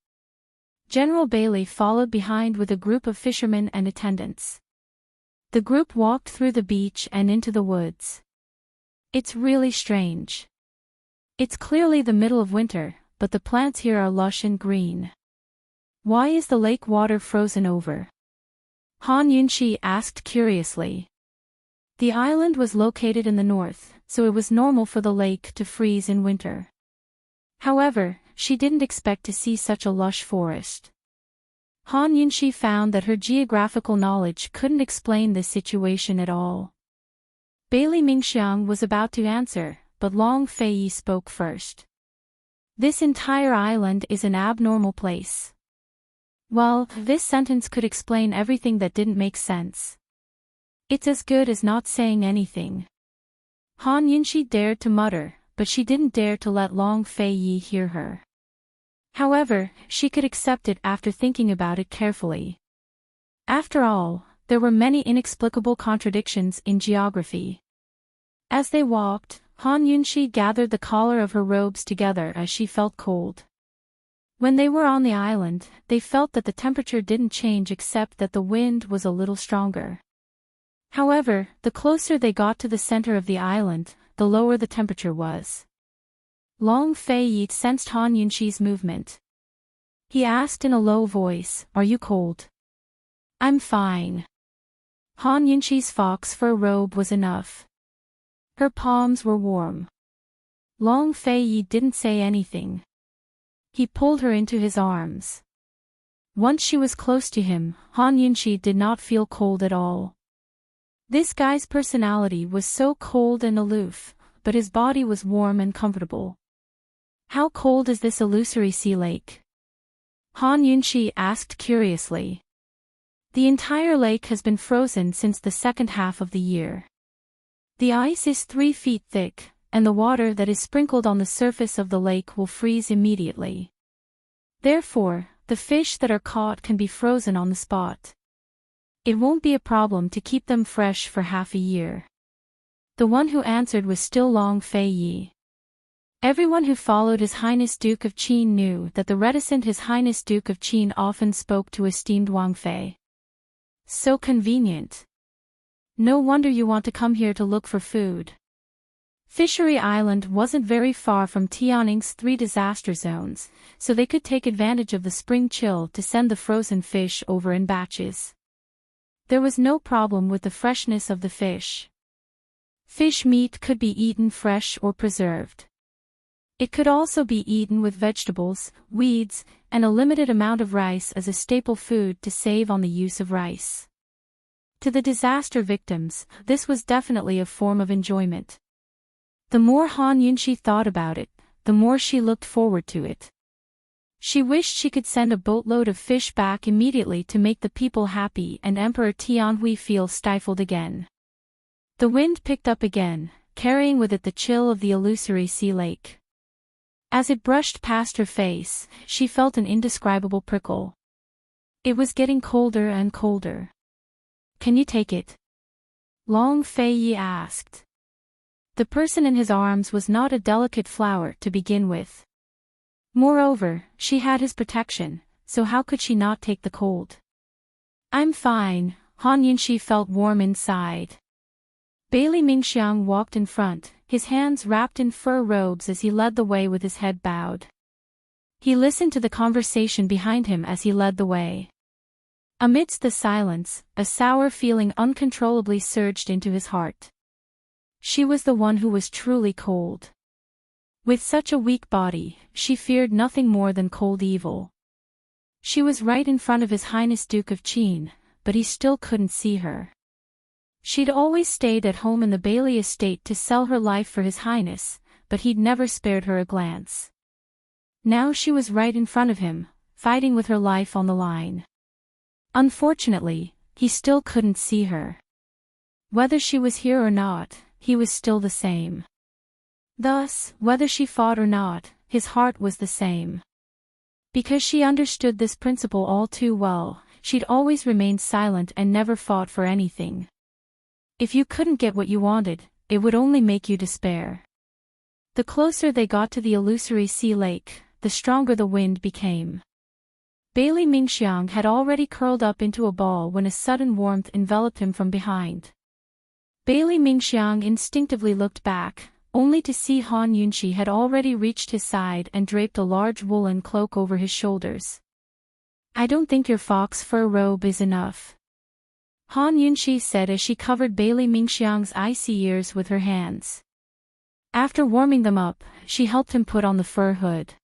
General Bailey followed behind with a group of fishermen and attendants. The group walked through the beach and into the woods. It's really strange. It's clearly the middle of winter, but the plants here are lush and green. Why is the lake water frozen over? Han Yunxi asked curiously. The island was located in the north, so it was normal for the lake to freeze in winter. However, she didn't expect to see such a lush forest. Han Yunxi found that her geographical knowledge couldn't explain this situation at all. Bailey Mingxiang was about to answer, but Long Feiyi spoke first. This entire island is an abnormal place. Well, this sentence could explain everything that didn't make sense. It's as good as not saying anything. Han Yunxi dared to mutter, but she didn't dare to let Long Feiyi hear her. However, she could accept it after thinking about it carefully. After all, there were many inexplicable contradictions in geography. As they walked, Han Yunxi gathered the collar of her robes together as she felt cold. When they were on the island, they felt that the temperature didn't change except that the wind was a little stronger. However, the closer they got to the center of the island, the lower the temperature was. Long Feiyi sensed Han Yunxi's movement. He asked in a low voice, "Are you cold?" "I'm fine." Han Yunxi's fox fur robe was enough. Her palms were warm. Long Feiyi didn't say anything. He pulled her into his arms. Once she was close to him, Han Yunxi did not feel cold at all. This guy's personality was so cold and aloof, but his body was warm and comfortable. "How cold is this illusory sea lake?" Han Yunxi asked curiously. "The entire lake has been frozen since the second half of the year. The ice is 3 feet thick, and the water that is sprinkled on the surface of the lake will freeze immediately. Therefore, the fish that are caught can be frozen on the spot. It won't be a problem to keep them fresh for half a year." The one who answered was still Long Feiyi. Everyone who followed His Highness Duke of Qin knew that the reticent His Highness Duke of Qin often spoke to esteemed Wang Fei. So convenient. No wonder you want to come here to look for food. Fishery Island wasn't very far from Tianning's 3 disaster zones, so they could take advantage of the spring chill to send the frozen fish over in batches. There was no problem with the freshness of the fish. Fish meat could be eaten fresh or preserved. It could also be eaten with vegetables, weeds, and a limited amount of rice as a staple food to save on the use of rice. To the disaster victims, this was definitely a form of enjoyment. The more Han Yunxi thought about it, the more she looked forward to it. She wished she could send a boatload of fish back immediately to make the people happy and Emperor Tianhui feel stifled again. The wind picked up again, carrying with it the chill of the illusory sea lake. As it brushed past her face, she felt an indescribable prickle. It was getting colder and colder. "Can you take it?" Long Feiyi asked. The person in his arms was not a delicate flower to begin with. Moreover, she had his protection, so how could she not take the cold? "I'm fine." Han Yunxi felt warm inside. Bailey Mingxiang walked in front, his hands wrapped in fur robes as he led the way with his head bowed. He listened to the conversation behind him as he led the way. Amidst the silence, a sour feeling uncontrollably surged into his heart. She was the one who was truly cold. With such a weak body, she feared nothing more than cold evil. She was right in front of His Highness Duke of Qin, but he still couldn't see her. She'd always stayed at home in the Bailey estate to sell her life for His Highness, but he'd never spared her a glance. Now she was right in front of him, fighting with her life on the line. Unfortunately, he still couldn't see her. Whether she was here or not, he was still the same. Thus, whether she fought or not, his heart was the same. Because she understood this principle all too well, she'd always remained silent and never fought for anything. If you couldn't get what you wanted, it would only make you despair. The closer they got to the illusory sea lake, the stronger the wind became. Bailey Mingxiang had already curled up into a ball when a sudden warmth enveloped him from behind. Bailey Mingxiang instinctively looked back, only to see Han Yunxi had already reached his side and draped a large woolen cloak over his shoulders. "I don't think your fox fur robe is enough." Han Yunxi said as she covered Bailey Mingxiang's icy ears with her hands. After warming them up, she helped him put on the fur hood.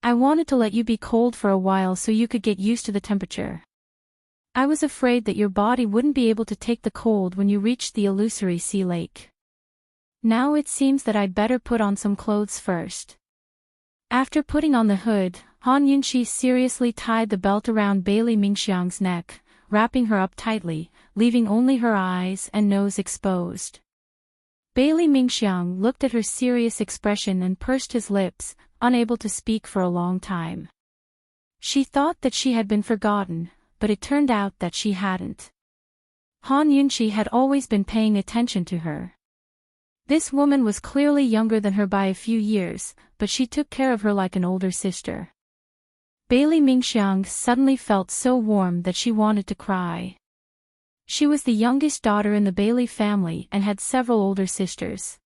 I wanted to let you be cold for a while so you could get used to the temperature. I was afraid that your body wouldn't be able to take the cold when you reached the illusory sea lake. Now it seems that I'd better put on some clothes first. After putting on the hood, Han Yunxi seriously tied the belt around Bailey Mingxiang's neck, wrapping her up tightly, leaving only her eyes and nose exposed. Bailey Mingxiang looked at her serious expression and pursed his lips, unable to speak for a long time. She thought that she had been forgotten, but it turned out that she hadn't. Han Yunxi had always been paying attention to her. This woman was clearly younger than her by a few years, but she took care of her like an older sister. Bailey Mingxiang suddenly felt so warm that she wanted to cry. She was the youngest daughter in the Bailey family and had several older sisters.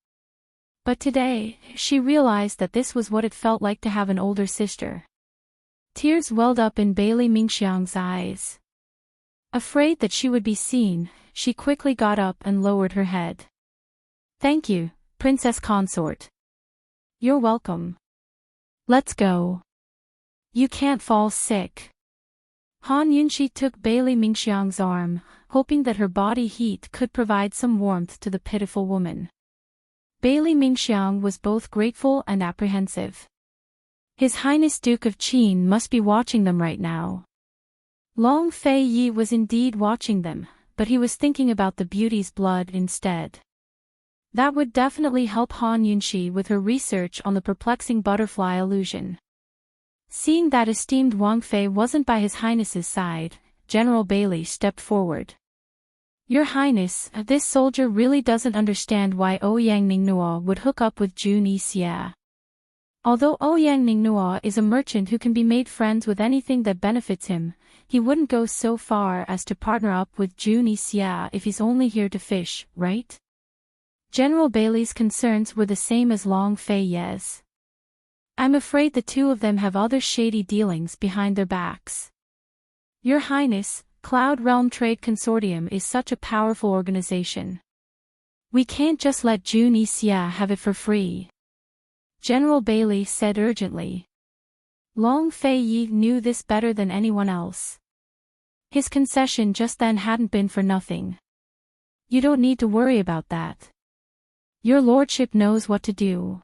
But today, she realized that this was what it felt like to have an older sister. Tears welled up in Bailey Mingxiang's eyes. Afraid that she would be seen, she quickly got up and lowered her head. Thank you, Princess Consort. You're welcome. Let's go. You can't fall sick. Han Yunxi took Bailey Mingxiang's arm, hoping that her body heat could provide some warmth to the pitiful woman. Bailey Mingxiang was both grateful and apprehensive. His Highness Duke of Qin must be watching them right now. Long Fei Yi was indeed watching them, but he was thinking about the beauty's blood instead. That would definitely help Han Yunxi with her research on the perplexing butterfly illusion. Seeing that esteemed Wang Fei wasn't by His Highness's side, General Bailey stepped forward. Your Highness, this soldier really doesn't understand why Ouyang Ningnua would hook up with Jun Yixia. Although Ouyang Ningnua is a merchant who can be made friends with anything that benefits him, he wouldn't go so far as to partner up with Jun Yixia if he's only here to fish, right? General Bailey's concerns were the same as Long Fei Ye's. I'm afraid the two of them have other shady dealings behind their backs. Your Highness, Cloud Realm Trade Consortium is such a powerful organization. We can't just let Jun Yixia have it for free. General Bailey said urgently. Long Fei Yi knew this better than anyone else. His concession just then hadn't been for nothing. You don't need to worry about that. Your lordship knows what to do.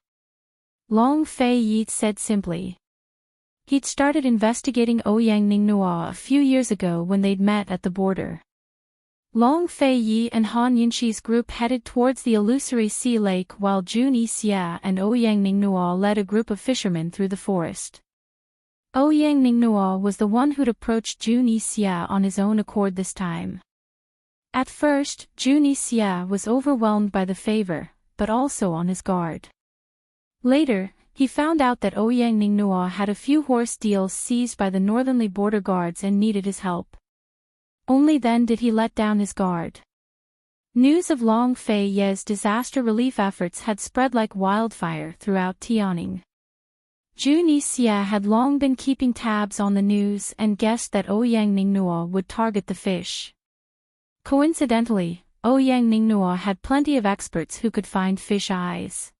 Long Fei Yi said simply. He'd started investigating Ouyang Ningnua a few years ago when they'd met at the border. Long Fei Yi and Han Yunxi's group headed towards the illusory sea lake while Jun Yixia and Ouyang Ningnua led a group of fishermen through the forest. Ouyang Ningnua was the one who'd approached Jun Yixia on his own accord this time. At first, Jun Yixia was overwhelmed by the favor, but also on his guard. Later, he found out that Ouyang Ningnua had a few horse deals seized by the northernly border guards and needed his help. Only then did he let down his guard. News of Long Fei Ye's disaster relief efforts had spread like wildfire throughout Tianning. Jun Yixia had long been keeping tabs on the news and guessed that Ouyang Ningnua would target the fish. Coincidentally, Ouyang Ningnua had plenty of experts who could find fish eyes.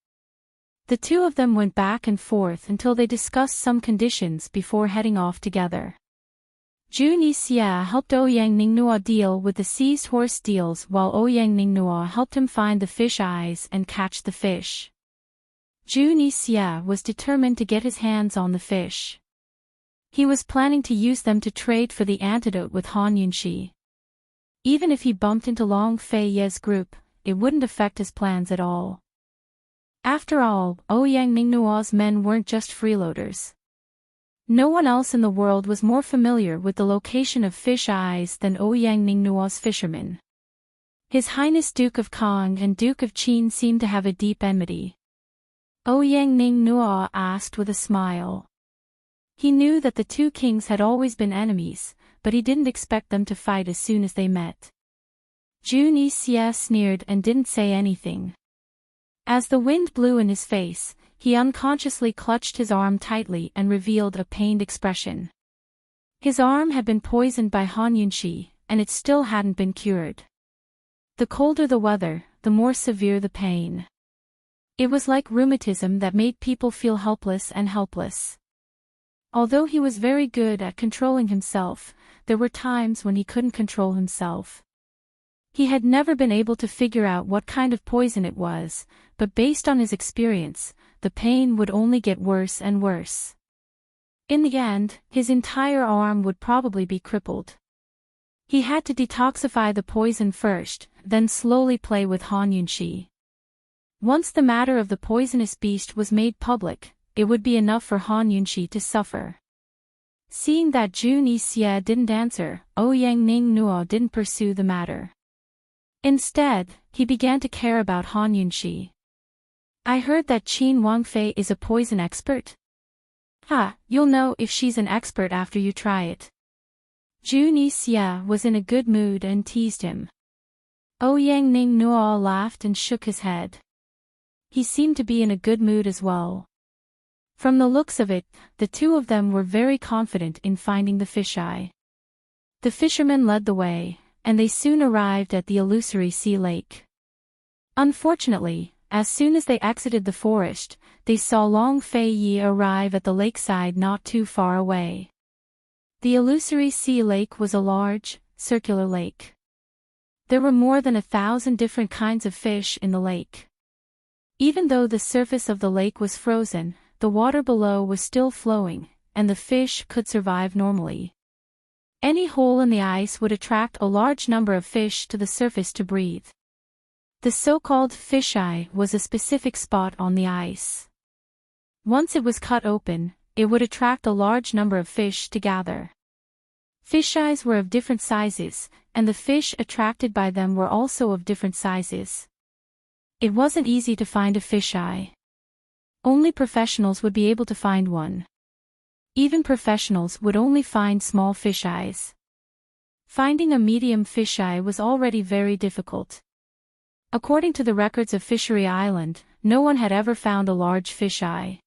The two of them went back and forth until they discussed some conditions before heading off together. Jun Yixia helped Ouyang Ningnua deal with the seized horse deals while Ouyang Ningnua helped him find the fish eyes and catch the fish. Jun Yixia was determined to get his hands on the fish. He was planning to use them to trade for the antidote with Han Yunxi. Even if he bumped into Long Fei Ye's group, it wouldn't affect his plans at all. After all, Ouyang Ningnua's men weren't just freeloaders. No one else in the world was more familiar with the location of fish eyes than Ouyang Ningnua's fishermen. His Highness Duke of Kong and Duke of Qin seemed to have a deep enmity. Ouyang Ningnua asked with a smile. He knew that the two kings had always been enemies, but he didn't expect them to fight as soon as they met. Jun Yixia sneered and didn't say anything. As the wind blew in his face, he unconsciously clutched his arm tightly and revealed a pained expression. His arm had been poisoned by Han Yunxi, and it still hadn't been cured. The colder the weather, the more severe the pain. It was like rheumatism that made people feel helpless and helpless. Although he was very good at controlling himself, there were times when he couldn't control himself. He had never been able to figure out what kind of poison it was, but based on his experience, the pain would only get worse and worse. In the end, his entire arm would probably be crippled. He had to detoxify the poison first, then slowly play with Han Yunxi. Once the matter of the poisonous beast was made public, it would be enough for Han Yunxi to suffer. Seeing that Jun Yixie didn't answer, Ouyang Ning Nuo didn't pursue the matter. Instead, he began to care about Han Yunxi. I heard that Qin Wangfei is a poison expert. You'll know if she's an expert after you try it. Jun Yixie was in a good mood and teased him. Ouyang Ning Nuo laughed and shook his head. He seemed to be in a good mood as well. From the looks of it, the two of them were very confident in finding the fisheye. The fishermen led the way, and they soon arrived at the illusory sea lake. Unfortunately, as soon as they exited the forest, they saw Long Fei Yi arrive at the lakeside not too far away. The illusory sea lake was a large, circular lake. There were more than 1,000 different kinds of fish in the lake. Even though the surface of the lake was frozen, the water below was still flowing, and the fish could survive normally. Any hole in the ice would attract a large number of fish to the surface to breathe. The so-called fisheye was a specific spot on the ice. Once it was cut open, it would attract a large number of fish to gather. Fisheyes were of different sizes, and the fish attracted by them were also of different sizes. It wasn't easy to find a fisheye. Only professionals would be able to find one. Even professionals would only find small fisheyes. Finding a medium fisheye was already very difficult. According to the records of Fishery Island, no one had ever found a large fisheye.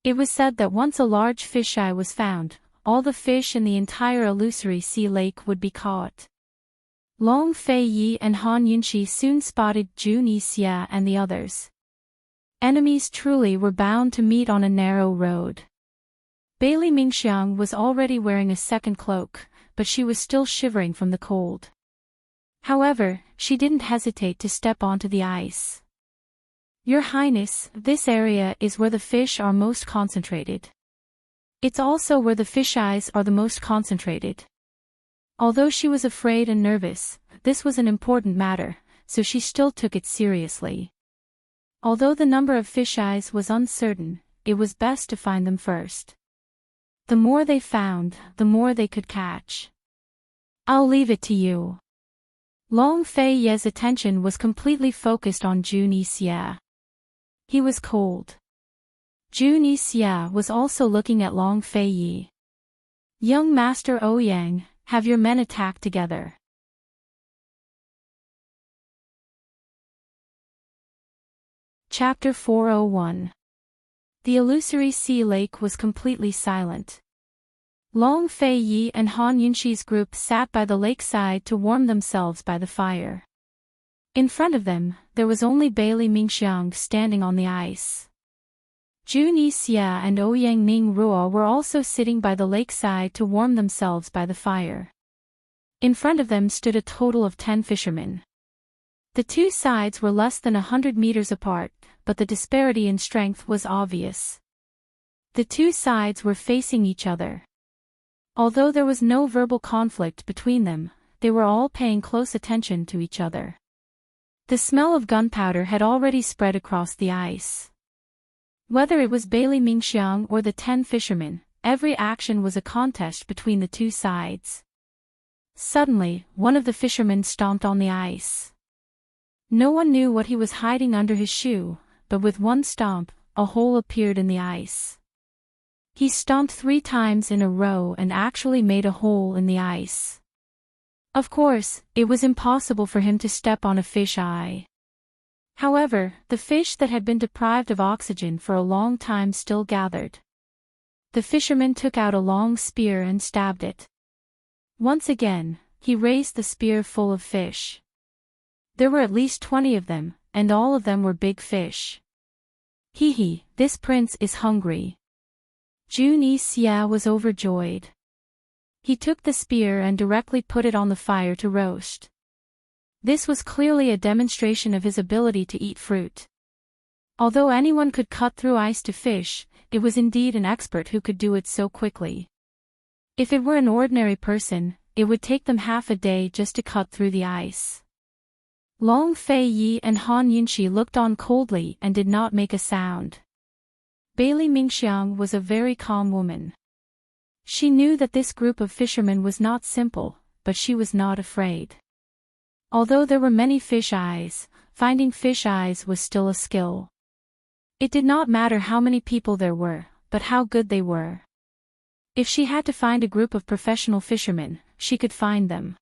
It was said that once a large fisheye was found, all the fish in the entire illusory sea lake would be caught. Long Fei Yi and Han Yunxi soon spotted Jun Yixie and the others. Enemies truly were bound to meet on a narrow road. Bailey Mingxiang was already wearing a second cloak, but she was still shivering from the cold. However, she didn't hesitate to step onto the ice. Your Highness, this area is where the fish are most concentrated. It's also where the fisheyes are the most concentrated. Although she was afraid and nervous, this was an important matter, so she still took it seriously. Although the number of fisheyes was uncertain, it was best to find them first. The more they found, the more they could catch. I'll leave it to you. Long Fei Yi's attention was completely focused on Jun Yixie. He was cold. Jun Yixie was also looking at Long Fei Yi. Young Master Ouyang, have your men attack together. Chapter 401. The illusory sea lake was completely silent. Long Fei Yi and Han Yunxi's group sat by the lakeside to warm themselves by the fire. In front of them, there was only Bailey Mingxiang standing on the ice. Jun Yixie and Ouyang Ning Ruo were also sitting by the lakeside to warm themselves by the fire. In front of them stood a total of 10 fishermen. The two sides were less than 100 meters apart, but the disparity in strength was obvious. The two sides were facing each other. Although there was no verbal conflict between them, they were all paying close attention to each other. The smell of gunpowder had already spread across the ice. Whether it was Bailey Mingxiang or the 10 fishermen, every action was a contest between the two sides. Suddenly, one of the fishermen stomped on the ice. No one knew what he was hiding under his shoe, but with one stomp, a hole appeared in the ice. He stomped 3 times in a row and actually made a hole in the ice. Of course, it was impossible for him to step on a fish eye. However, the fish that had been deprived of oxygen for a long time still gathered. The fisherman took out a long spear and stabbed it. Once again, he raised the spear full of fish. There were at least 20 of them, and all of them were big fish. Hee hee, this prince is hungry. Jun Xia was overjoyed. He took the spear and directly put it on the fire to roast. This was clearly a demonstration of his ability to eat fruit. Although anyone could cut through ice to fish, it was indeed an expert who could do it so quickly. If it were an ordinary person, it would take them half a day just to cut through the ice. Long Fei Yi and Han Yunxi looked on coldly and did not make a sound. Bailey Mingxiang was a very calm woman. She knew that this group of fishermen was not simple, but she was not afraid. Although there were many fish eyes, finding fish eyes was still a skill. It did not matter how many people there were, but how good they were. If she had to find a group of professional fishermen, she could find them.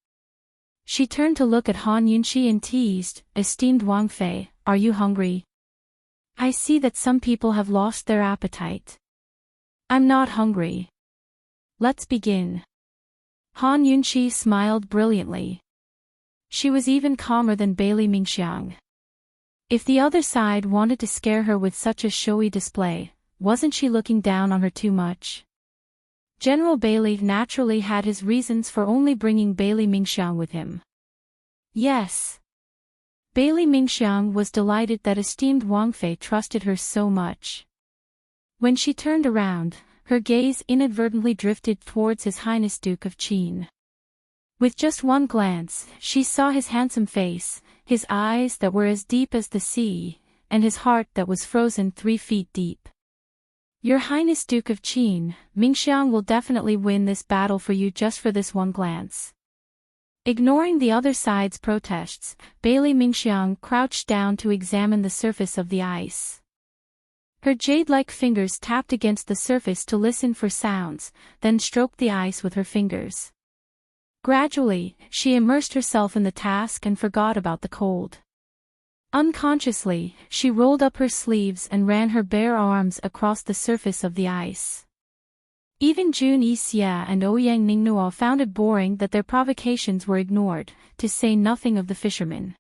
She turned to look at Han Yunxi and teased, "Esteemed Wang Fei, are you hungry? I see that some people have lost their appetite." "I'm not hungry. Let's begin." Han Yunxi smiled brilliantly. She was even calmer than Bailey Mingxiang. If the other side wanted to scare her with such a showy display, wasn't she looking down on her too much? General Bailey naturally had his reasons for only bringing Bailey Mingxiang with him. Yes. Bailey Mingxiang was delighted that esteemed Wang Fei trusted her so much. When she turned around, her gaze inadvertently drifted towards His Highness Duke of Qin. With just one glance, she saw his handsome face, his eyes that were as deep as the sea, and his heart that was frozen 3 feet deep. "Your Highness Duke of Qin, Mingxiang will definitely win this battle for you just for this one glance." Ignoring the other side's protests, Bailey Mingxiang crouched down to examine the surface of the ice. Her jade-like fingers tapped against the surface to listen for sounds, then stroked the ice with her fingers. Gradually, she immersed herself in the task and forgot about the cold. Unconsciously, she rolled up her sleeves and ran her bare arms across the surface of the ice. Even Jun Xia and Ouyang Ningnuo found it boring that their provocations were ignored, to say nothing of the fishermen.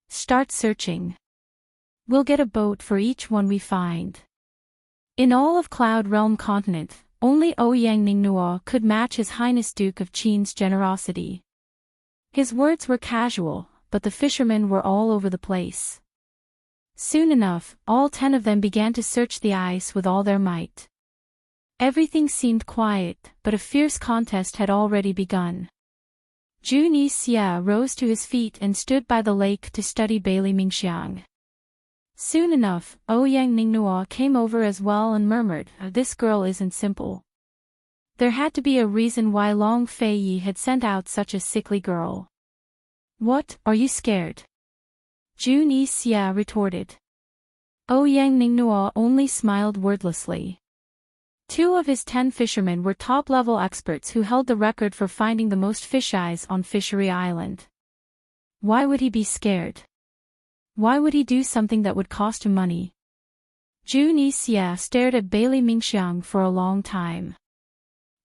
"Start searching. We'll get a boat for each one we find." In all of Cloud Realm continent, only Ouyang Ningnuo could match His Highness Duke of Qin's generosity. His words were casual, but the fishermen were all over the place. Soon enough, all 10 of them began to search the ice with all their might. Everything seemed quiet, but a fierce contest had already begun. Jun Xia rose to his feet and stood by the lake to study Bailey Mingxiang. Soon enough, Ouyang Ningnuo came over as well and murmured, "This girl isn't simple." There had to be a reason why Long Fei Yi had sent out such a sickly girl. "What, are you scared?" Jun Xia retorted. Ouyang Ningnuo only smiled wordlessly. 2 of his 10 fishermen were top-level experts who held the record for finding the most fish eyes on Fishery Island. Why would he be scared? Why would he do something that would cost him money? Jun Xia stared at Bailey Mingxiang for a long time.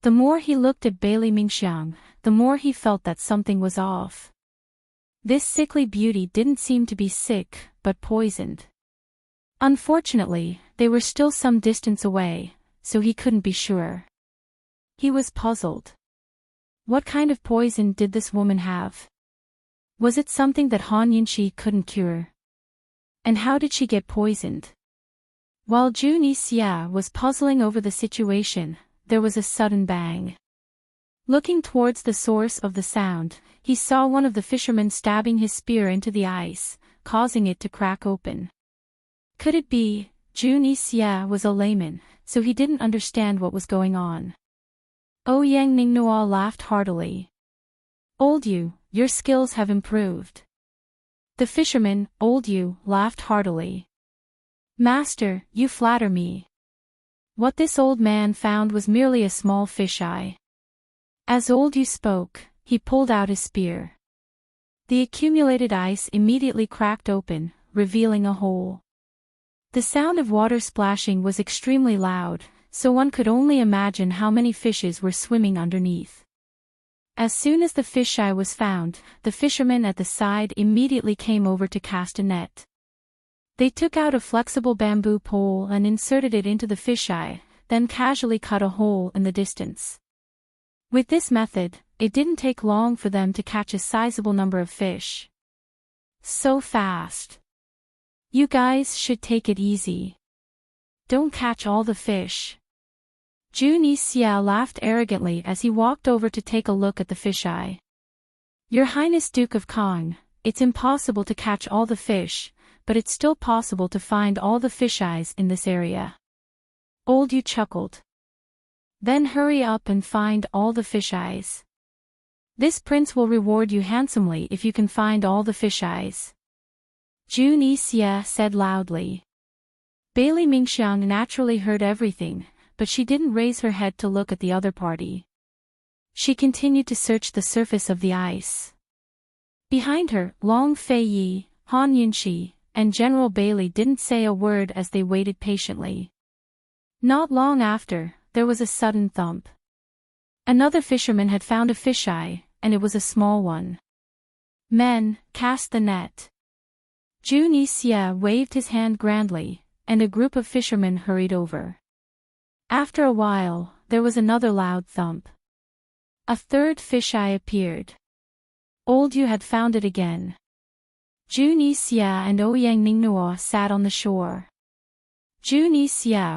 The more he looked at Bailey Mingxiang, the more he felt that something was off. This sickly beauty didn't seem to be sick, but poisoned. Unfortunately, they were still some distance away, so he couldn't be sure. He was puzzled. What kind of poison did this woman have? Was it something that Han Yunxi couldn't cure? And how did she get poisoned? While Jun Xia was puzzling over the situation, there was a sudden bang. Looking towards the source of the sound, he saw one of the fishermen stabbing his spear into the ice, causing it to crack open. Could it be? Jun Xia was a layman, so he didn't understand what was going on. Ouyang Ningnuo laughed heartily. "Old you, your skills have improved." The fisherman, Old you, laughed heartily. "Master, you flatter me." What this old man found was merely a small fisheye. As Old you spoke, he pulled out his spear. The accumulated ice immediately cracked open, revealing a hole. The sound of water splashing was extremely loud, so one could only imagine how many fishes were swimming underneath. As soon as the fisheye was found, the fishermen at the side immediately came over to cast a net. They took out a flexible bamboo pole and inserted it into the fisheye, then casually cut a hole in the distance. With this method, it didn't take long for them to catch a sizable number of fish. So fast. You guys should take it easy. Don't catch all the fish. Dreamy laughed arrogantly as he walked over to take a look at the fisheye. Your Highness Duke of Kong, it's impossible to catch all the fish, but it's still possible to find all the fisheyes in this area. Old Yu chuckled. Then hurry up and find all the fisheyes. This prince will reward you handsomely if you can find all the fisheyes. Dreamy said loudly. Bailey Mingxiang naturally heard everything, but she didn't raise her head to look at the other party. She continued to search the surface of the ice. Behind her, Long Fei Yi, Han Yunxi, and General Bailey didn't say a word as they waited patiently. Not long after, there was a sudden thump. Another fisherman had found a fisheye, and it was a small one. Men, cast the net. Dreamy waved his hand grandly, and a group of fishermen hurried over. After a while, there was another loud thump. A third fisheye appeared. Old Yu had found it again. Dreamy and Ouyang Ningnuo sat on the shore. Dreamy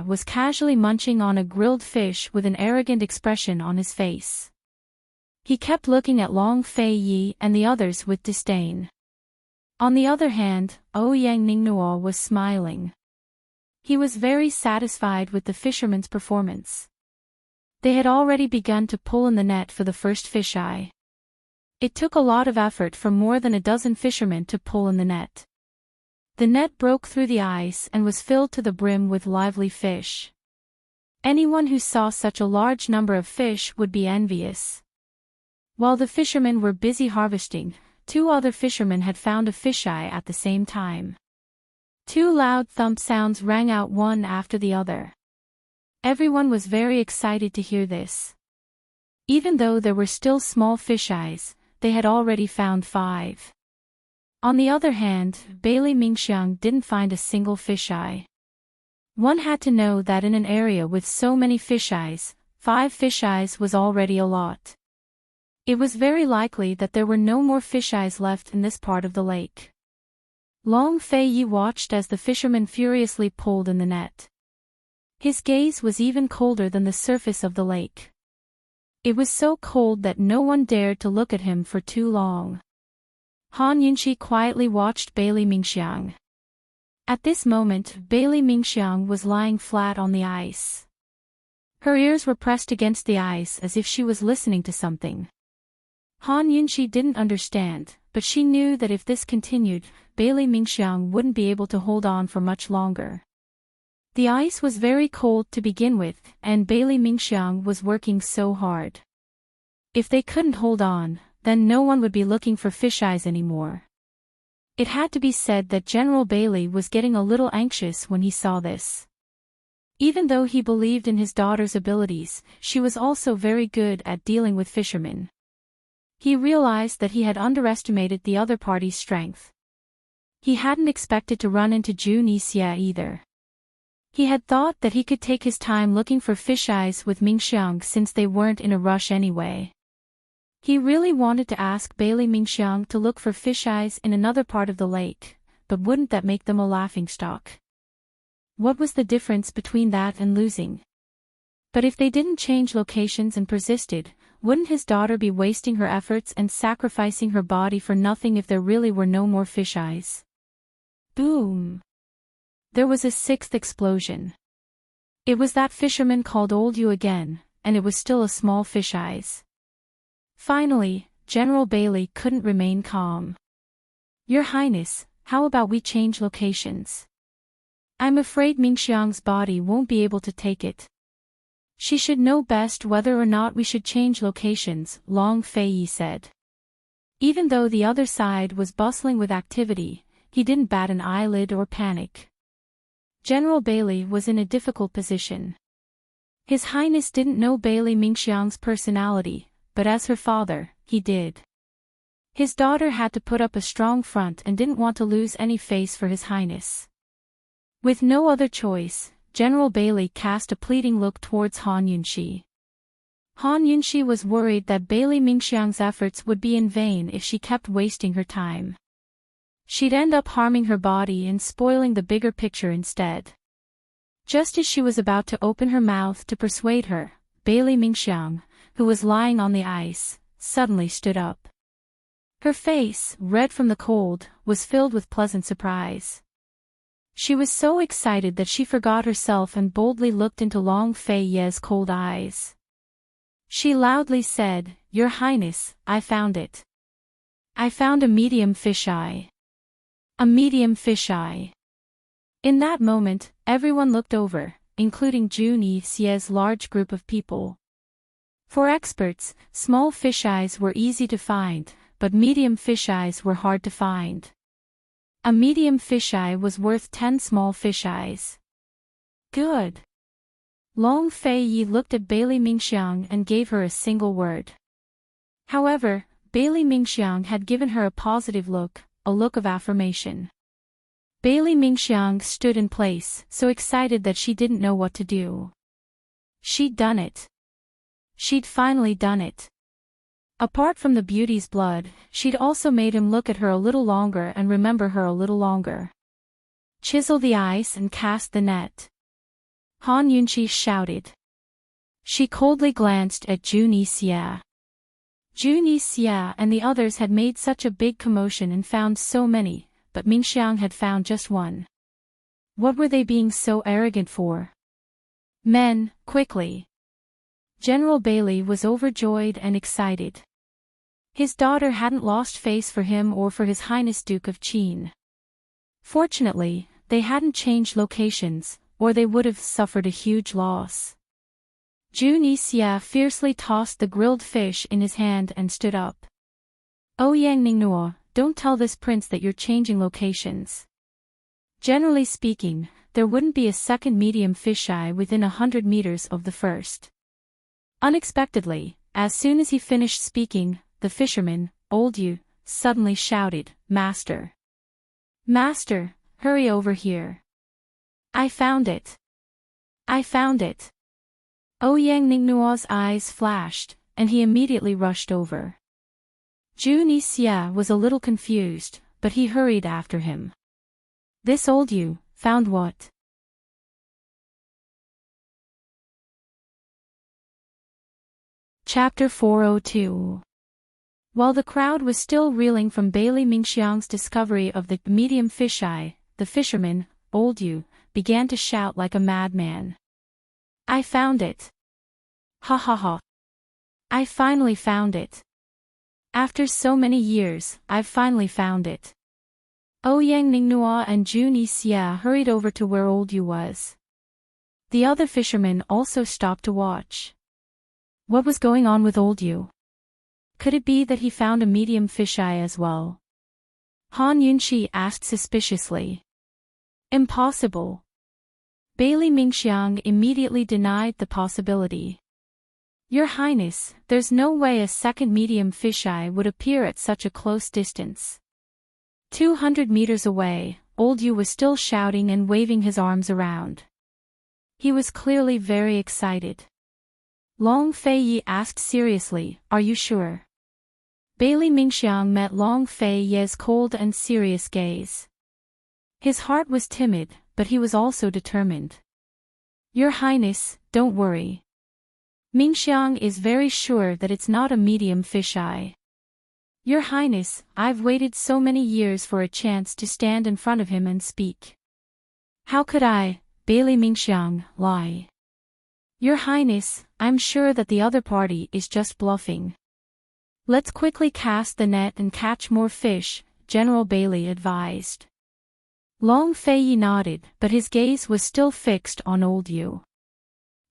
was casually munching on a grilled fish with an arrogant expression on his face. He kept looking at Long Fei Yi and the others with disdain. On the other hand, Ouyang Ningnuo was smiling. He was very satisfied with the fishermen's performance. They had already begun to pull in the net for the first fisheye. It took a lot of effort for more than a dozen fishermen to pull in the net. The net broke through the ice and was filled to the brim with lively fish. Anyone who saw such a large number of fish would be envious. While the fishermen were busy harvesting, 2 other fishermen had found a fisheye at the same time. 2 loud thump sounds rang out one after the other. Everyone was very excited to hear this. Even though there were still small fisheyes, they had already found 5. On the other hand, Bailey Mingxiang didn't find a single fisheye. One had to know that in an area with so many fisheyes, 5 fisheyes was already a lot. It was very likely that there were no more fisheyes left in this part of the lake. Long Fei Yi watched as the fisherman furiously pulled in the net. His gaze was even colder than the surface of the lake. It was so cold that no one dared to look at him for too long. Han Yunxi quietly watched Bailey Mingxiang. At this moment, Bailey Mingxiang was lying flat on the ice. Her ears were pressed against the ice as if she was listening to something. Han Yunxi didn't understand, but she knew that if this continued, Bailey Mingxiang wouldn't be able to hold on for much longer. The ice was very cold to begin with, and Bailey Mingxiang was working so hard. If they couldn't hold on, then no one would be looking for fisheyes anymore. It had to be said that General Bailey was getting a little anxious when he saw this. Even though he believed in his daughter's abilities, she was also very good at dealing with fishermen. He realized that he had underestimated the other party's strength. He hadn't expected to run into Dreamy either. He had thought that he could take his time looking for fisheyes with Mingxiang since they weren't in a rush anyway. He really wanted to ask Bailey Mingxiang to look for fisheyes in another part of the lake, but wouldn't that make them a laughingstock? What was the difference between that and losing? But if they didn't change locations and persisted, wouldn't his daughter be wasting her efforts and sacrificing her body for nothing if there really were no more fisheyes? Boom! There was a 6th explosion. It was that fisherman called Old Yu again, and it was still a small fisheyes. Finally, General Bailey couldn't remain calm. Your Highness, how about we change locations? I'm afraid Mingxiang's body won't be able to take it. She should know best whether or not we should change locations, Long Fei Yi said. Even though the other side was bustling with activity, he didn't bat an eyelid or panic. General Bailey was in a difficult position. His Highness didn't know Bailey Mingxiang's personality, but as her father, he did. His daughter had to put up a strong front and didn't want to lose any face for His Highness. With no other choice, General Bailey cast a pleading look towards Han Yunshi. Han Yunshi was worried that Bailey Mingxiang's efforts would be in vain if she kept wasting her time. She'd end up harming her body and spoiling the bigger picture instead. Just as she was about to open her mouth to persuade her, Bailey Mingxiang, who was lying on the ice, suddenly stood up. Her face, red from the cold, was filled with pleasant surprise. She was so excited that she forgot herself and boldly looked into Long Fei Ye's cold eyes. She loudly said, "Your Highness, I found it. I found a medium fisheye. A medium fisheye." In that moment, everyone looked over, including Junie Xie's large group of people. For experts, small fisheyes were easy to find, but medium fisheyes were hard to find. A medium fisheye was worth 10 small fisheyes. Good. Long Fei Yi looked at Bailey Mingxiang and gave her a single word. However, Bailey Mingxiang had given her a positive look, a look of affirmation. Bailey Mingxiang stood in place, so excited that she didn't know what to do. She'd done it. She'd finally done it. Apart from the beauty's blood, she'd also made him look at her a little longer and remember her a little longer. "Chisel the ice and cast the net," Han Yunshi shouted. She coldly glanced at Junie Xie. Junie Xie and the others had made such a big commotion and found so many, but Mingxiang had found just one. What were they being so arrogant for? "Men, quickly!" General Bailey was overjoyed and excited. His daughter hadn't lost face for him or for His Highness Duke of Qin. Fortunately, they hadn't changed locations, or they would have suffered a huge loss. Junie Xie fiercely tossed the grilled fish in his hand and stood up. "Oh Yang Ningnuo, don't tell this prince that you're changing locations. Generally speaking, there wouldn't be a second medium fisheye within 100 meters of the first." Unexpectedly, as soon as he finished speaking, the fisherman, Old Yu, suddenly shouted, "Master! Master, hurry over here. I found it. I found it." Ouyang Ningnuo's eyes flashed, and he immediately rushed over. Junie Xie was a little confused, but he hurried after him. "This Old Yu, found what?" Chapter 402. While the crowd was still reeling from Bailey Mingxiang's discovery of the medium fisheye, the fisherman, Old Yu, began to shout like a madman. "I found it! Ha ha ha! I finally found it! After so many years, I've finally found it!" Ouyang Ningnuo and Junie Xie hurried over to where Old Yu was. The other fishermen also stopped to watch. What was going on with Old Yu? Could it be that he found a medium fisheye as well? Han Yunshi asked suspiciously. "Impossible." Bailey Mingxiang immediately denied the possibility. "Your Highness, there's no way a second medium fisheye would appear at such a close distance." 200 meters away, Old Yu was still shouting and waving his arms around. He was clearly very excited. Long Fei Yi asked seriously, "Are you sure?" Bailey Mingxiang met Long Fei Yi's cold and serious gaze. His heart was timid, but he was also determined. "Your Highness, don't worry. Mingxiang is very sure that it's not a medium fisheye. Your Highness, I've waited so many years for a chance to stand in front of him and speak. How could I, Bailey Mingxiang, lie? Your Highness, I'm sure that the other party is just bluffing. Let's quickly cast the net and catch more fish," General Bailey advised. Long Fei Yi nodded, but his gaze was still fixed on Old Yu.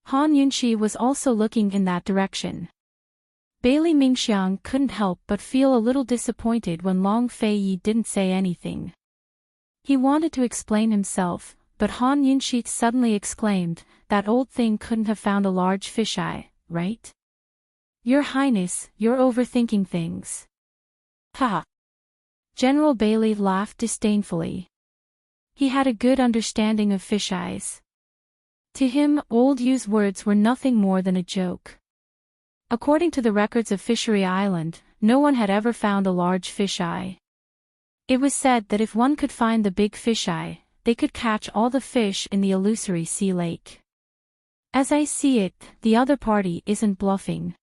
Han Yunshi was also looking in that direction. Bailey Mingxiang couldn't help but feel a little disappointed when Long Fei Yi didn't say anything. He wanted to explain himself, but Han Yunshi suddenly exclaimed, "That old thing couldn't have found a large fisheye, right?" Your Highness, you're overthinking things. Ha! General Bailey laughed disdainfully. He had a good understanding of fish eyes. To him, Old Yu's words were nothing more than a joke. According to the records of Fishery Island, no one had ever found a large fish eye. It was said that if one could find the big fish eye, they could catch all the fish in the illusory sea lake. As I see it, the other party isn't bluffing.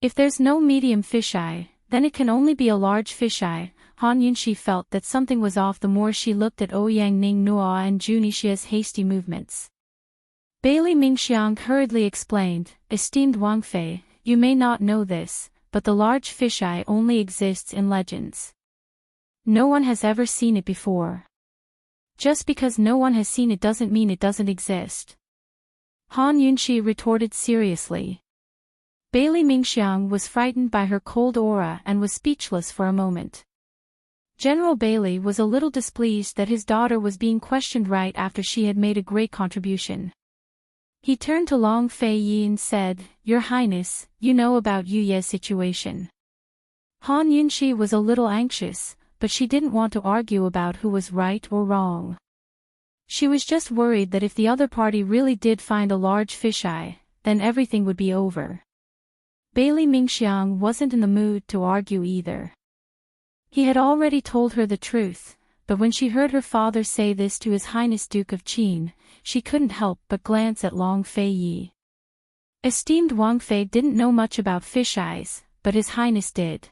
If there's no medium fisheye, then it can only be a large fisheye. Han Yunxi felt that something was off the more she looked at Ouyang Ningnua and Junixie's hasty movements. Bailey Mingxiang hurriedly explained, Esteemed Wang Fei, you may not know this, but the large fisheye only exists in legends. No one has ever seen it before. Just because no one has seen it doesn't mean it doesn't exist. Han Yunxi retorted seriously. Bailey Mingxiang was frightened by her cold aura and was speechless for a moment. General Bailey was a little displeased that his daughter was being questioned right after she had made a great contribution. He turned to Long Fei Yi and said, Your Highness, you know about Yu Ye's situation. Han Yunxi was a little anxious, but she didn't want to argue about who was right or wrong. She was just worried that if the other party really did find a large fisheye, then everything would be over. Bailey Mingxiang wasn't in the mood to argue either. He had already told her the truth, but when she heard her father say this to His Highness Duke of Qin, she couldn't help but glance at Long Fei Yi. Esteemed Wang Fei didn't know much about fish eyes, but His Highness did.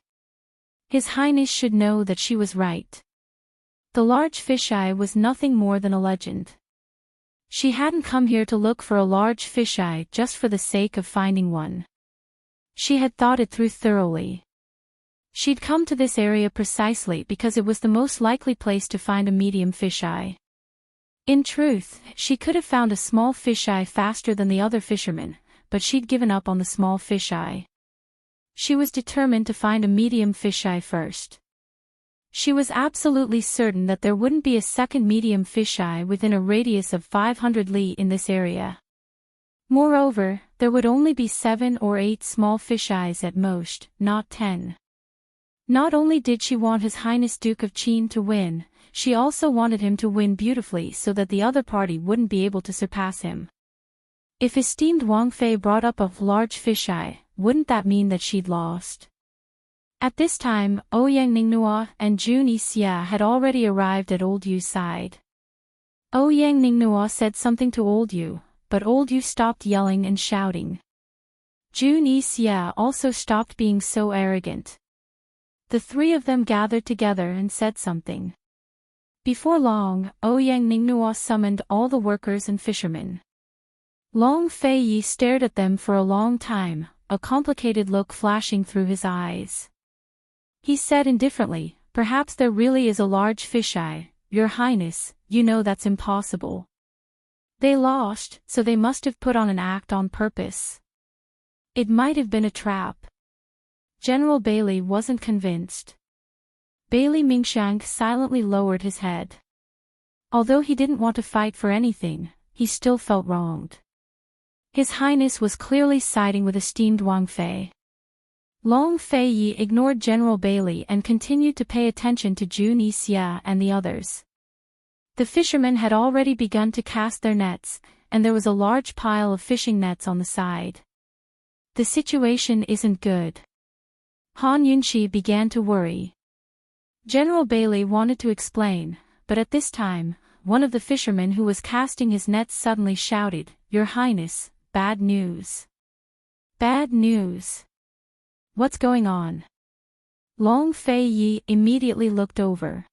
His Highness should know that she was right. The large fisheye was nothing more than a legend. She hadn't come here to look for a large fisheye just for the sake of finding one. She had thought it through thoroughly. She'd come to this area precisely because it was the most likely place to find a medium fisheye. In truth, she could have found a small fisheye faster than the other fishermen, but she'd given up on the small fisheye. She was determined to find a medium fisheye first. She was absolutely certain that there wouldn't be a second medium fisheye within a radius of 500 li in this area. Moreover, there would only be 7 or 8 small fisheyes at most, not 10. Not only did she want His Highness Duke of Qin to win, she also wanted him to win beautifully so that the other party wouldn't be able to surpass him. If esteemed Wang Fei brought up a large fisheye, wouldn't that mean that she'd lost? At this time, Ouyang Ningnua and Junixie had already arrived at Old Yu's side. Ouyang Ningnua said something to Old Yu, but Old Yu stopped yelling and shouting. Junixie also stopped being so arrogant. The three of them gathered together and said something. Before long, Ouyang Ningnua summoned all the workers and fishermen. Long Fei Yi stared at them for a long time, a complicated look flashing through his eyes. He said indifferently, Perhaps there really is a large fisheye, Your Highness, you know that's impossible. They lost, so they must have put on an act on purpose. It might have been a trap. General Bailey wasn't convinced. Bailey Mingxiang silently lowered his head. Although he didn't want to fight for anything, he still felt wronged. His Highness was clearly siding with esteemed Wang Fei. Long Fei Yi ignored General Bailey and continued to pay attention to Junixie and the others. The fishermen had already begun to cast their nets, and there was a large pile of fishing nets on the side. The situation isn't good. Han Yunxi began to worry. General Bailey wanted to explain, but at this time, one of the fishermen who was casting his nets suddenly shouted, Your Highness, bad news. Bad news. What's going on? Long Fei Yi immediately looked over.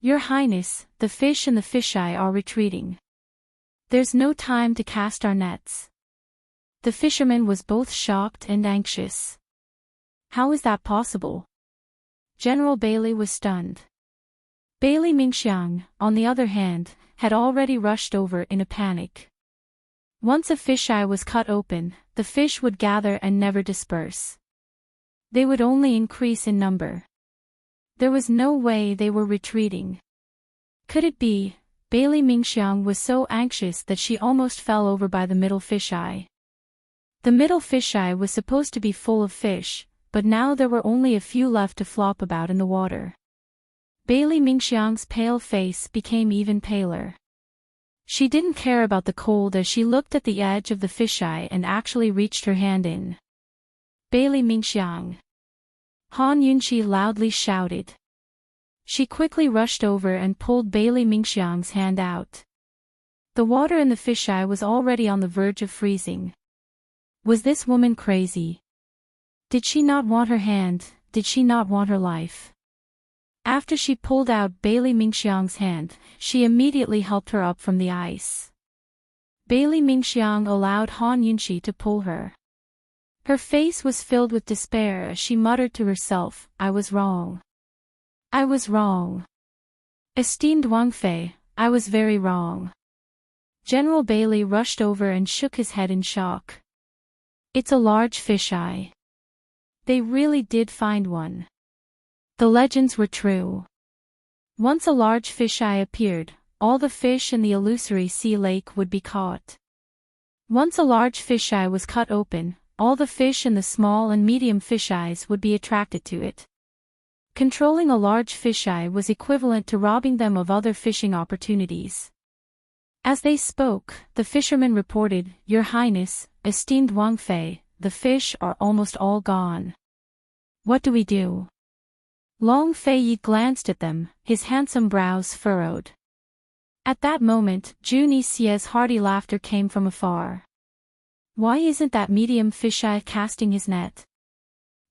Your Highness, the fish and the fisheye are retreating. There's no time to cast our nets. The fisherman was both shocked and anxious. How is that possible? General Bailey was stunned. Bailey Mingxiang, on the other hand, had already rushed over in a panic. Once a fisheye was cut open, the fish would gather and never disperse. They would only increase in number. There was no way they were retreating. Could it be? Bailey Mingxiang was so anxious that she almost fell over by the middle fisheye. The middle fisheye was supposed to be full of fish, but now there were only a few left to flop about in the water. Bailey Mingxiang's pale face became even paler. She didn't care about the cold as she looked at the edge of the fisheye and actually reached her hand in. Bailey Mingxiang! Han Yunqi loudly shouted. She quickly rushed over and pulled Bailey Mingxiang's hand out. The water in the fisheye was already on the verge of freezing. Was this woman crazy? Did she not want her hand? Did she not want her life? After she pulled out Bailey Mingxiang's hand, she immediately helped her up from the ice. Bailey Mingxiang allowed Han Yunqi to pull her. Her face was filled with despair as she muttered to herself, "I was wrong. I was wrong. Esteemed Wang Fei, I was very wrong." General Bailey rushed over and shook his head in shock. It's a large fisheye. They really did find one. The legends were true. Once a large fisheye appeared, all the fish in the illusory sea lake would be caught. Once a large fisheye was cut open, all the fish in the small and medium fisheyes would be attracted to it. Controlling a large fisheye was equivalent to robbing them of other fishing opportunities. As they spoke, the fisherman reported, "Your Highness, esteemed Wang Fei, the fish are almost all gone. What do we do?" Long Fei glanced at them, his handsome brows furrowed. At that moment, Jun Yixie's hearty laughter came from afar. Why isn't that medium fisheye casting his net?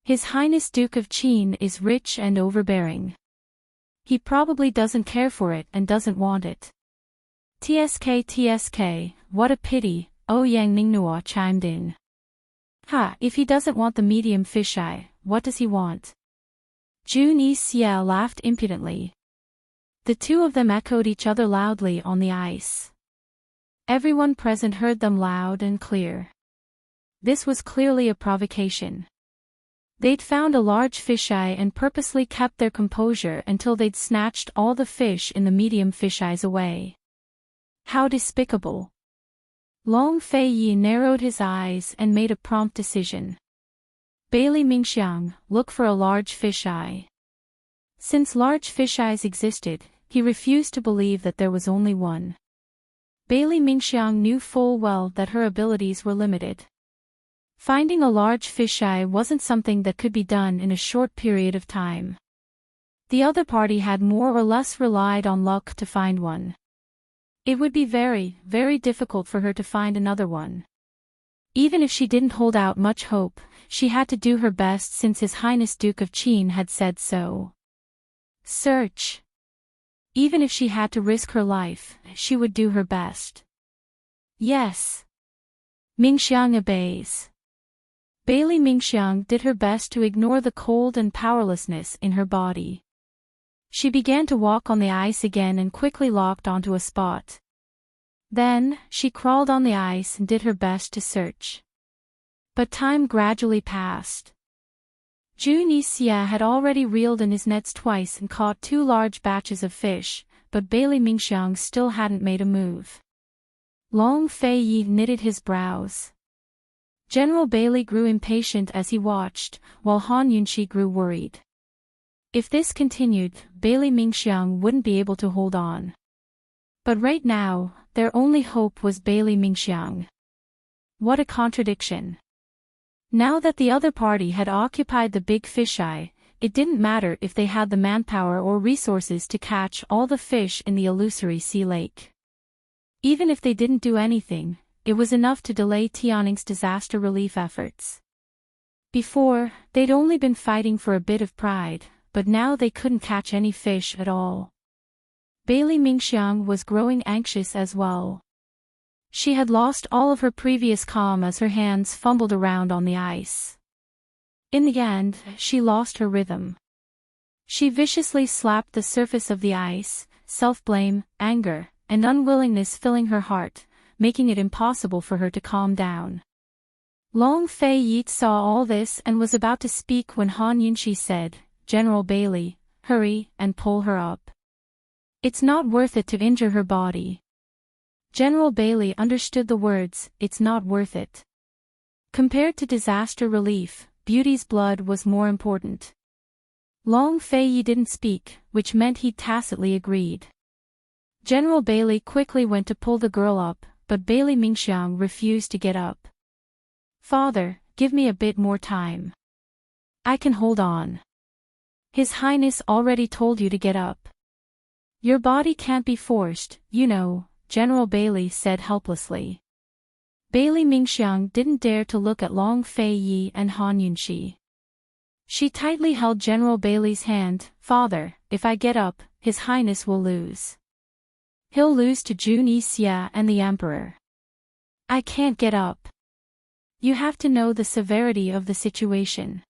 His Highness Duke of Qin is rich and overbearing. He probably doesn't care for it and doesn't want it. TSK, what a pity, Ouyang Ningnua chimed in. Ha, if he doesn't want the medium fisheye, what does he want? Jun Yixie laughed impudently. The two of them echoed each other loudly on the ice. Everyone present heard them loud and clear. This was clearly a provocation. They'd found a large fisheye and purposely kept their composure until they'd snatched all the fish in the medium fisheyes away. How despicable. Long Fei narrowed his eyes and made a prompt decision. Bailey Mingxiang, look for a large fisheye. Since large fisheyes existed, he refused to believe that there was only one. Bailey Mingxiang knew full well that her abilities were limited. Finding a large fisheye wasn't something that could be done in a short period of time. The other party had more or less relied on luck to find one. It would be very, very difficult for her to find another one. Even if she didn't hold out much hope, she had to do her best since His Highness Duke of Qin had said so. Search. Even if she had to risk her life, she would do her best. Yes. Mingxiang obeys. Bailey Mingxiang did her best to ignore the cold and powerlessness in her body. She began to walk on the ice again and quickly locked onto a spot. Then, she crawled on the ice and did her best to search. But time gradually passed. Jun Yixie had already reeled in his nets twice and caught 2 large batches of fish, but Bailey Mingxiang still hadn't made a move. Long Fei knitted his brows. General Bailey grew impatient as he watched, while Han Yunqi grew worried. If this continued, Bailey Mingxiang wouldn't be able to hold on. But right now, their only hope was Bailey Mingxiang. What a contradiction. Now that the other party had occupied the big fisheye, it didn't matter if they had the manpower or resources to catch all the fish in the illusory sea lake. Even if they didn't do anything, it was enough to delay Tianning's disaster relief efforts. Before, they'd only been fighting for a bit of pride, but now they couldn't catch any fish at all. Bailey Mingxiang was growing anxious as well. She had lost all of her previous calm as her hands fumbled around on the ice. In the end, she lost her rhythm. She viciously slapped the surface of the ice, self-blame, anger, and unwillingness filling her heart, making it impossible for her to calm down. Long Fei saw all this and was about to speak when Han Yunqi said, "General Bailey, hurry and pull her up. It's not worth it to injure her body." General Bailey understood the words, "It's not worth it." Compared to disaster relief, Beauty's blood was more important. Long Fei didn't speak, which meant he tacitly agreed. General Bailey quickly went to pull the girl up, but Bailey Mingxiang refused to get up. Father, give me a bit more time. I can hold on. His Highness already told you to get up. Your body can't be forced, you know, General Bailey said helplessly. Bailey Mingxiang didn't dare to look at Long Fei and Han Yunxi. She tightly held General Bailey's hand. Father, if I get up, His Highness will lose. He'll lose to Jun Yixia and the Emperor. I can't get up. You have to know the severity of the situation.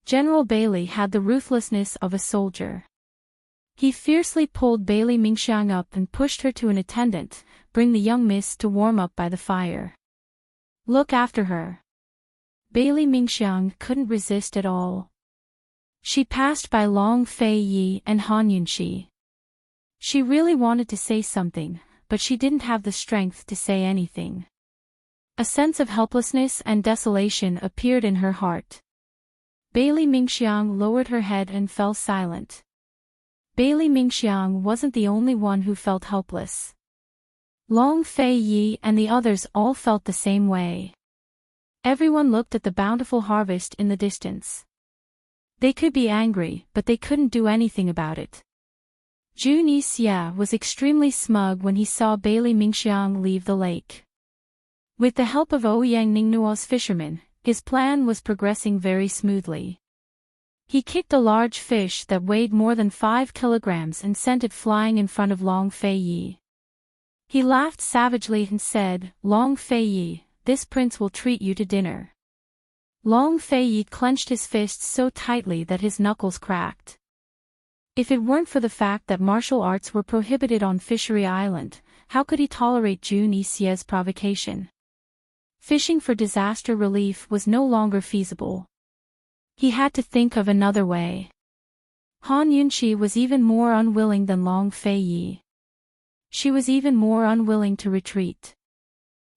General Bailey had the ruthlessness of a soldier. He fiercely pulled Bailey Mingxiang up and pushed her to an attendant. Bring the young miss to warm up by the fire. Look after her. Bailey Mingxiang couldn't resist at all. She passed by Long Fei and Han Yunxi. She really wanted to say something, but she didn't have the strength to say anything. A sense of helplessness and desolation appeared in her heart. Bailey Mingxiang lowered her head and fell silent. Bailey Mingxiang wasn't the only one who felt helpless. Long Fei and the others all felt the same way. Everyone looked at the bountiful harvest in the distance. They could be angry, but they couldn't do anything about it. Jun Yixia was extremely smug when he saw Bailey Mingxiang leave the lake. With the help of Ouyang Ningnuo's fishermen, his plan was progressing very smoothly. He kicked a large fish that weighed more than 5 kilograms and sent it flying in front of Long Fei. He laughed savagely and said, Long Fei, this prince will treat you to dinner. Long Fei clenched his fists so tightly that his knuckles cracked. If it weren't for the fact that martial arts were prohibited on Fishery Island, how could he tolerate Jun Yixia's provocation? Fishing for disaster relief was no longer feasible. He had to think of another way. Han Yunxi was even more unwilling than Long Fei. She was even more unwilling to retreat.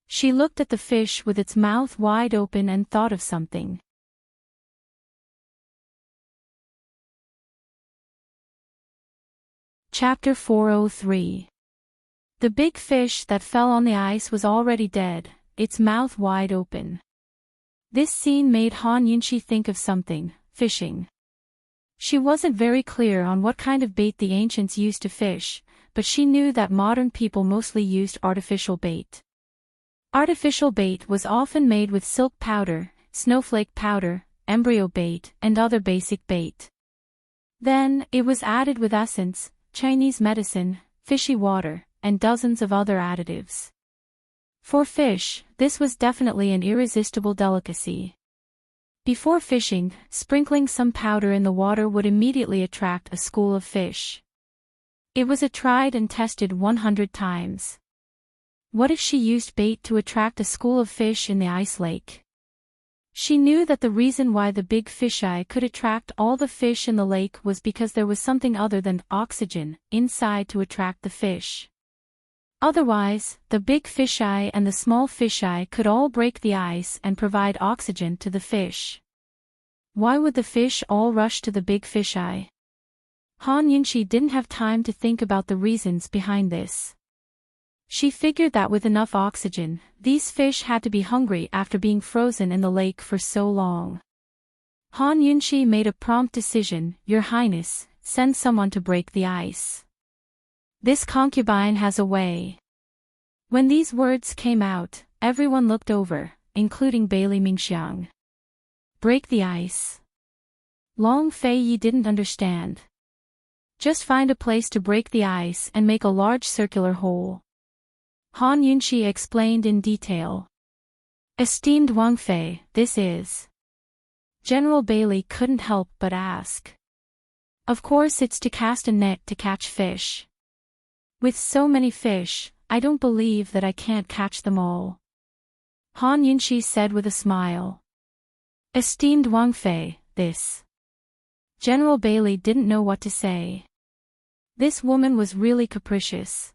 She looked at the fish with its mouth wide open and thought of something. Chapter 403. The big fish that fell on the ice was already dead, its mouth wide open. This scene made Han Yunxi think of something: fishing. She wasn't very clear on what kind of bait the ancients used to fish, but she knew that modern people mostly used artificial bait. Artificial bait was often made with silk powder, snowflake powder, embryo bait, and other basic bait. Then, it was added with essence, Chinese medicine, fishy water, and dozens of other additives. For fish, this was definitely an irresistible delicacy. Before fishing, sprinkling some powder in the water would immediately attract a school of fish. It was a tried and tested 100 times. What if she used bait to attract a school of fish in the ice lake? She knew that the reason why the big fisheye could attract all the fish in the lake was because there was something other than oxygen inside to attract the fish. Otherwise, the big fisheye and the small fisheye could all break the ice and provide oxygen to the fish. Why would the fish all rush to the big fisheye? Han Yunxi didn't have time to think about the reasons behind this. She figured that with enough oxygen, these fish had to be hungry after being frozen in the lake for so long. Han Yunxi made a prompt decision: Your Highness, send someone to break the ice. This concubine has a way. When these words came out, everyone looked over, including Bailey Mingxiang. Break the ice. Long Fei didn't understand. Just find a place to break the ice and make a large circular hole. Han Yunxi explained in detail. Esteemed Wang Fei, this is. General Bailey couldn't help but ask. Of course it's to cast a net to catch fish. With so many fish, I don't believe that I can't catch them all. Han Yunxi said with a smile. Esteemed Wang Fei, this. General Bailey didn't know what to say. This woman was really capricious.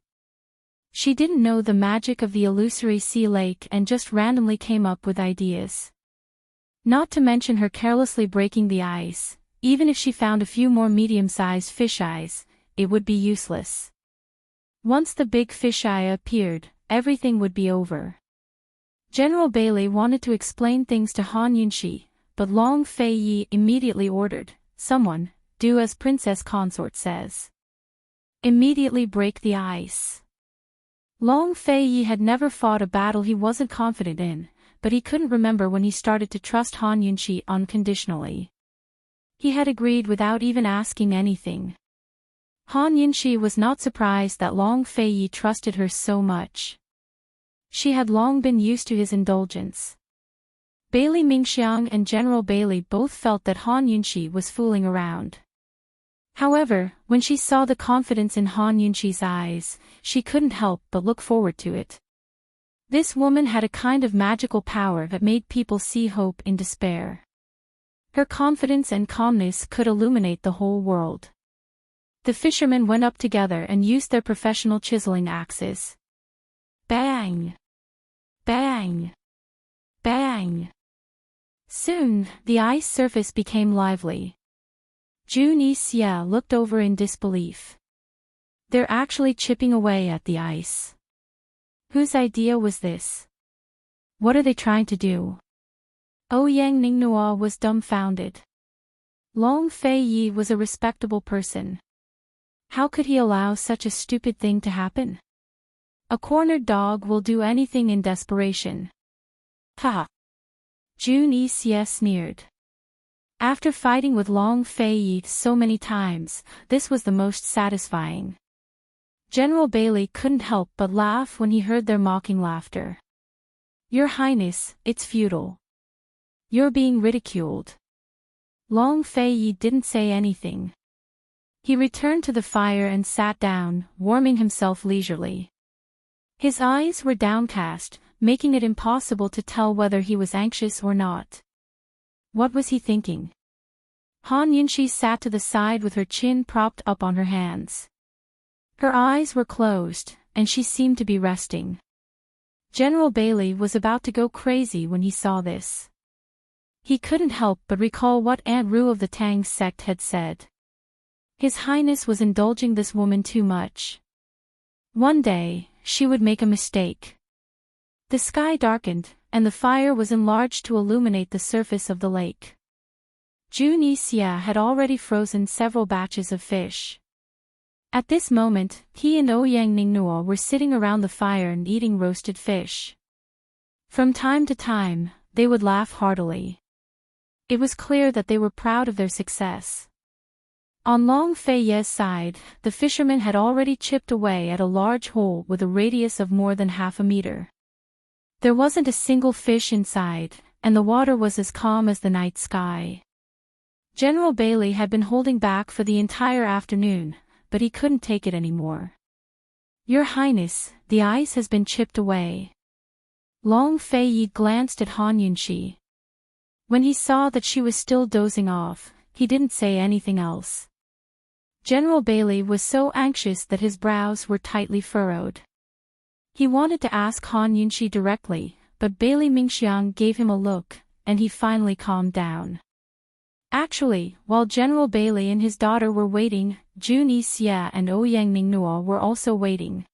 She didn't know the magic of the illusory sea lake and just randomly came up with ideas. Not to mention her carelessly breaking the ice. Even if she found a few more medium-sized fish eyes, it would be useless. Once the big fish eye appeared, everything would be over. General Bailey wanted to explain things to Han Yunxi, but Long Fei Yi immediately ordered, "Someone, do as Princess Consort says. Immediately break the ice." Long Fei Yi had never fought a battle he wasn't confident in, but he couldn't remember when he started to trust Han Yunxi unconditionally. He had agreed without even asking anything. Han Yunxi was not surprised that Long Fei Yi trusted her so much. She had long been used to his indulgence. Bailey Mingxiang and General Bailey both felt that Han Yunxi was fooling around. However, when she saw the confidence in Han Yunxi's eyes, she couldn't help but look forward to it. This woman had a kind of magical power that made people see hope in despair. Her confidence and calmness could illuminate the whole world. The fishermen went up together and used their professional chiseling axes. Bang! Bang! Bang! Soon, the ice surface became lively. Jun Yixia looked over in disbelief. They're actually chipping away at the ice. Whose idea was this? What are they trying to do? Ouyang Ningnua was dumbfounded. Long Fei Yi was a respectable person. How could he allow such a stupid thing to happen? A cornered dog will do anything in desperation. Ha! Jun Yixia sneered. After fighting with Long Fei Yi so many times, this was the most satisfying. General Bailey couldn't help but laugh when he heard their mocking laughter. Your Highness, it's futile. You're being ridiculed. Long Fei Yi didn't say anything. He returned to the fire and sat down, warming himself leisurely. His eyes were downcast, making it impossible to tell whether he was anxious or not. What was he thinking? Han Yunxi sat to the side with her chin propped up on her hands. Her eyes were closed, and she seemed to be resting. General Bailey was about to go crazy when he saw this. He couldn't help but recall what Aunt Ru of the Tang sect had said. His Highness was indulging this woman too much. One day, she would make a mistake. The sky darkened, and the fire was enlarged to illuminate the surface of the lake. Jun Yixia had already frozen several batches of fish. At this moment, he and Ouyang Ningnua were sitting around the fire and eating roasted fish. From time to time, they would laugh heartily. It was clear that they were proud of their success. On Long Fei Yi's side, the fishermen had already chipped away at a large hole with a radius of more than half a meter. There wasn't a single fish inside, and the water was as calm as the night sky. General Bailey had been holding back for the entire afternoon, but he couldn't take it anymore. Your Highness, the ice has been chipped away. Long Fei Yi glanced at Han Yunxi. When he saw that she was still dozing off, he didn't say anything else. General Bailey was so anxious that his brows were tightly furrowed. He wanted to ask Han Yunxi directly, but Bailey Mingxiang gave him a look, and he finally calmed down. Actually, while General Bailey and his daughter were waiting, Jun Yixia and Ouyang Ningnua were also waiting.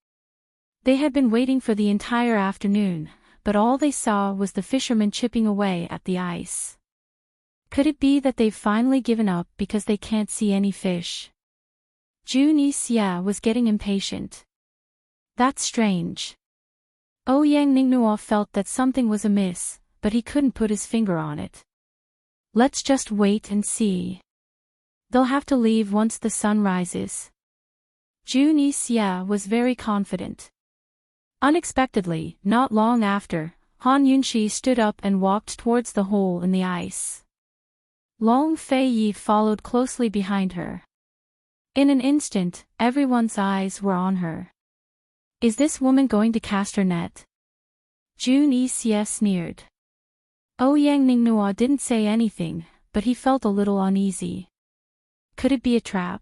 They had been waiting for the entire afternoon, but all they saw was the fishermen chipping away at the ice. Could it be that they've finally given up because they can't see any fish? Jun Yixia was getting impatient. That's strange. Ouyang Ningnua felt that something was amiss, but he couldn't put his finger on it. Let's just wait and see. They'll have to leave once the sun rises. Jun Yixia was very confident. Unexpectedly, not long after, Han Yunxi stood up and walked towards the hole in the ice. Long Fei Yi followed closely behind her. In an instant, everyone's eyes were on her. Is this woman going to cast her net? Jun Yixia sneered. Ouyang Ningnua didn't say anything, but he felt a little uneasy. Could it be a trap?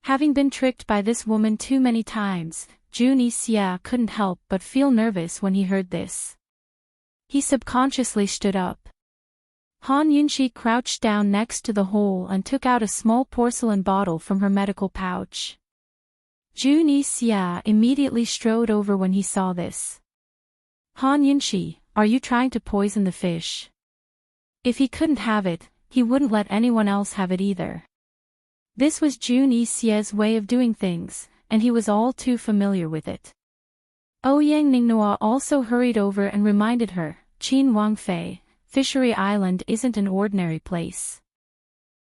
Having been tricked by this woman too many times, Junyi Xia couldn't help but feel nervous when he heard this. He subconsciously stood up. Han Yunxi crouched down next to the hole and took out a small porcelain bottle from her medical pouch. Junyi Xia immediately strode over when he saw this. Han Yunxi, are you trying to poison the fish? If he couldn't have it, he wouldn't let anyone else have it either. This was Junyi Xia's way of doing things, and he was all too familiar with it. Ouyang Ninghua also hurried over and reminded her, Qin Wangfei, Fishery Island isn't an ordinary place.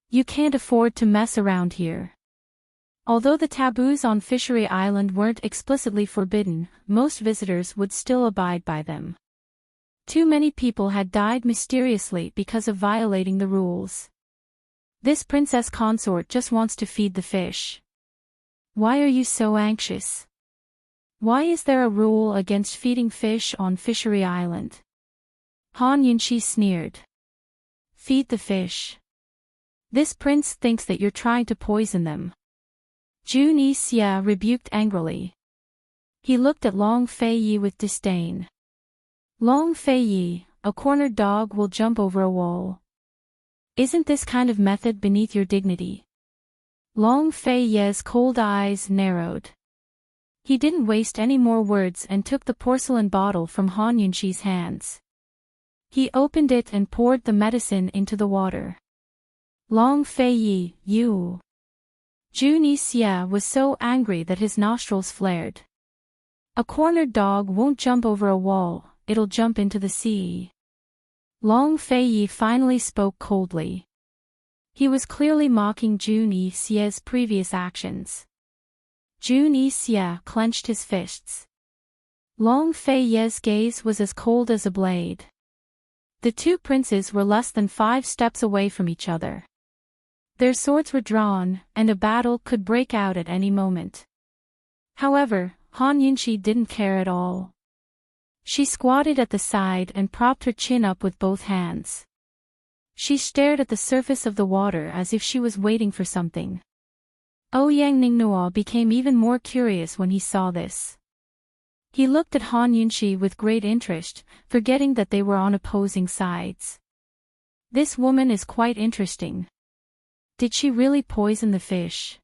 You can't afford to mess around here. Although the taboos on Fishery Island weren't explicitly forbidden, most visitors would still abide by them. Too many people had died mysteriously because of violating the rules. This princess consort just wants to feed the fish. Why are you so anxious? Why is there a rule against feeding fish on Fishery Island? Han Yunxi sneered. Feed the fish. This prince thinks that you're trying to poison them. Junyi Xia rebuked angrily. He looked at Long Feiyi with disdain. Long Feiyi, a cornered dog will jump over a wall. Isn't this kind of method beneath your dignity? Long Feiyi's cold eyes narrowed. He didn't waste any more words and took the porcelain bottle from Han Yunxi's hands. He opened it and poured the medicine into the water. Long Feiyi, you. Junyi Xia was so angry that his nostrils flared. A cornered dog won't jump over a wall, it'll jump into the sea. Long Feiyi finally spoke coldly. He was clearly mocking Junyi Xia's previous actions. Junyi Xia clenched his fists. Long Feiyi's gaze was as cold as a blade. The two princes were less than 5 steps away from each other. Their swords were drawn, and a battle could break out at any moment. However, Han Yunxi didn't care at all. She squatted at the side and propped her chin up with both hands. She stared at the surface of the water as if she was waiting for something. Ouyang Ninghua became even more curious when he saw this. He looked at Han Yunxi with great interest, forgetting that they were on opposing sides. This woman is quite interesting. Did she really poison the fish?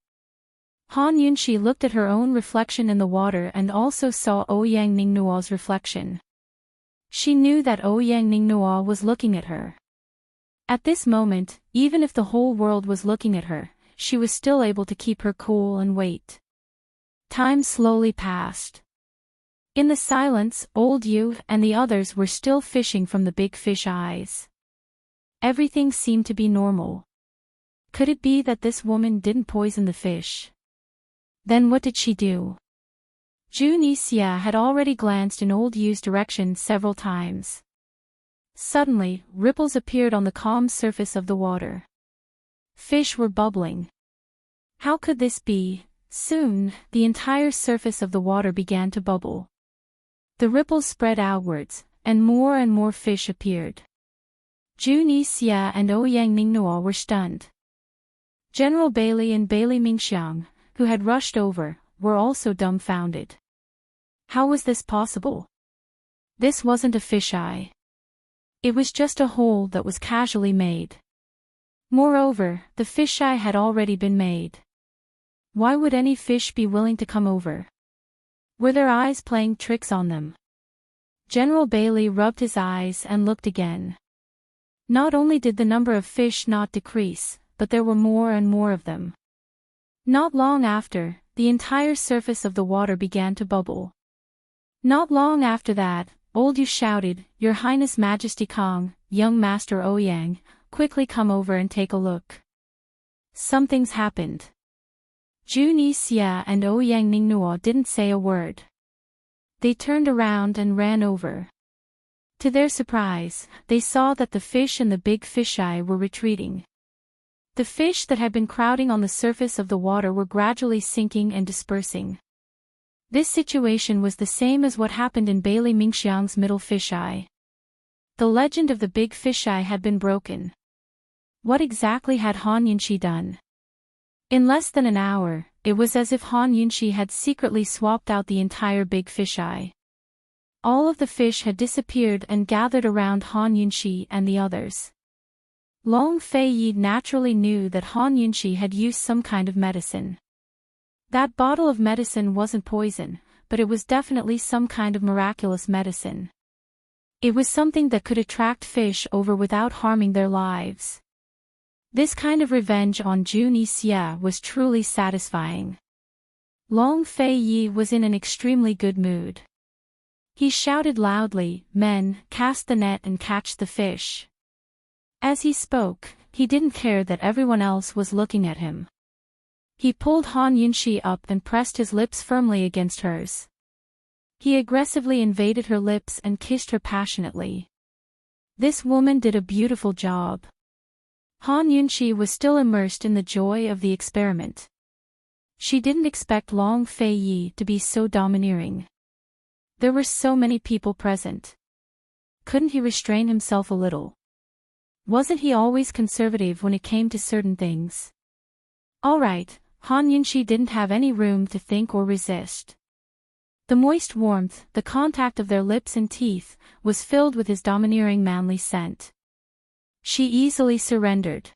Han Yunxi looked at her own reflection in the water and also saw Ouyang Ningnua's reflection. She knew that Ouyang Ninghua was looking at her. At this moment, even if the whole world was looking at her, she was still able to keep her cool and wait. Time slowly passed. In the silence, Old Yu and the others were still fishing from the big fish eyes. Everything seemed to be normal. Could it be that this woman didn't poison the fish? Then what did she do? Junyi Xia had already glanced in Old Yu's direction several times. Suddenly, ripples appeared on the calm surface of the water. Fish were bubbling. How could this be? Soon, the entire surface of the water began to bubble. The ripples spread outwards, and more fish appeared. Junyi Xia and Ouyang Ninghua were stunned. General Bailey and Bailey Mingxiang, who had rushed over, were also dumbfounded. How was this possible? This wasn't a fisheye. It was just a hole that was casually made. Moreover, the fisheye had already been made. Why would any fish be willing to come over? Were their eyes playing tricks on them? General Bailey rubbed his eyes and looked again. Not only did the number of fish not decrease, but there were more and more of them. Not long after, the entire surface of the water began to bubble. Not long after that, Old Yu shouted, "Your Highness Majesty Kong, young Master Ouyang, quickly come over and take a look. Something's happened." Junyi Xia and Ouyang Ninghua didn't say a word. They turned around and ran over. To their surprise, they saw that the fish and the big fisheye were retreating. The fish that had been crowding on the surface of the water were gradually sinking and dispersing. This situation was the same as what happened in Bailey Mingxiang's middle fisheye. The legend of the big fisheye had been broken. What exactly had Han Yunxi done? In less than an hour, it was as if Han Yunxi had secretly swapped out the entire big fisheye. All of the fish had disappeared and gathered around Han Yunxi and the others. Long Fei Yi naturally knew that Han Yunxi had used some kind of medicine. That bottle of medicine wasn't poison, but it was definitely some kind of miraculous medicine. It was something that could attract fish over without harming their lives. This kind of revenge on Jun Xia was truly satisfying. Long Fei Yi was in an extremely good mood. He shouted loudly, "Men, cast the net and catch the fish." As he spoke, he didn't care that everyone else was looking at him. He pulled Han Yunxi up and pressed his lips firmly against hers. He aggressively invaded her lips and kissed her passionately. This woman did a beautiful job. Han Yunxi was still immersed in the joy of the experiment. She didn't expect Long Fei Yi to be so domineering. There were so many people present. Couldn't he restrain himself a little? Wasn't he always conservative when it came to certain things? All right, Han Yunxi didn't have any room to think or resist. The moist warmth, the contact of their lips and teeth, was filled with his domineering manly scent. She easily surrendered.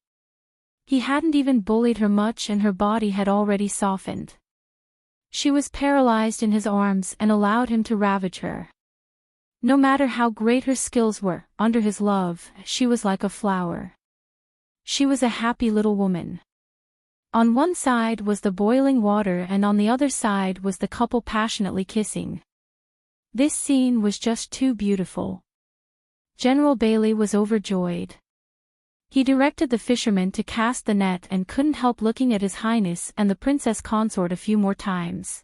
He hadn't even bullied her much and her body had already softened. She was paralyzed in his arms and allowed him to ravage her. No matter how great her skills were, under his love, she was like a flower. She was a happy little woman. On one side was the boiling water and on the other side was the couple passionately kissing. This scene was just too beautiful. General Bailey was overjoyed. He directed the fisherman to cast the net and couldn't help looking at His Highness and the Princess Consort a few more times.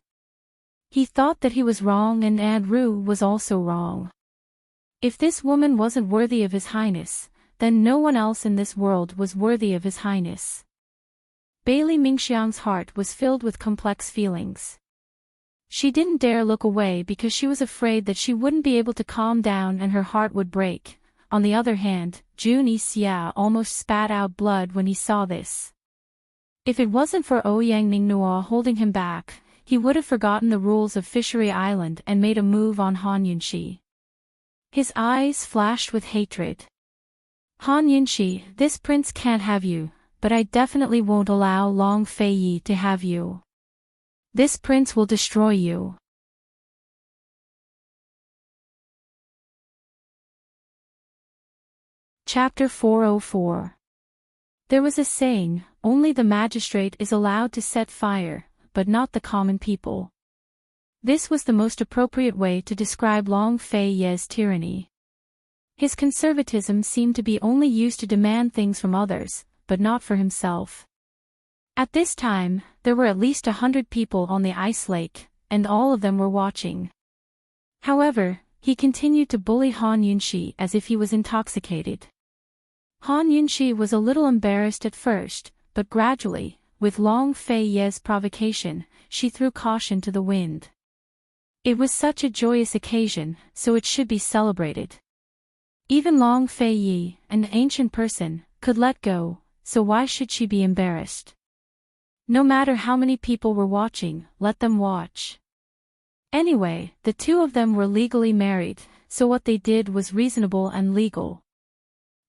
He thought that he was wrong and Aunt Ru was also wrong. If this woman wasn't worthy of His Highness, then no one else in this world was worthy of His Highness. Bailey Mingxiang's heart was filled with complex feelings. She didn't dare look away because she was afraid that she wouldn't be able to calm down and her heart would break. On the other hand, Jun Xia almost spat out blood when he saw this. If it wasn't for Ouyang Ningnua holding him back, he would have forgotten the rules of Fishery Island and made a move on Han Yunxi. His eyes flashed with hatred. Han Yunxi, this prince can't have you, but I definitely won't allow Long Fei Yi to have you. This prince will destroy you. Chapter 404. There was a saying, only the magistrate is allowed to set fire, but not the common people. This was the most appropriate way to describe Long Fei Yi's tyranny. His conservatism seemed to be only used to demand things from others, but not for himself. At this time, there were at least 100 people on the ice lake, and all of them were watching. However, he continued to bully Han Yunxi as if he was intoxicated. Han Yunxi was a little embarrassed at first, but gradually, with Long Fei Yi's provocation, she threw caution to the wind. It was such a joyous occasion, so it should be celebrated. Even Long Fei Yi, an ancient person, could let go, so why should she be embarrassed? No matter how many people were watching, let them watch. Anyway, the two of them were legally married, so what they did was reasonable and legal.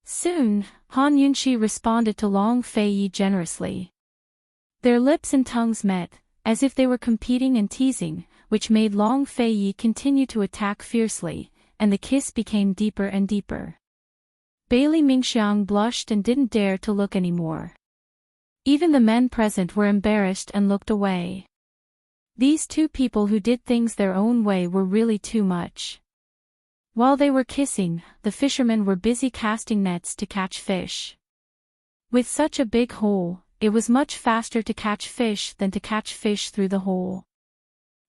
Soon, Han Yunxi responded to Long Fei Yi generously. Their lips and tongues met, as if they were competing and teasing, which made Long Fei Yi continue to attack fiercely, and the kiss became deeper and deeper. Bailey Mingxiang blushed and didn't dare to look anymore. Even the men present were embarrassed and looked away. These two people who did things their own way were really too much. While they were kissing, the fishermen were busy casting nets to catch fish. With such a big hole, it was much faster to catch fish than to catch fish through the hole.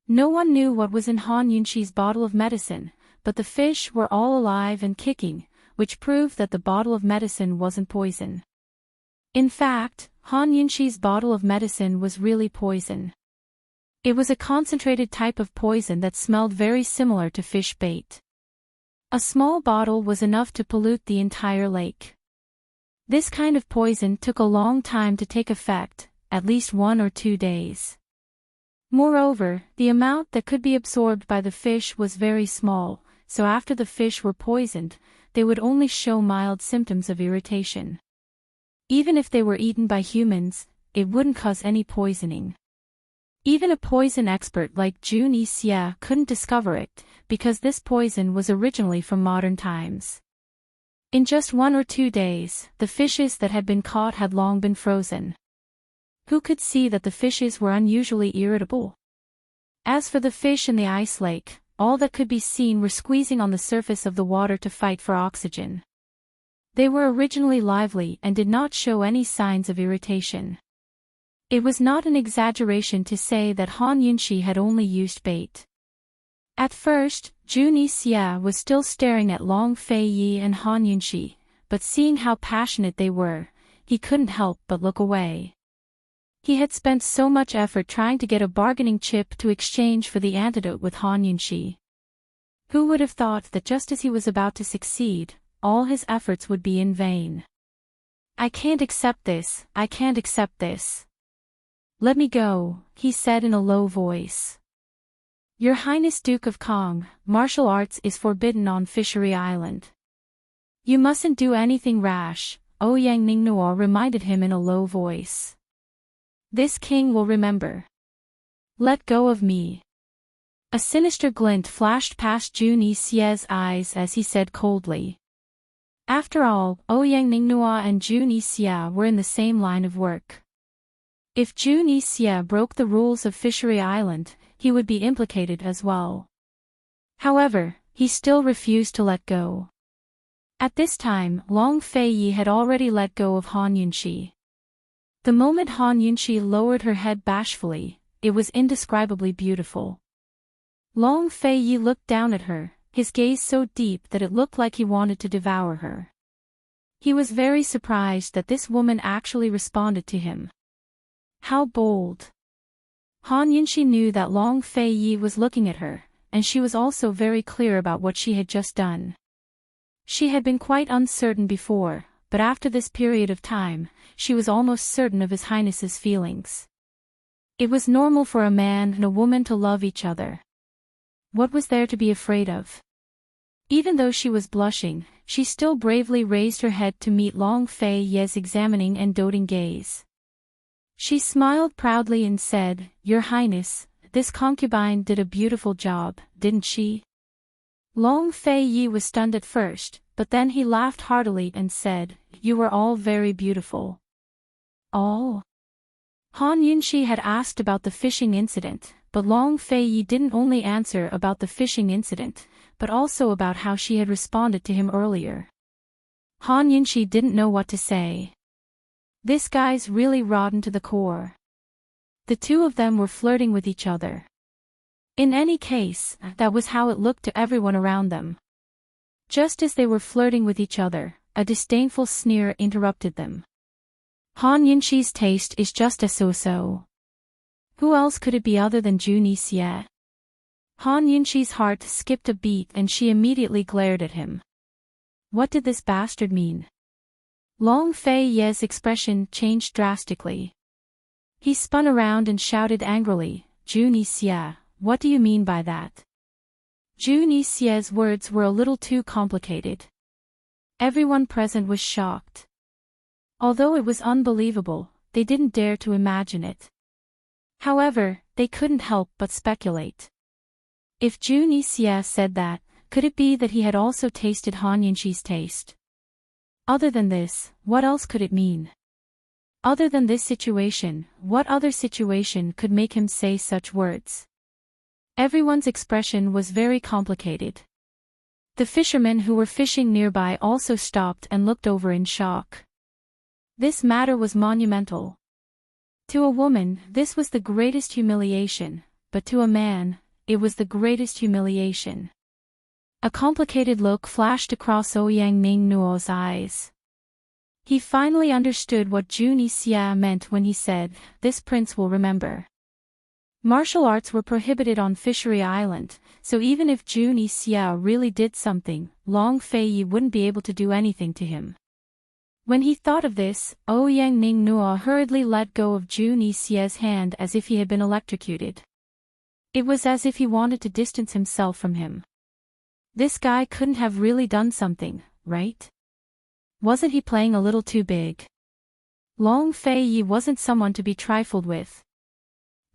No one knew what was in Han Yunxi's bottle of medicine, but the fish were all alive and kicking, which proved that the bottle of medicine wasn't poison. In fact, Han Yunxi's bottle of medicine was really poison. It was a concentrated type of poison that smelled very similar to fish bait. A small bottle was enough to pollute the entire lake. This kind of poison took a long time to take effect, at least 1 or 2 days. Moreover, the amount that could be absorbed by the fish was very small, so after the fish were poisoned, they would only show mild symptoms of irritation. Even if they were eaten by humans, it wouldn't cause any poisoning. Even a poison expert like Dreamy couldn't discover it, because this poison was originally from modern times. In just 1 or 2 days, the fishes that had been caught had long been frozen. Who could see that the fishes were unusually irritable? As for the fish in the ice lake, all that could be seen were squeezing on the surface of the water to fight for oxygen. They were originally lively and did not show any signs of irritation. It was not an exaggeration to say that Han Yunxi had only used bait. At first, Dreamy was still staring at Long Fei Yi and Han Yunxi, but seeing how passionate they were, he couldn't help but look away. He had spent so much effort trying to get a bargaining chip to exchange for the antidote with Han Yunxi. Who would have thought that just as he was about to succeed, all his efforts would be in vain? "I can't accept this, I can't accept this. Let me go," he said in a low voice. "Your Highness Duke of Kong, martial arts is forbidden on Fishery Island. You mustn't do anything rash," Ouyang Ningnuo reminded him in a low voice. "This king will remember. Let go of me." A sinister glint flashed past Dreamy's eyes as he said coldly. After all, Ouyang Ningnuo and Dreamy were in the same line of work. If Dreamy broke the rules of Fishery Island, he would be implicated as well. However, he still refused to let go. At this time, Long Fei Yi had already let go of Han Yunxi. The moment Han Yunxi lowered her head bashfully, it was indescribably beautiful. Long Fei Yi looked down at her, his gaze so deep that it looked like he wanted to devour her. He was very surprised that this woman actually responded to him. How bold! Han Yunxi knew that Long Fei Yi was looking at her, and she was also very clear about what she had just done. She had been quite uncertain before, but after this period of time, she was almost certain of His Highness's feelings. It was normal for a man and a woman to love each other. What was there to be afraid of? Even though she was blushing, she still bravely raised her head to meet Long Fei Yi's examining and doting gaze. She smiled proudly and said, "Your Highness, this concubine did a beautiful job, didn't she?" Long Fei Yi was stunned at first, but then he laughed heartily and said, "You were all very beautiful." All? Han Yunxi had asked about the fishing incident, but Long Fei Yi didn't only answer about the fishing incident, but also about how she had responded to him earlier. Han Yunxi didn't know what to say. This guy's really rotten to the core. The two of them were flirting with each other. In any case, that was how it looked to everyone around them. Just as they were flirting with each other, a disdainful sneer interrupted them. Han Yunxi's taste is just a so-so. Who else could it be other than Dreamy? Han Yunxi's heart skipped a beat and she immediately glared at him. What did this bastard mean? Long Fei Yi's expression changed drastically. He spun around and shouted angrily, "Dreamy, what do you mean by that?" Dreamy's words were a little too complicated. Everyone present was shocked. Although it was unbelievable, they didn't dare to imagine it. However, they couldn't help but speculate. If Dreamy said that, could it be that he had also tasted Han Yunxi's taste? Other than this, what else could it mean? Other than this situation, what other situation could make him say such words? Everyone's expression was very complicated. The fishermen who were fishing nearby also stopped and looked over in shock. This matter was monumental. To a woman, this was the greatest humiliation, but to a man, it was the greatest humiliation. A complicated look flashed across Ouyang Ningnuo's eyes. He finally understood what Dreamy meant when he said, "This prince will remember." Martial arts were prohibited on Fishery Island, so even if Dreamy really did something, Long Fei Yi wouldn't be able to do anything to him. When he thought of this, Ouyang Ning Nua hurriedly let go of Jun Yixie's hand as if he had been electrocuted. It was as if he wanted to distance himself from him. This guy couldn't have really done something, right? Wasn't he playing a little too big? Long Fei Yi wasn't someone to be trifled with.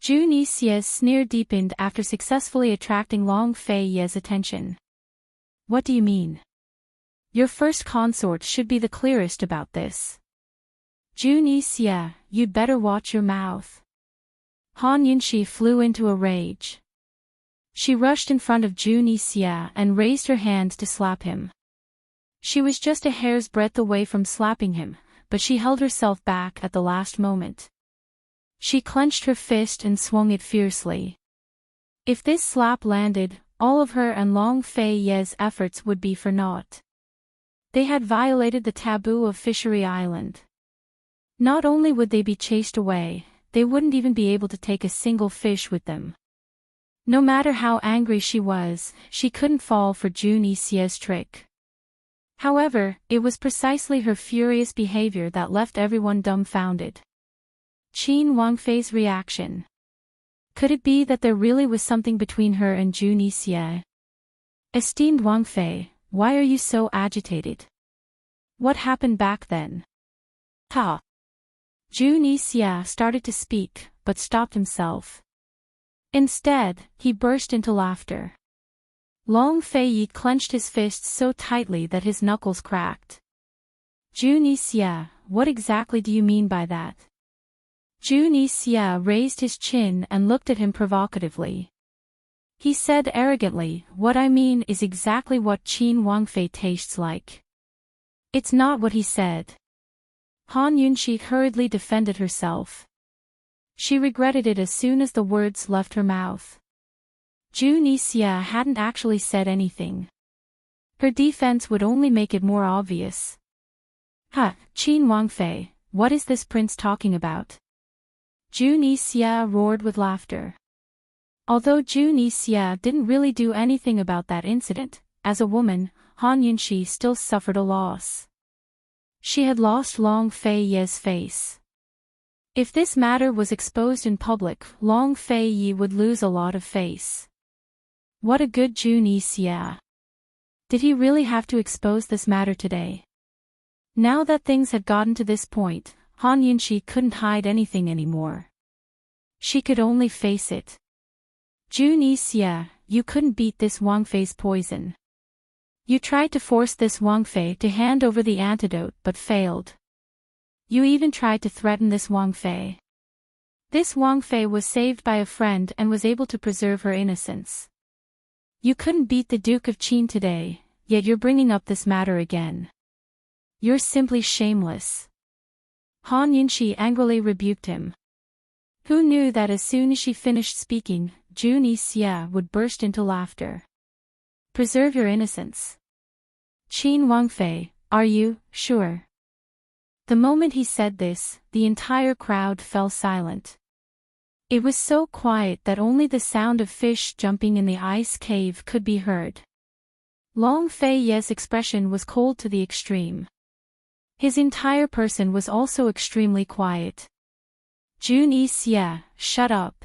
Jun Yixie's sneer deepened after successfully attracting Long Fei Yi's attention. What do you mean? Your first consort should be the clearest about this. Jun Yixie, you'd better watch your mouth. Han Yunxi flew into a rage. She rushed in front of Jun Yixie and raised her hand to slap him. She was just a hair's breadth away from slapping him, but she held herself back at the last moment. She clenched her fist and swung it fiercely. If this slap landed, all of her and Long Fei Yi's efforts would be for naught. They had violated the taboo of Fishery Island. Not only would they be chased away, they wouldn't even be able to take a single fish with them. No matter how angry she was, she couldn't fall for Jun Yixie's trick. However, it was precisely her furious behavior that left everyone dumbfounded. Qin Wangfei's reaction. Could it be that there really was something between her and Jun Yixie? Esteemed Wangfei, why are you so agitated? What happened back then? Ha! Jun Yixie started to speak, but stopped himself. Instead, he burst into laughter. Long Fei Yi clenched his fists so tightly that his knuckles cracked. Jun Yixie, what exactly do you mean by that? Jun Yixie raised his chin and looked at him provocatively. He said arrogantly, what I mean is exactly what Qin Wangfei tastes like. It's not what he said. Han Yunxi hurriedly defended herself. She regretted it as soon as the words left her mouth. Jun Yixie hadn't actually said anything. Her defense would only make it more obvious. Ha, Qin Wangfei, what is this prince talking about? Jun Yixie roared with laughter. Although Jun Yixie didn't really do anything about that incident, as a woman, Han Yunxi still suffered a loss. She had lost Long Fei Yi's face. If this matter was exposed in public, Long Fei Yi would lose a lot of face. What a good Jun Yixie. Did he really have to expose this matter today? Now that things had gotten to this point, Han Yunxi couldn't hide anything anymore. She could only face it. Jun Yixie, you couldn't beat this Wangfei's poison. You tried to force this Wangfei to hand over the antidote but failed. You even tried to threaten this Wangfei. This Wangfei was saved by a friend and was able to preserve her innocence. You couldn't beat the Duke of Qin today, yet you're bringing up this matter again. You're simply shameless. Han Yunxi angrily rebuked him. Who knew that as soon as she finished speaking, Jun Yixie would burst into laughter. Preserve your innocence. Qin Wangfei, are you sure? The moment he said this, the entire crowd fell silent. It was so quiet that only the sound of fish jumping in the ice cave could be heard. Long Fei Yi's expression was cold to the extreme. His entire person was also extremely quiet. Jun Yixie, shut up.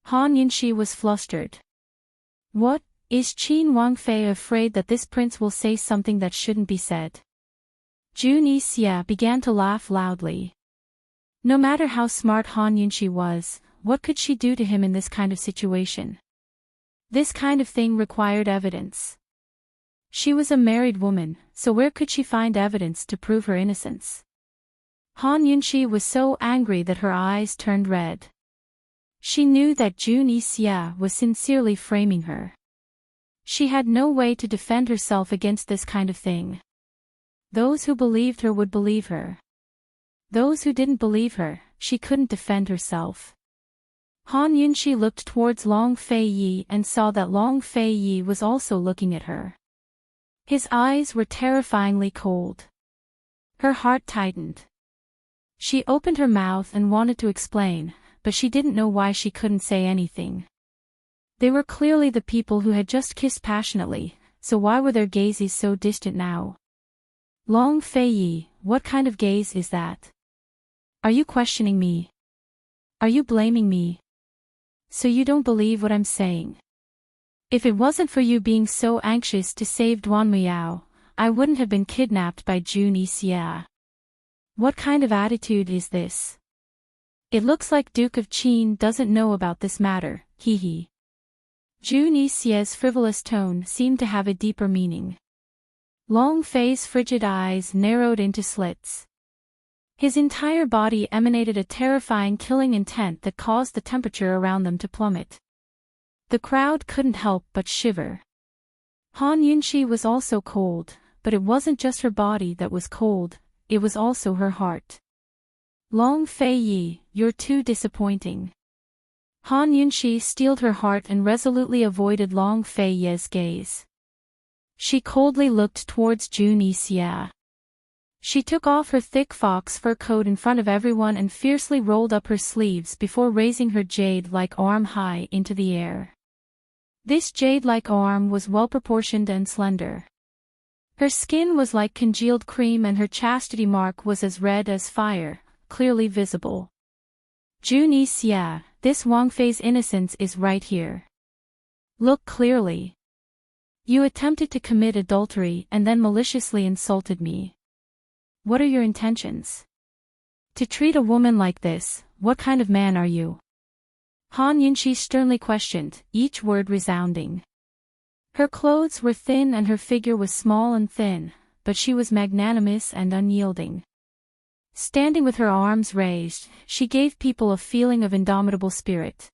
Han Yunxi was flustered. What, is Qin Wangfei afraid that this prince will say something that shouldn't be said? Jun Yixie began to laugh loudly. No matter how smart Han Yunxi was, what could she do to him in this kind of situation? This kind of thing required evidence. She was a married woman, so where could she find evidence to prove her innocence? Han Yunxi was so angry that her eyes turned red. She knew that Jun Yixie was sincerely framing her. She had no way to defend herself against this kind of thing. Those who believed her would believe her. Those who didn't believe her, she couldn't defend herself. Han Yunxi looked towards Long Fei Yi and saw that Long Fei Yi was also looking at her. His eyes were terrifyingly cold. Her heart tightened. She opened her mouth and wanted to explain, but she didn't know why she couldn't say anything. They were clearly the people who had just kissed passionately, so why were their gazes so distant now? Long Fei Yi, what kind of gaze is that? Are you questioning me? Are you blaming me? So you don't believe what I'm saying? If it wasn't for you being so anxious to save Duan Miao, I wouldn't have been kidnapped by Jun Xia. What kind of attitude is this? It looks like Duke of Qin doesn't know about this matter, hee. Jun Xia's frivolous tone seemed to have a deeper meaning. Long Fei's frigid eyes narrowed into slits. His entire body emanated a terrifying killing intent that caused the temperature around them to plummet. The crowd couldn't help but shiver. Han Yunxi was also cold, but it wasn't just her body that was cold, it was also her heart. Long Fei Yi, you're too disappointing. Han Yunxi steeled her heart and resolutely avoided Long Fei Yi's gaze. She coldly looked towards Jun Xia. She took off her thick fox fur coat in front of everyone and fiercely rolled up her sleeves before raising her jade-like arm high into the air. This jade-like arm was well-proportioned and slender. Her skin was like congealed cream and her chastity mark was as red as fire, clearly visible. Jun Xia, this Wang Fei's innocence is right here. Look clearly. You attempted to commit adultery and then maliciously insulted me. What are your intentions? To treat a woman like this, what kind of man are you? Han Yunxi sternly questioned, each word resounding. Her clothes were thin and her figure was small and thin, but she was magnanimous and unyielding. Standing with her arms raised, she gave people a feeling of indomitable spirit.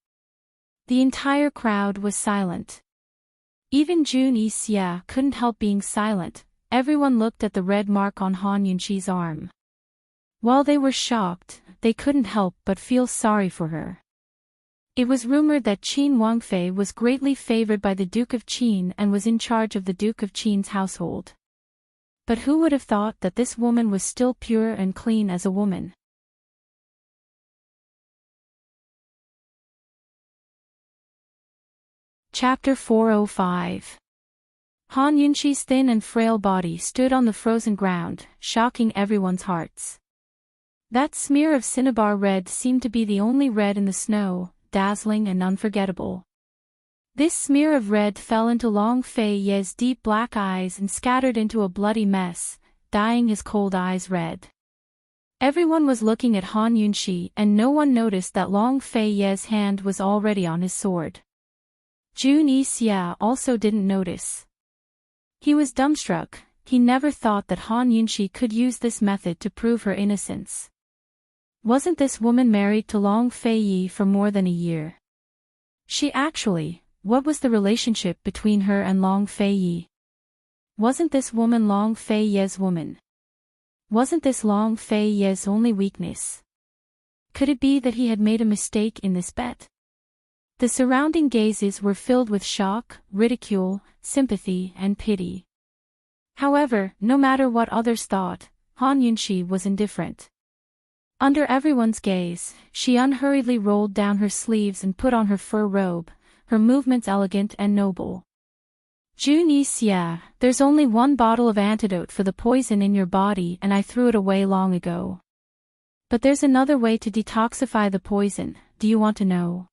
The entire crowd was silent. Even Jun Xia couldn't help being silent. Everyone looked at the red mark on Han Yunxi's arm. While they were shocked, they couldn't help but feel sorry for her. It was rumored that Qin Wangfei was greatly favored by the Duke of Qin and was in charge of the Duke of Qin's household. But who would have thought that this woman was still pure and clean as a woman? Chapter 405. Han Yunxi's thin and frail body stood on the frozen ground, shocking everyone's hearts. That smear of cinnabar red seemed to be the only red in the snow, dazzling and unforgettable. This smear of red fell into Long Fei Ye's deep black eyes and scattered into a bloody mess, dyeing his cold eyes red. Everyone was looking at Han Yunxi and no one noticed that Long Fei Ye's hand was already on his sword. Jun Xia also didn't notice. He was dumbstruck, he never thought that Han Yunxi could use this method to prove her innocence. Wasn't this woman married to Long Fei Yi for more than a year? What was the relationship between her and Long Fei Yi? Wasn't this woman Long Fei Ye's woman? Wasn't this Long Fei Ye's only weakness? Could it be that he had made a mistake in this bet? The surrounding gazes were filled with shock, ridicule, sympathy, and pity. However, no matter what others thought, Han Yunxi was indifferent. Under everyone's gaze, she unhurriedly rolled down her sleeves and put on her fur robe, her movements elegant and noble. Jun Xia, there's only one bottle of antidote for the poison in your body and I threw it away long ago. But there's another way to detoxify the poison, do you want to know?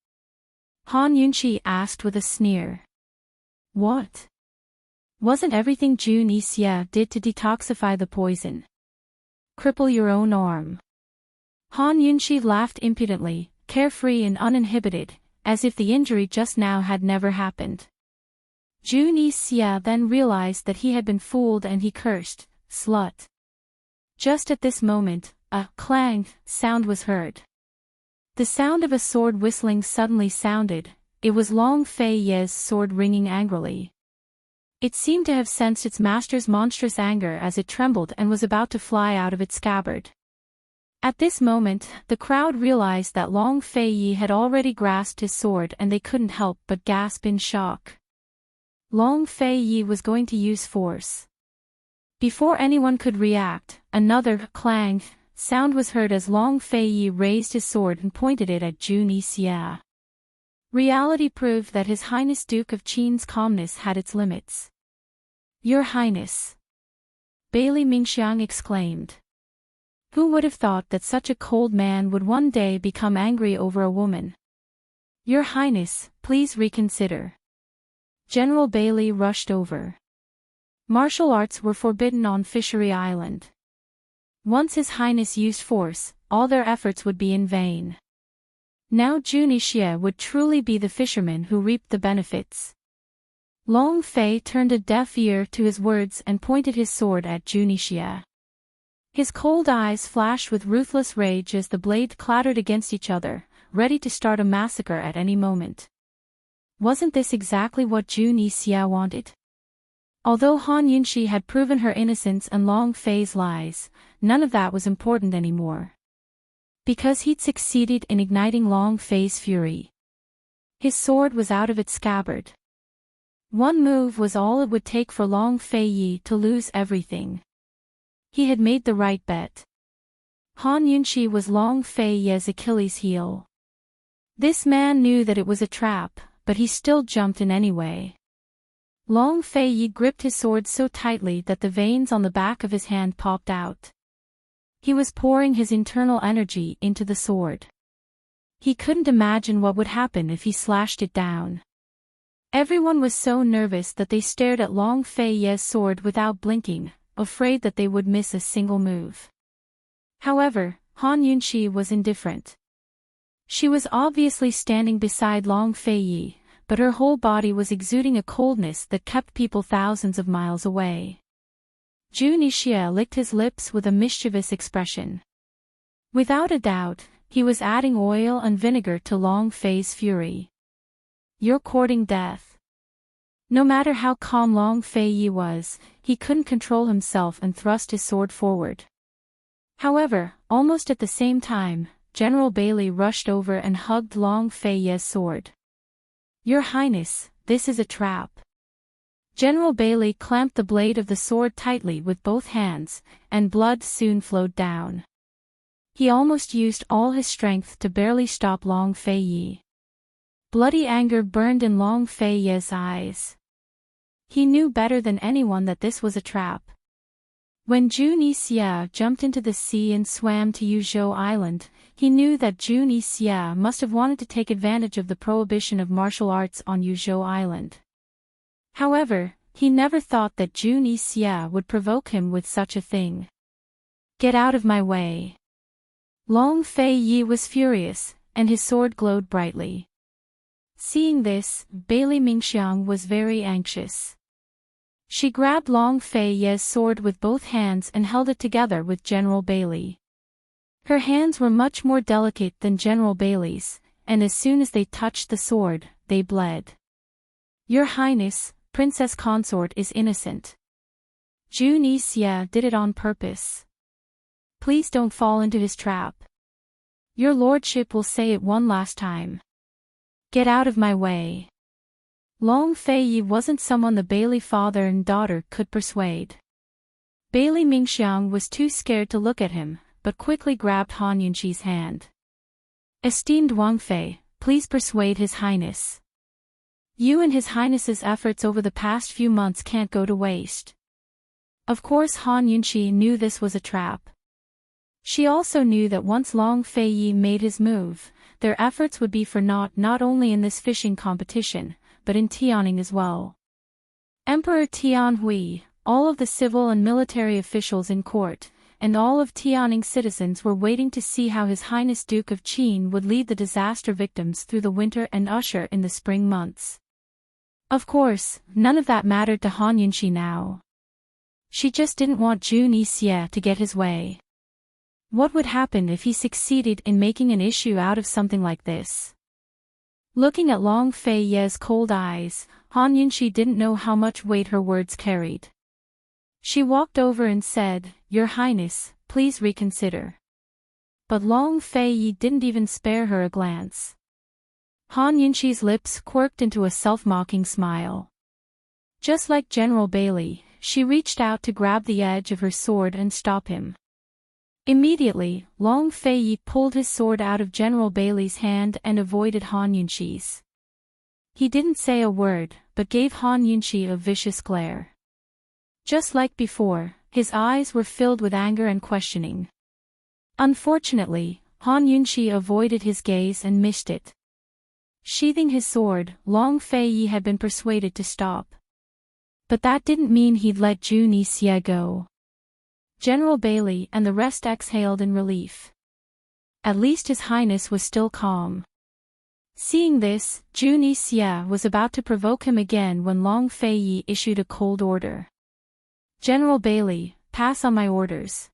Han Yunxi asked with a sneer. What? Wasn't everything Jun Xia did to detoxify the poison? Cripple your own arm. Han Yunxi laughed impudently, carefree and uninhibited, as if the injury just now had never happened. Jun Xia then realized that he had been fooled and he cursed, slut. Just at this moment, a clang sound was heard. The sound of a sword whistling suddenly sounded, it was Long Fei Ye's sword ringing angrily. It seemed to have sensed its master's monstrous anger as it trembled and was about to fly out of its scabbard. At this moment, the crowd realized that Long Fei Yi had already grasped his sword and they couldn't help but gasp in shock. Long Fei Yi was going to use force. Before anyone could react, another clang sound was heard as Long Fei Yi raised his sword and pointed it at Jun Xia. Reality proved that His Highness Duke of Qin's calmness had its limits. Your Highness! Bailey Mingxiang exclaimed. Who would have thought that such a cold man would one day become angry over a woman? Your Highness, please reconsider. General Bailey rushed over. Martial arts were forbidden on Fishery Island. Once His Highness used force, all their efforts would be in vain. Now Junie Xie would truly be the fisherman who reaped the benefits. Long Fei turned a deaf ear to his words and pointed his sword at Junie Xie. His cold eyes flashed with ruthless rage as the blade clattered against each other, ready to start a massacre at any moment. Wasn't this exactly what Junie Xie wanted? Although Han Yunxi had proven her innocence and Long Fei's lies, none of that was important anymore. Because he'd succeeded in igniting Long Fei's fury. His sword was out of its scabbard. One move was all it would take for Long Fei Yi to lose everything. He had made the right bet. Han Yunxi was Long Fei Yi's Achilles heel. This man knew that it was a trap, but he still jumped in anyway. Long Fei Yi gripped his sword so tightly that the veins on the back of his hand popped out. He was pouring his internal energy into the sword. He couldn't imagine what would happen if he slashed it down. Everyone was so nervous that they stared at Long Fei Yi's sword without blinking, afraid that they would miss a single move. However, Han Yunxi was indifferent. She was obviously standing beside Long Fei Yi, but her whole body was exuding a coldness that kept people thousands of miles away. Junie Xie licked his lips with a mischievous expression. Without a doubt, he was adding oil and vinegar to Long Fei's fury. You're courting death. No matter how calm Long Fei Yi was, he couldn't control himself and thrust his sword forward. However, almost at the same time, General Bailey rushed over and hugged Long Fei Yi's sword. Your Highness, this is a trap. General Bailey clamped the blade of the sword tightly with both hands, and blood soon flowed down. He almost used all his strength to barely stop Long Fei Yi. Bloody anger burned in Long Fei Yi's eyes. He knew better than anyone that this was a trap. When Junie Xie jumped into the sea and swam to Yuzhou Island, he knew that Junie Xie must have wanted to take advantage of the prohibition of martial arts on Yuzhou Island. However, he never thought that Junie Xie would provoke him with such a thing. Get out of my way. Long Fei Yi was furious, and his sword glowed brightly. Seeing this, Bailey Mingxiang was very anxious. She grabbed Long Fei Yi's sword with both hands and held it together with General Bailey. Her hands were much more delicate than General Bailey's, and as soon as they touched the sword, they bled. Your Highness, Princess Consort is innocent. Junie Xie did it on purpose. Please don't fall into his trap. Your lordship will say it one last time. Get out of my way. Long Fei Yi wasn't someone the Bailey father and daughter could persuade. Bailey Mingxiang was too scared to look at him, but quickly grabbed Han Yunxi's hand. Esteemed Wang Fei, please persuade His Highness. You and His Highness's efforts over the past few months can't go to waste. Of course Han Yunxi knew this was a trap. She also knew that once Long Fei Yi made his move, their efforts would be for naught not only in this fishing competition, but in Tianning as well. Emperor Tianhui, all of the civil and military officials in court, and all of Tianning's citizens were waiting to see how His Highness Duke of Qin would lead the disaster victims through the winter and usher in the spring months. Of course, none of that mattered to Han Yunxi now. She just didn't want Junie Xie to get his way. What would happen if he succeeded in making an issue out of something like this? Looking at Long Fei Yi's cold eyes, Han Yunxi didn't know how much weight her words carried. She walked over and said, Your Highness, please reconsider. But Long Fei Yi didn't even spare her a glance. Han Yunxi's lips quirked into a self-mocking smile. Just like General Bailey, she reached out to grab the edge of her sword and stop him. Immediately, Long Fei Yi pulled his sword out of General Bailey's hand and avoided Han Yunxi's. He didn't say a word, but gave Han Yunxi a vicious glare. Just like before, his eyes were filled with anger and questioning. Unfortunately, Han Yunshi avoided his gaze and missed it. Sheathing his sword, Long Fei had been persuaded to stop. But that didn't mean he'd let Jun Yixie go. General Bailey and the rest exhaled in relief. At least His Highness was still calm. Seeing this, Jun Yixie was about to provoke him again when Long Fei issued a cold order. General Bailey, pass on my orders.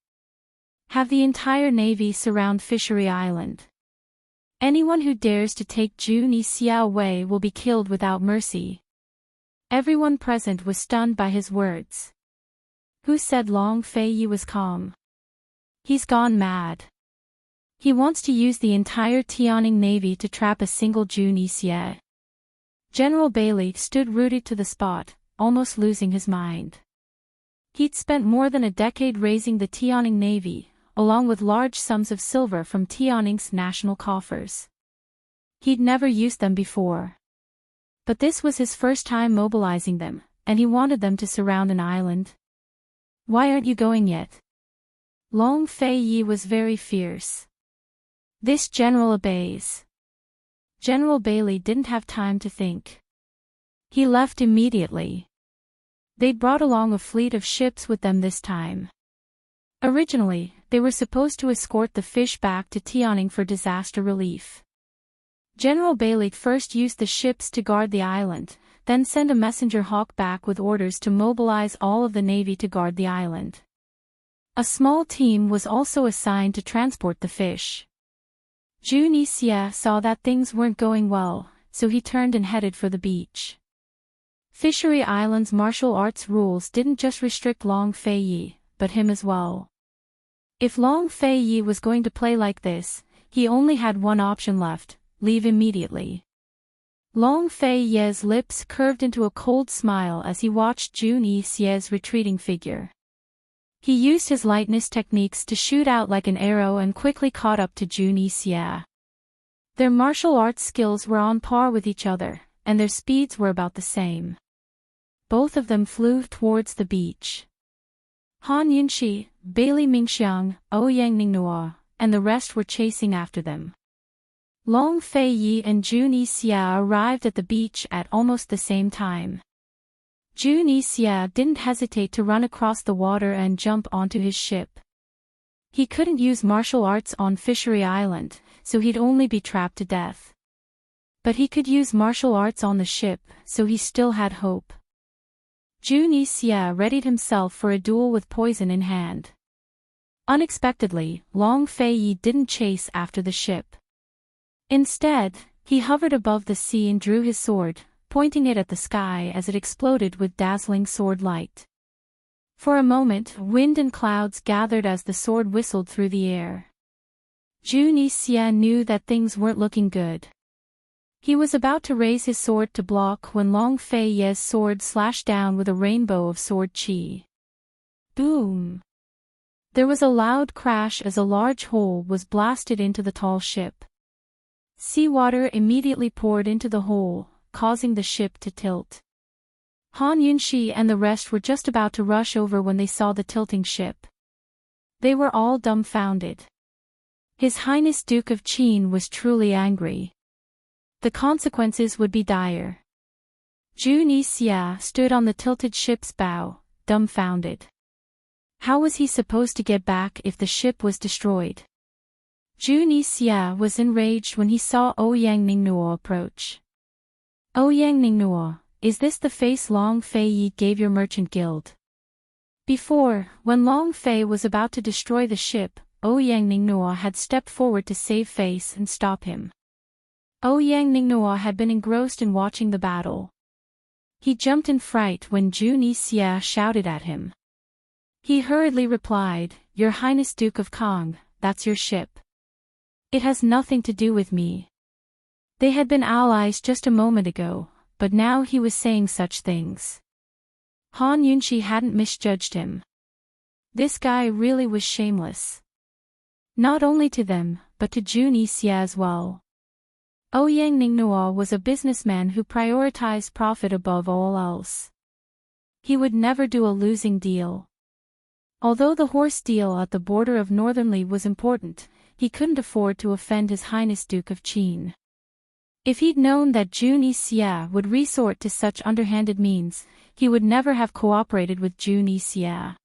Have the entire navy surround Fishery Island. Anyone who dares to take Jun Yixie away will be killed without mercy. Everyone present was stunned by his words. Who said Long Fei was calm? He's gone mad. He wants to use the entire Tianning navy to trap a single Jun Yixie. General Bailey stood rooted to the spot, almost losing his mind. He'd spent more than a decade raising the Tianning navy, along with large sums of silver from Tianning's national coffers. He'd never used them before. But this was his first time mobilizing them, and he wanted them to surround an island. Why aren't you going yet? Long Fei was very fierce. This general obeys. General Bailey didn't have time to think. He left immediately. They'd brought along a fleet of ships with them this time. Originally, they were supposed to escort the fish back to Tianning for disaster relief. General Bailey first used the ships to guard the island, then sent a messenger hawk back with orders to mobilize all of the navy to guard the island. A small team was also assigned to transport the fish. Jun Yixie saw that things weren't going well, so he turned and headed for the beach. Fishery Island's martial arts rules didn't just restrict Long Fei, but him as well. If Long Fei was going to play like this, he only had one option left: leave immediately. Long Fei's lips curved into a cold smile as he watched Jun Yixie's retreating figure. He used his lightness techniques to shoot out like an arrow and quickly caught up to Jun Yixie. Their martial arts skills were on par with each other, and their speeds were about the same. Both of them flew towards the beach. Han Yunshi, Bailey Mingxiang, Ouyang Ningnua, and the rest were chasing after them. Long Fei and Jun Yixie arrived at the beach at almost the same time. Jun Yixie didn't hesitate to run across the water and jump onto his ship. He couldn't use martial arts on Fishery Island, so he'd only be trapped to death. But he could use martial arts on the ship, so he still had hope. Jun Yixie readied himself for a duel with poison in hand. Unexpectedly, Long Fei didn't chase after the ship. Instead, he hovered above the sea and drew his sword, pointing it at the sky as it exploded with dazzling sword light. For a moment, wind and clouds gathered as the sword whistled through the air. Jun Yixie knew that things weren't looking good. He was about to raise his sword to block when Long Fei's sword slashed down with a rainbow of sword chi. Boom! There was a loud crash as a large hole was blasted into the tall ship. Seawater immediately poured into the hole, causing the ship to tilt. Han Yunshi and the rest were just about to rush over when they saw the tilting ship. They were all dumbfounded. His Highness Duke of Qin was truly angry. The consequences would be dire. Jun Yixie stood on the tilted ship's bow, dumbfounded. How was he supposed to get back if the ship was destroyed? Jun Yixie was enraged when he saw Ouyang Ningnua approach. Ouyang Ningnua, is this the face Long Fei gave your merchant guild? Before, when Long Fei was about to destroy the ship, Ouyang Ningnua had stepped forward to save face and stop him. Ouyang Ningnua had been engrossed in watching the battle. He jumped in fright when Jun Yixie shouted at him. He hurriedly replied, "Your Highness Duke of Kong, that's your ship. It has nothing to do with me." They had been allies just a moment ago, but now he was saying such things. Han Yunshi hadn't misjudged him. This guy really was shameless. Not only to them, but to Jun Yixie as well. Ouyang Ningnua was a businessman who prioritized profit above all else. He would never do a losing deal. Although the horse deal at the border of Northernly was important, he couldn't afford to offend His Highness Duke of Qin. If he'd known that Jun Yixia would resort to such underhanded means, he would never have cooperated with Jun Yixia.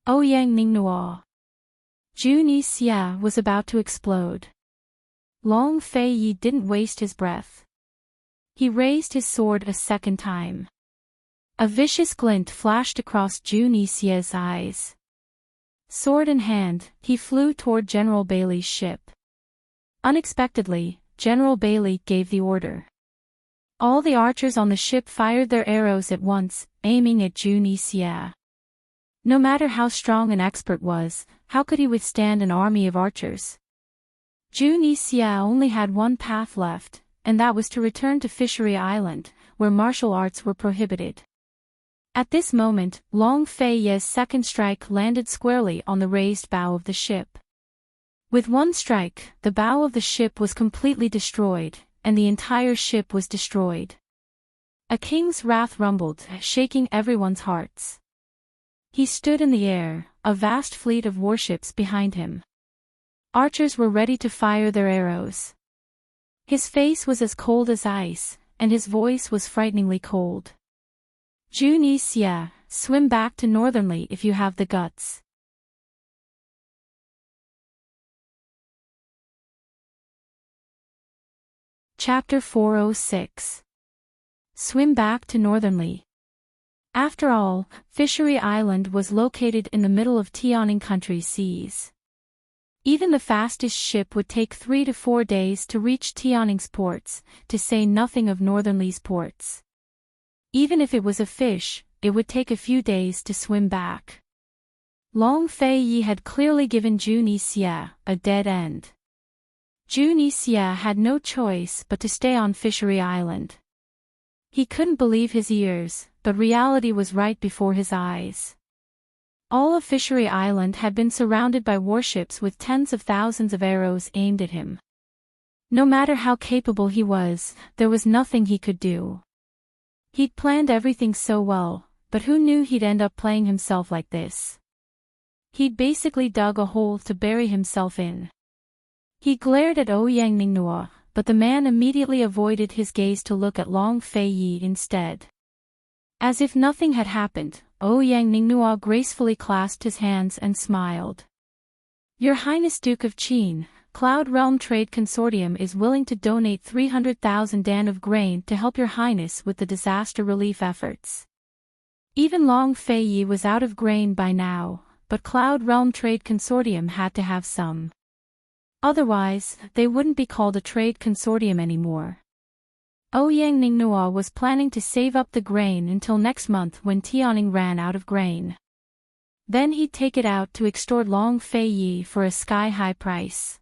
Ouyang Ningnuo. Jun Yixia was about to explode. Long Fei Yi didn't waste his breath. He raised his sword a second time. A vicious glint flashed across Jun Yixia's eyes. Sword in hand, he flew toward General Bailey's ship. Unexpectedly, General Bailey gave the order. All the archers on the ship fired their arrows at once, aiming at Jun Yixia. No matter how strong an expert was, how could he withstand an army of archers? Jun Yixia only had one path left, and that was to return to Fishery Island, where martial arts were prohibited. At this moment, Long Fei Ye's second strike landed squarely on the raised bow of the ship. With one strike, the bow of the ship was completely destroyed, and the entire ship was destroyed. A king's wrath rumbled, shaking everyone's hearts. He stood in the air, a vast fleet of warships behind him. Archers were ready to fire their arrows. His face was as cold as ice, and his voice was frighteningly cold. Jun Yixia, swim back to Northernly if you have the guts. Chapter 406. Swim back to Northernly. After all, Fishery Island was located in the middle of Tianing country's seas. Even the fastest ship would take 3 to 4 days to reach Tianing's ports, to say nothing of Northernly's ports. Even if it was a fish, it would take a few days to swim back. Long Fei Yi had clearly given Jun Yixia a dead end. Jun Yixia had no choice but to stay on Fishery Island. He couldn't believe his ears, but reality was right before his eyes. All of Fishery Island had been surrounded by warships with tens of thousands of arrows aimed at him. No matter how capable he was, there was nothing he could do. He'd planned everything so well, but who knew he'd end up playing himself like this? He'd basically dug a hole to bury himself in. He glared at Ouyang Ningnuo, but the man immediately avoided his gaze to look at Long Fei Yi instead. As if nothing had happened, Ouyang Ningnuo gracefully clasped his hands and smiled. Your Highness Duke of Qin, Cloud Realm Trade Consortium is willing to donate 300,000 dan of grain to help your Highness with the disaster relief efforts. Even Long Fei Yi was out of grain by now, but Cloud Realm Trade Consortium had to have some. Otherwise, they wouldn't be called a trade consortium anymore. Ouyang Ningnuo was planning to save up the grain until next month when Tianing ran out of grain. Then he'd take it out to extort Long Fei Yi for a sky-high price.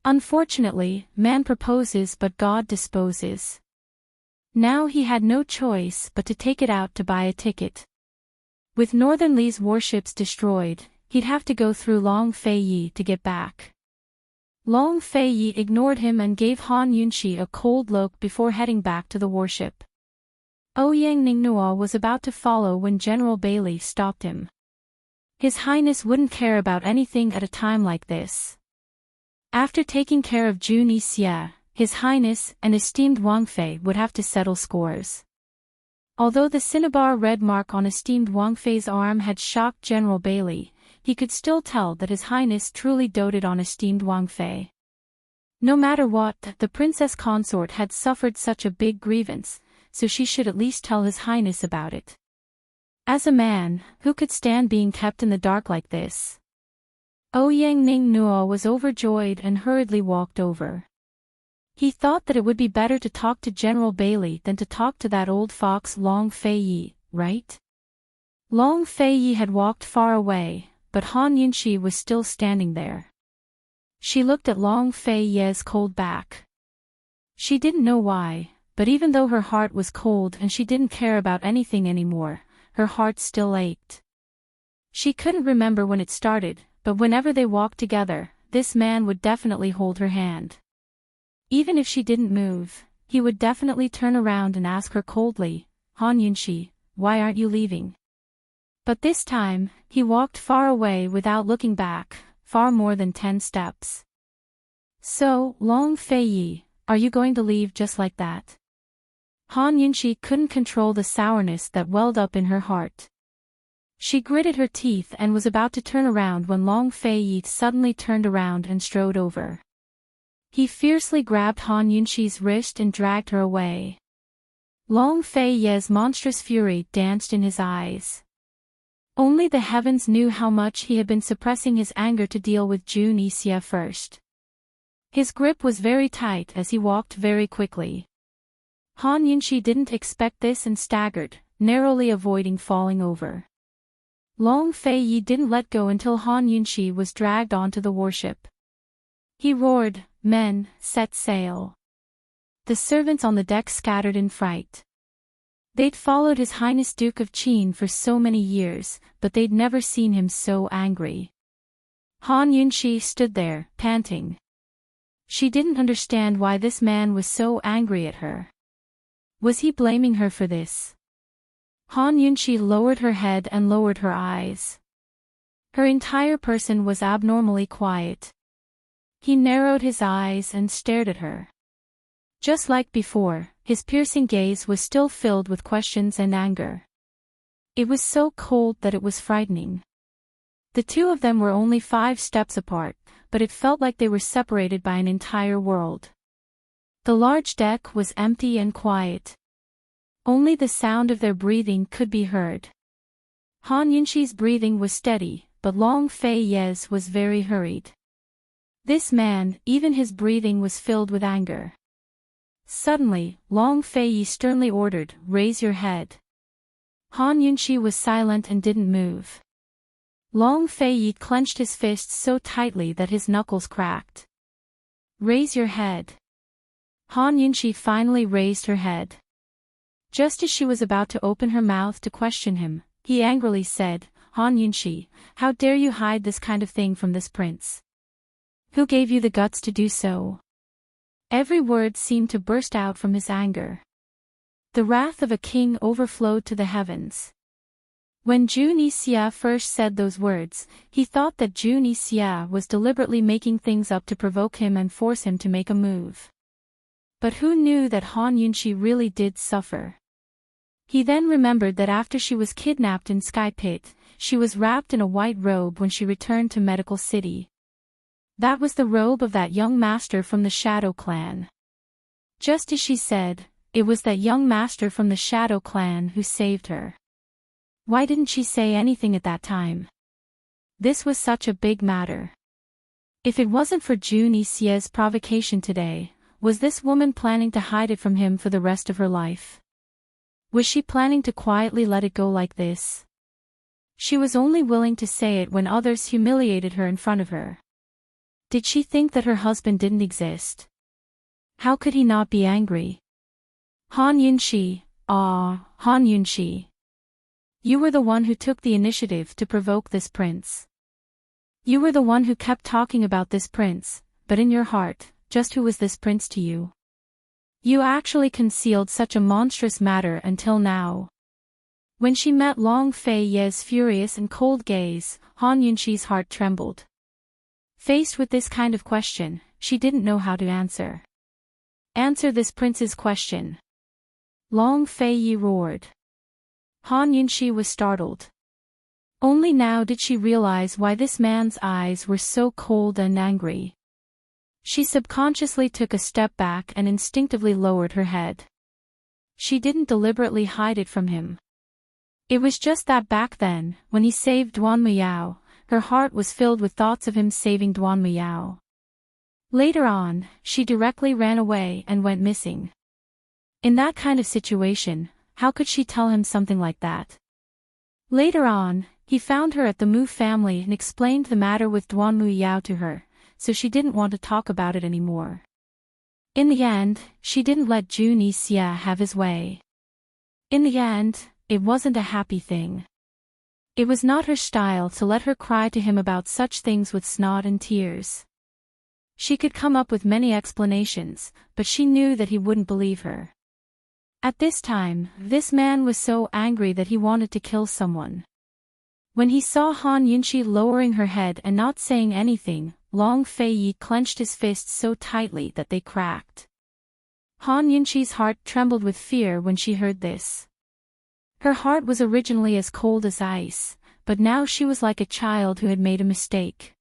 Unfortunately, man proposes but God disposes. Now he had no choice but to take it out to buy a ticket. With Northernly's warships destroyed, he'd have to go through Long Fei Yi to get back. Long Fei Yi ignored him and gave Han Yunshi a cold look before heading back to the warship. Ouyang Ningnuo was about to follow when General Bailey stopped him. His Highness wouldn't care about anything at a time like this. After taking care of Jun Yixia, His Highness and esteemed Wang Fei would have to settle scores. Although the cinnabar red mark on esteemed Wang Fei's arm had shocked General Bailey, he could still tell that His Highness truly doted on esteemed Wang Fei. No matter what, the Princess Consort had suffered such a big grievance, so she should at least tell His Highness about it. As a man, who could stand being kept in the dark like this? Ouyang Ningnuo was overjoyed and hurriedly walked over. He thought that it would be better to talk to General Bailey than to talk to that old fox Long Fei Yi, right? Long Fei Yi had walked far away, but Han Yunshi was still standing there. She looked at Long Fei Yi's cold back. She didn't know why, but even though her heart was cold and she didn't care about anything anymore, her heart still ached. She couldn't remember when it started, but whenever they walked together, this man would definitely hold her hand. Even if she didn't move, he would definitely turn around and ask her coldly, Han Yunshi, why aren't you leaving? But this time, he walked far away without looking back, far more than 10 steps. So, Long Fei, are you going to leave just like that? Han Yunxi couldn't control the sourness that welled up in her heart. She gritted her teeth and was about to turn around when Long Fei suddenly turned around and strode over. He fiercely grabbed Han Yunxi's wrist and dragged her away. Long Fei's monstrous fury danced in his eyes. Only the heavens knew how much he had been suppressing his anger to deal with Jun Yixia first. His grip was very tight as he walked very quickly. Han Yunxi didn't expect this and staggered, narrowly avoiding falling over. Long Fei didn't let go until Han Yunxi was dragged onto the warship. He roared, "Men, set sail." The servants on the deck scattered in fright. They'd followed His Highness Duke of Qin for so many years, but they'd never seen him so angry. Han Yunxi stood there, panting. She didn't understand why this man was so angry at her. Was he blaming her for this? Han Yunxi lowered her head and lowered her eyes. Her entire person was abnormally quiet. He narrowed his eyes and stared at her. Just like before, his piercing gaze was still filled with questions and anger. It was so cold that it was frightening. The two of them were only 5 steps apart, but it felt like they were separated by an entire world. The large deck was empty and quiet. Only the sound of their breathing could be heard. Han Yunxi's breathing was steady, but Long Fei's was very hurried. This man, even his breathing was filled with anger. Suddenly, Long Fei sternly ordered, "Raise your head." Han Yunxi was silent and didn't move. Long Fei clenched his fists so tightly that his knuckles cracked. "Raise your head." Han Yunxi finally raised her head. Just as she was about to open her mouth to question him, he angrily said, "Han Yunxi, how dare you hide this kind of thing from this prince? Who gave you the guts to do so?" Every word seemed to burst out from his anger. The wrath of a king overflowed to the heavens. When Jun Yixia first said those words, he thought that Jun Yixia was deliberately making things up to provoke him and force him to make a move. But who knew that Han Yunxi really did suffer? He then remembered that after she was kidnapped in Sky Pit, she was wrapped in a white robe when she returned to Medical City. That was the robe of that young master from the Shadow Clan. Just as she said, it was that young master from the Shadow Clan who saved her. Why didn't she say anything at that time? This was such a big matter. If it wasn't for Jun Yixia's provocation today, was this woman planning to hide it from him for the rest of her life? Was she planning to quietly let it go like this? She was only willing to say it when others humiliated her in front of her. Did she think that her husband didn't exist? How could he not be angry? Han Yunxi, Han Yunxi. You were the one who took the initiative to provoke this prince. You were the one who kept talking about this prince, but in your heart, just who was this prince to you? You actually concealed such a monstrous matter until now. When she met Long Fei's furious and cold gaze, Han Yunxi's heart trembled. Faced with this kind of question, she didn't know how to answer. Answer this prince's question. Long Fei roared. Han Yunxi was startled. Only now did she realize why this man's eyes were so cold and angry. She subconsciously took a step back and instinctively lowered her head. She didn't deliberately hide it from him. It was just that back then, when he saved Duan Muyao, her heart was filled with thoughts of him saving Duan Muyao. Later on, she directly ran away and went missing. In that kind of situation, how could she tell him something like that? Later on, he found her at the Mu family and explained the matter with Duan Muyao to her, so she didn't want to talk about it anymore. In the end, she didn't let Jun Yixia have his way. In the end, it wasn't a happy thing. It was not her style to let her cry to him about such things with snot and tears. She could come up with many explanations, but she knew that he wouldn't believe her. At this time, this man was so angry that he wanted to kill someone. When he saw Han Yunxi lowering her head and not saying anything, Long Feiyi clenched his fists so tightly that they cracked. Han Yunxi's heart trembled with fear when she heard this. Her heart was originally as cold as ice, but now she was like a child who had made a mistake.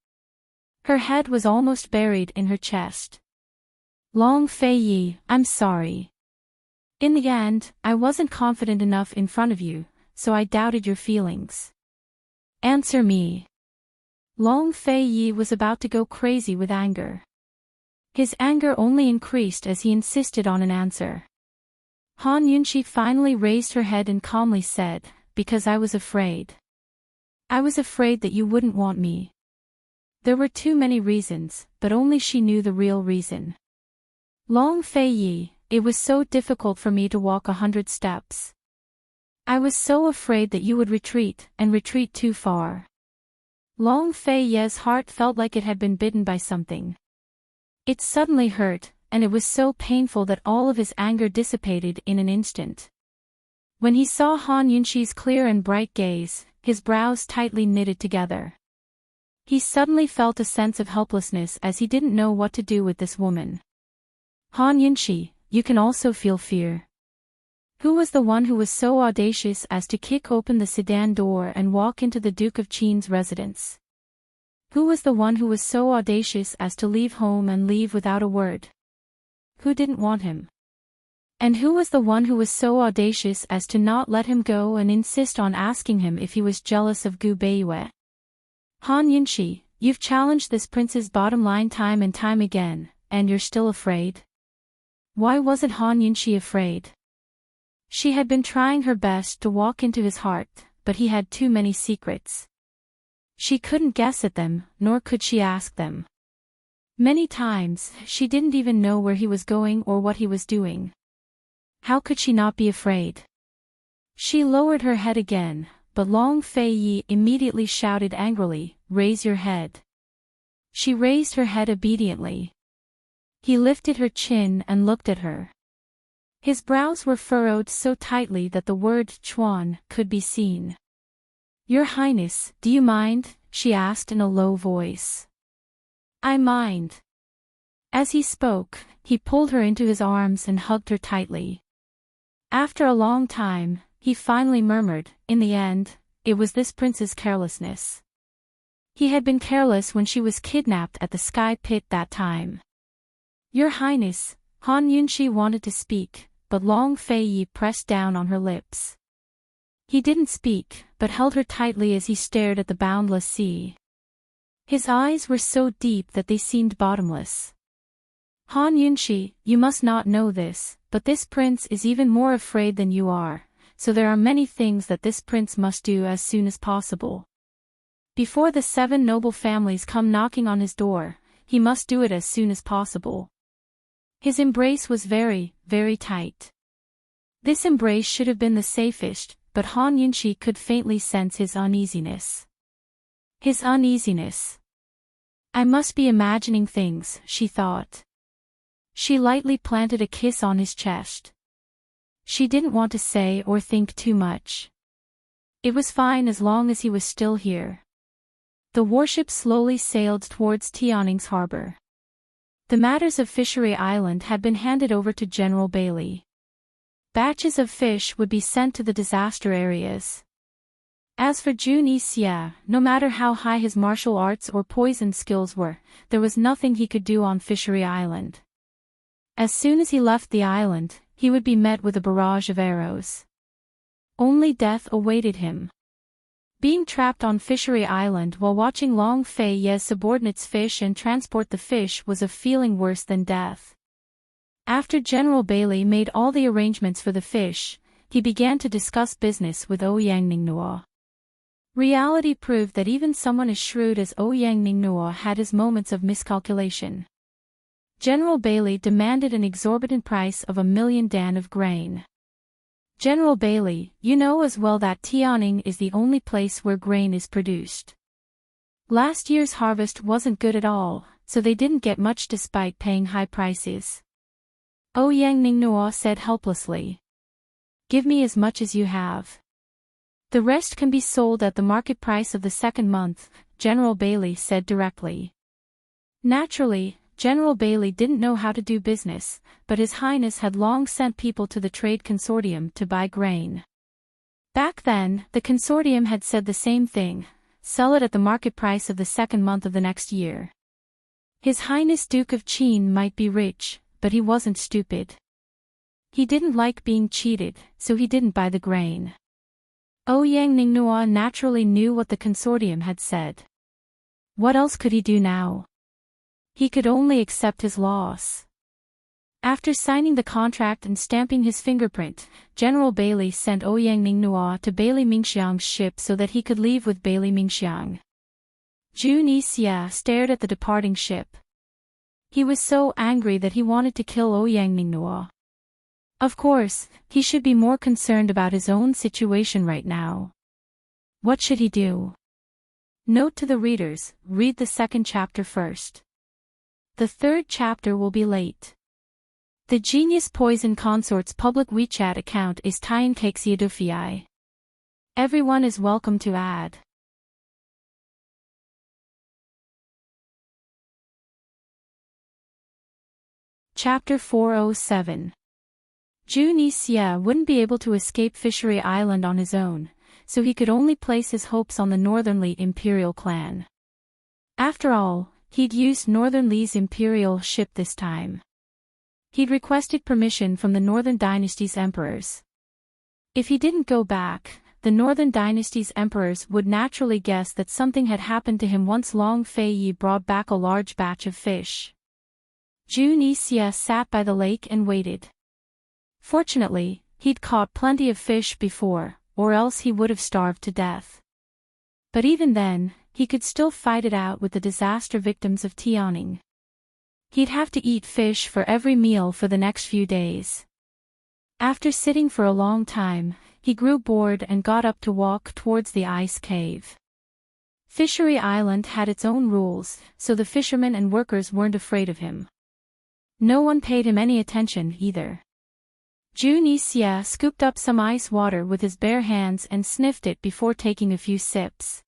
Her head was almost buried in her chest. Long Feiyi, I'm sorry. In the end, I wasn't confident enough in front of you, so I doubted your feelings. Answer me. Long Feiyi was about to go crazy with anger. His anger only increased as he insisted on an answer. Han Yunxi finally raised her head and calmly said, because I was afraid. I was afraid that you wouldn't want me. There were too many reasons, but only she knew the real reason. Long Feiyi, it was so difficult for me to walk 100 steps. I was so afraid that you would retreat, and retreat too far. Long Feiyi's heart felt like it had been bitten by something. It suddenly hurt, and it was so painful that all of his anger dissipated in an instant. When he saw Han Yunxi's clear and bright gaze, his brows tightly knitted together. He suddenly felt a sense of helplessness as he didn't know what to do with this woman. Han Yunxi, you can also feel fear. Who was the one who was so audacious as to kick open the sedan door and walk into the Duke of Qin's residence? Who was the one who was so audacious as to leave home and leave without a word? Who didn't want him? And who was the one who was so audacious as to not let him go and insist on asking him if he was jealous of Gu Beiyue? Han Yunxi, you've challenged this prince's bottom line time and time again, and you're still afraid? Why wasn't Han Yunxi afraid? She had been trying her best to walk into his heart, but he had too many secrets. She couldn't guess at them, nor could she ask them. Many times, she didn't even know where he was going or what he was doing. How could she not be afraid? She lowered her head again, but Long Feiyi immediately shouted angrily, "Raise your head." She raised her head obediently. He lifted her chin and looked at her. His brows were furrowed so tightly that the word Chuan could be seen. Your Highness, do you mind? She asked in a low voice. I mind. As he spoke, he pulled her into his arms and hugged her tightly. After a long time, he finally murmured, in the end, it was this prince's carelessness. He had been careless when she was kidnapped at the sky pit that time. Your Highness, Han Yunxi wanted to speak, but Long Feiyi pressed down on her lips. He didn't speak, but held her tightly as he stared at the boundless sea. His eyes were so deep that they seemed bottomless. Han Yunxi, you must not know this, but this prince is even more afraid than you are, so there are many things that this prince must do as soon as possible. Before the 7 noble families come knocking on his door, he must do it as soon as possible. His embrace was very, very tight. This embrace should have been the safest, but Han Yunxi could faintly sense his uneasiness. His uneasiness. I must be imagining things, she thought. She lightly planted a kiss on his chest. She didn't want to say or think too much. It was fine as long as he was still here. The warship slowly sailed towards Tianning's harbor. The matters of Fishery Island had been handed over to General Bailey. Batches of fish would be sent to the disaster areas. As for Jun Yixia, no matter how high his martial arts or poison skills were, there was nothing he could do on Fishery Island. As soon as he left the island, he would be met with a barrage of arrows. Only death awaited him. Being trapped on Fishery Island while watching Long Feiyi's subordinates fish and transport the fish was a feeling worse than death. After General Bailey made all the arrangements for the fish, he began to discuss business with Ouyang Ningnuo. Reality proved that even someone as shrewd as Ouyang Ningnuo had his moments of miscalculation. General Bailey demanded an exorbitant price of 1,000,000 dan of grain. General Bailey, you know as well that Tianning is the only place where grain is produced. Last year's harvest wasn't good at all, so they didn't get much despite paying high prices. Ouyang Ningnuo said helplessly. Give me as much as you have. The rest can be sold at the market price of the second month, General Bailey said directly. Naturally, General Bailey didn't know how to do business, but His Highness had long sent people to the trade consortium to buy grain. Back then, the consortium had said the same thing, sell it at the market price of the second month of the next year. His Highness Duke of Qin might be rich, but he wasn't stupid. He didn't like being cheated, so he didn't buy the grain. Ouyang Ningnua naturally knew what the consortium had said. What else could he do now? He could only accept his loss. After signing the contract and stamping his fingerprint, General Bailey sent Ouyang Ningnua to Bailey Mingxiang's ship so that he could leave with Bailey Mingxiang. Zhu Nixia stared at the departing ship. He was so angry that he wanted to kill Ouyang Ningnua. Of course, he should be more concerned about his own situation right now. What should he do? Note to the readers, read the second chapter first. The third chapter will be late. The Genius Poison Consort's public WeChat account is Tienkexia. Everyone is welcome to add. Chapter 407. Zhu Nixia wouldn't be able to escape Fishery Island on his own, so he could only place his hopes on the Northern Li Imperial clan. After all, he'd used Northern Li's Imperial ship this time. He'd requested permission from the Northern Dynasty's emperors. If he didn't go back, the Northern Dynasty's emperors would naturally guess that something had happened to him once Long Fei Yi brought back a large batch of fish. Zhu Nixia sat by the lake and waited. Fortunately, he'd caught plenty of fish before, or else he would have starved to death. But even then, he could still fight it out with the disaster victims of Tianning. He'd have to eat fish for every meal for the next few days. After sitting for a long time, he grew bored and got up to walk towards the ice cave. Fishery Island had its own rules, so the fishermen and workers weren't afraid of him. No one paid him any attention either. Zhu Nixia scooped up some ice water with his bare hands and sniffed it before taking a few sips.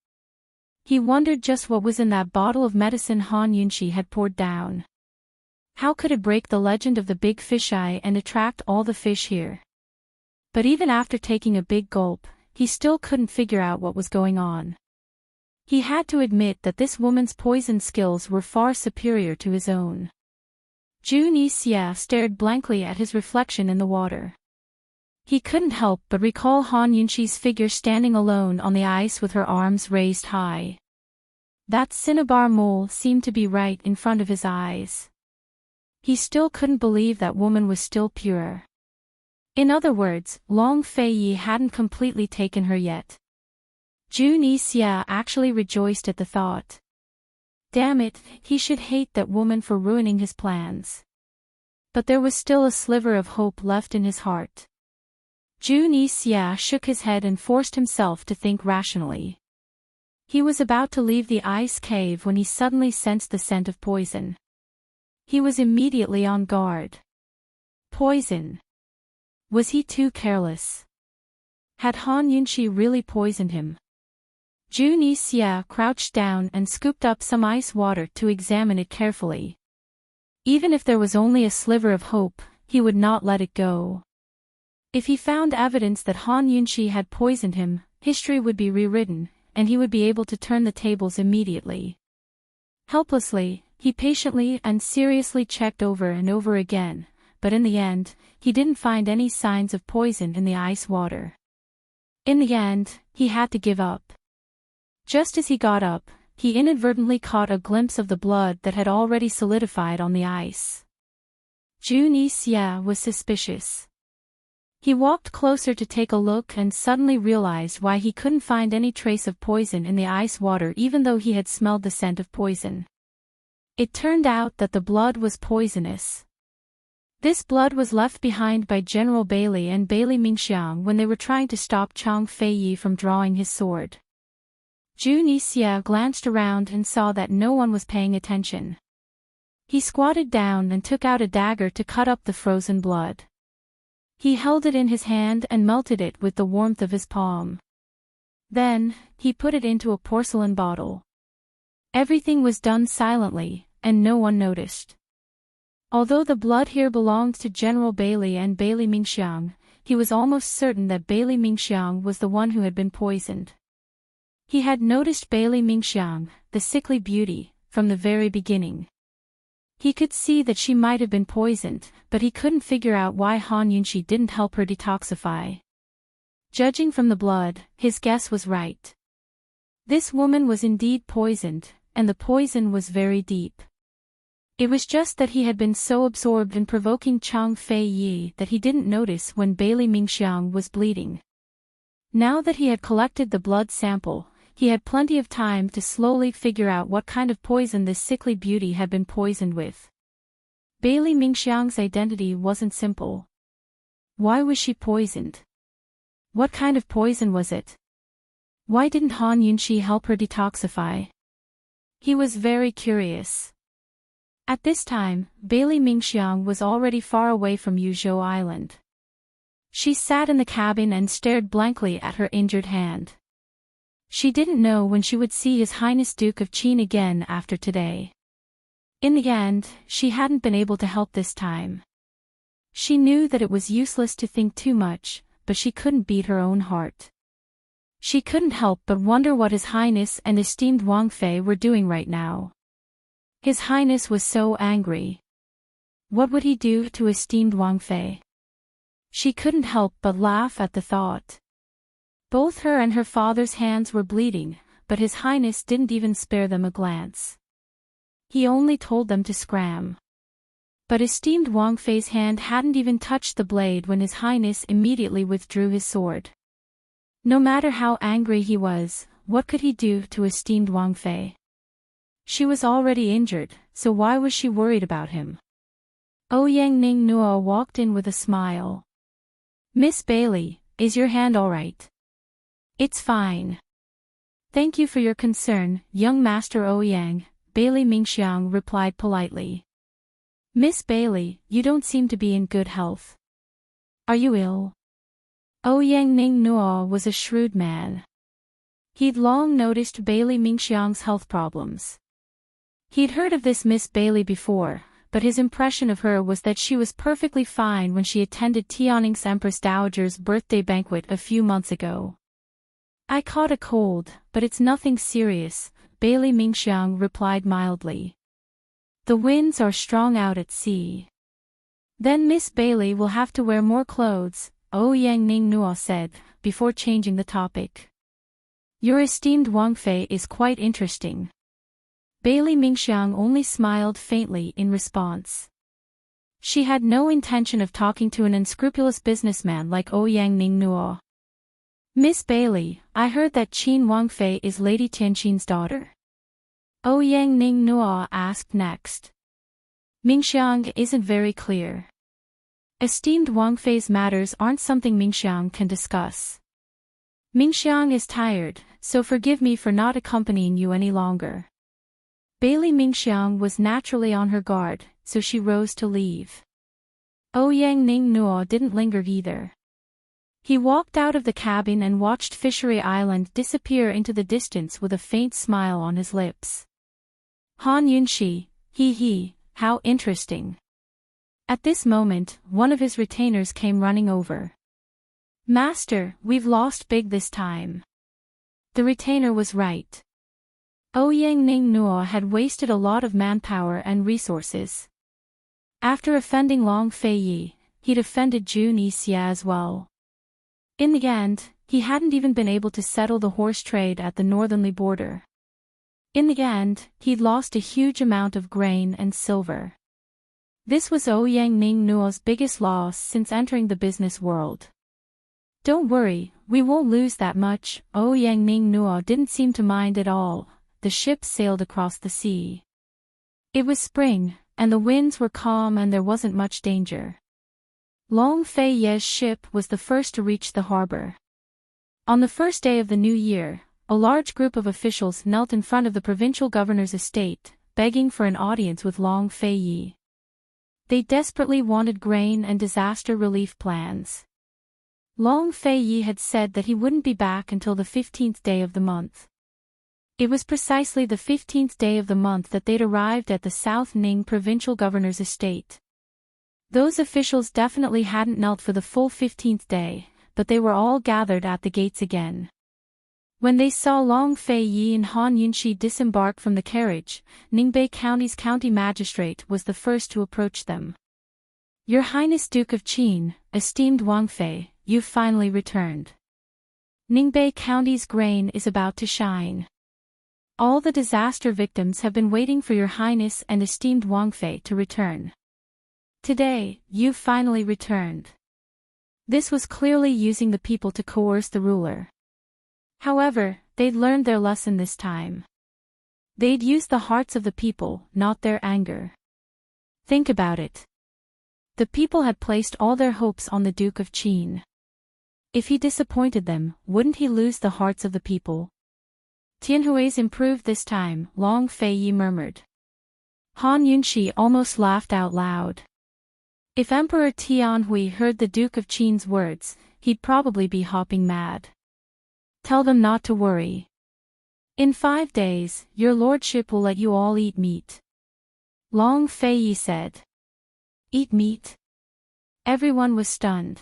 He wondered just what was in that bottle of medicine Han Yunxi had poured down. How could it break the legend of the big fisheye and attract all the fish here? But even after taking a big gulp, he still couldn't figure out what was going on. He had to admit that this woman's poison skills were far superior to his own. Zhu Nixia stared blankly at his reflection in the water. He couldn't help but recall Han Yunxi's figure standing alone on the ice with her arms raised high. That cinnabar mole seemed to be right in front of his eyes. He still couldn't believe that woman was still pure. In other words, Long Fei Yi hadn't completely taken her yet. Zhu Nixia actually rejoiced at the thought. Damn it, he should hate that woman for ruining his plans. But there was still a sliver of hope left in his heart. Zhu Nixia shook his head and forced himself to think rationally. He was about to leave the ice cave when he suddenly sensed the scent of poison. He was immediately on guard. Poison. Was he too careless? Had Han Yunxi really poisoned him? Zhu Nixia crouched down and scooped up some ice water to examine it carefully. Even if there was only a sliver of hope, he would not let it go. If he found evidence that Han Yunxi had poisoned him, history would be rewritten, and he would be able to turn the tables immediately. Helplessly, he patiently and seriously checked over and over again, but in the end, he didn't find any signs of poison in the ice water. In the end, he had to give up. Just as he got up, he inadvertently caught a glimpse of the blood that had already solidified on the ice. Zhu Nixia was suspicious. He walked closer to take a look and suddenly realized why he couldn't find any trace of poison in the ice water even though he had smelled the scent of poison. It turned out that the blood was poisonous. This blood was left behind by General Bailey and Bailey Mingxiang when they were trying to stop Chang Fei Yi from drawing his sword. Zhu Nixia glanced around and saw that no one was paying attention. He squatted down and took out a dagger to cut up the frozen blood. He held it in his hand and melted it with the warmth of his palm. Then, he put it into a porcelain bottle. Everything was done silently, and no one noticed. Although the blood here belonged to General Bailey and Bailey Mingxiang, he was almost certain that Bailey Mingxiang was the one who had been poisoned. He had noticed Bailey Mingxiang, the sickly beauty, from the very beginning. He could see that she might have been poisoned, but he couldn't figure out why Han Yunxi didn't help her detoxify. Judging from the blood, his guess was right. This woman was indeed poisoned, and the poison was very deep. It was just that he had been so absorbed in provoking Chang Fei Yi that he didn't notice when Bailey Mingxiang was bleeding. Now that he had collected the blood sample, he had plenty of time to slowly figure out what kind of poison this sickly beauty had been poisoned with. Bailey Mingxiang's identity wasn't simple. Why was she poisoned? What kind of poison was it? Why didn't Han Yunxi help her detoxify? He was very curious. At this time, Bailey Mingxiang was already far away from Yuzhou Island. She sat in the cabin and stared blankly at her injured hand. She didn't know when she would see His Highness Duke of Qin again after today. In the end, she hadn't been able to help this time. She knew that it was useless to think too much, but she couldn't beat her own heart. She couldn't help but wonder what His Highness and esteemed Wang Fei were doing right now. His Highness was so angry. What would he do to esteemed Wang Fei? She couldn't help but laugh at the thought. Both her and her father's hands were bleeding, but His Highness didn't even spare them a glance. He only told them to scram. But esteemed Wang Fei's hand hadn't even touched the blade when His Highness immediately withdrew his sword. No matter how angry he was, what could he do to esteemed Wang Fei? She was already injured, so why was she worried about him? Ouyang Ning Nuo walked in with a smile. "Miss Bailey, is your hand all right?" "It's fine. Thank you for your concern, young Master Ouyang," Bailey Mingxiang replied politely. "Miss Bailey, you don't seem to be in good health. Are you ill?" Ouyang Ning Nuo was a shrewd man. He'd long noticed Bailey Mingxiang's health problems. He'd heard of this Miss Bailey before, but his impression of her was that she was perfectly fine when she attended Tianning's Empress Dowager's birthday banquet a few months ago. "I caught a cold, but it's nothing serious," Bailey Mingxiang replied mildly. "The winds are strong out at sea." "Then Miss Bailey will have to wear more clothes," Ouyang Ning Nuo said, before changing the topic. "Your esteemed Wang Fei is quite interesting." Bailey Mingxiang only smiled faintly in response. She had no intention of talking to an unscrupulous businessman like Ouyang Ning Nuo. "Miss Bailey, I heard that Qin Wang Fei is Lady Tianqin's daughter?" Ouyang Ning Nuo asked next. Mingxiang isn't very clear. Esteemed Wang Fei's matters aren't something Mingxiang can discuss. Mingxiang is tired, so forgive me for not accompanying you any longer. Bailey Mingxiang was naturally on her guard, so she rose to leave. Ouyang Ning Nuo didn't linger either. He walked out of the cabin and watched Fishery Island disappear into the distance with a faint smile on his lips. Han Yunxi, he, how interesting. At this moment, one of his retainers came running over. "Master, we've lost big this time." The retainer was right. Ouyang Ning Nuo had wasted a lot of manpower and resources. After offending Long Fei Yi, he'd offended Jun Yixia as well. In the end, he hadn't even been able to settle the horse trade at the northerly border. In the end, he'd lost a huge amount of grain and silver. This was Ouyang Ning Nuo's biggest loss since entering the business world. "Don't worry, we won't lose that much," Ouyang Ning Nuo didn't seem to mind at all. The ship sailed across the sea. It was spring, and the winds were calm and there wasn't much danger. Long Fei Ye's ship was the first to reach the harbor. On the first day of the new year, a large group of officials knelt in front of the provincial governor's estate, begging for an audience with Long Fei Yi. They desperately wanted grain and disaster relief plans. Long Fei Yi had said that he wouldn't be back until the 15th day of the month. It was precisely the 15th day of the month that they'd arrived at the South Ning provincial governor's estate. Those officials definitely hadn't knelt for the full 15th day, but they were all gathered at the gates again. When they saw Long Fei Yi and Han Yunxi disembark from the carriage, Ningbei County's county magistrate was the first to approach them. "Your Highness Duke of Qin, esteemed Wang Fei, you've finally returned. Ningbei County's grain is about to shine. All the disaster victims have been waiting for your Highness and esteemed Wang Fei to return. Today, you've finally returned." This was clearly using the people to coerce the ruler. However, they'd learned their lesson this time. They'd used the hearts of the people, not their anger. Think about it. The people had placed all their hopes on the Duke of Qin. If he disappointed them, wouldn't he lose the hearts of the people? "Tianhui's improved this time," Long Fei Yi murmured. Han Yunxi almost laughed out loud. If Emperor Tianhui heard the Duke of Qin's words, he'd probably be hopping mad. "Tell them not to worry. In 5 days, your lordship will let you all eat meat," Long Fei Yi said. Eat meat? Everyone was stunned.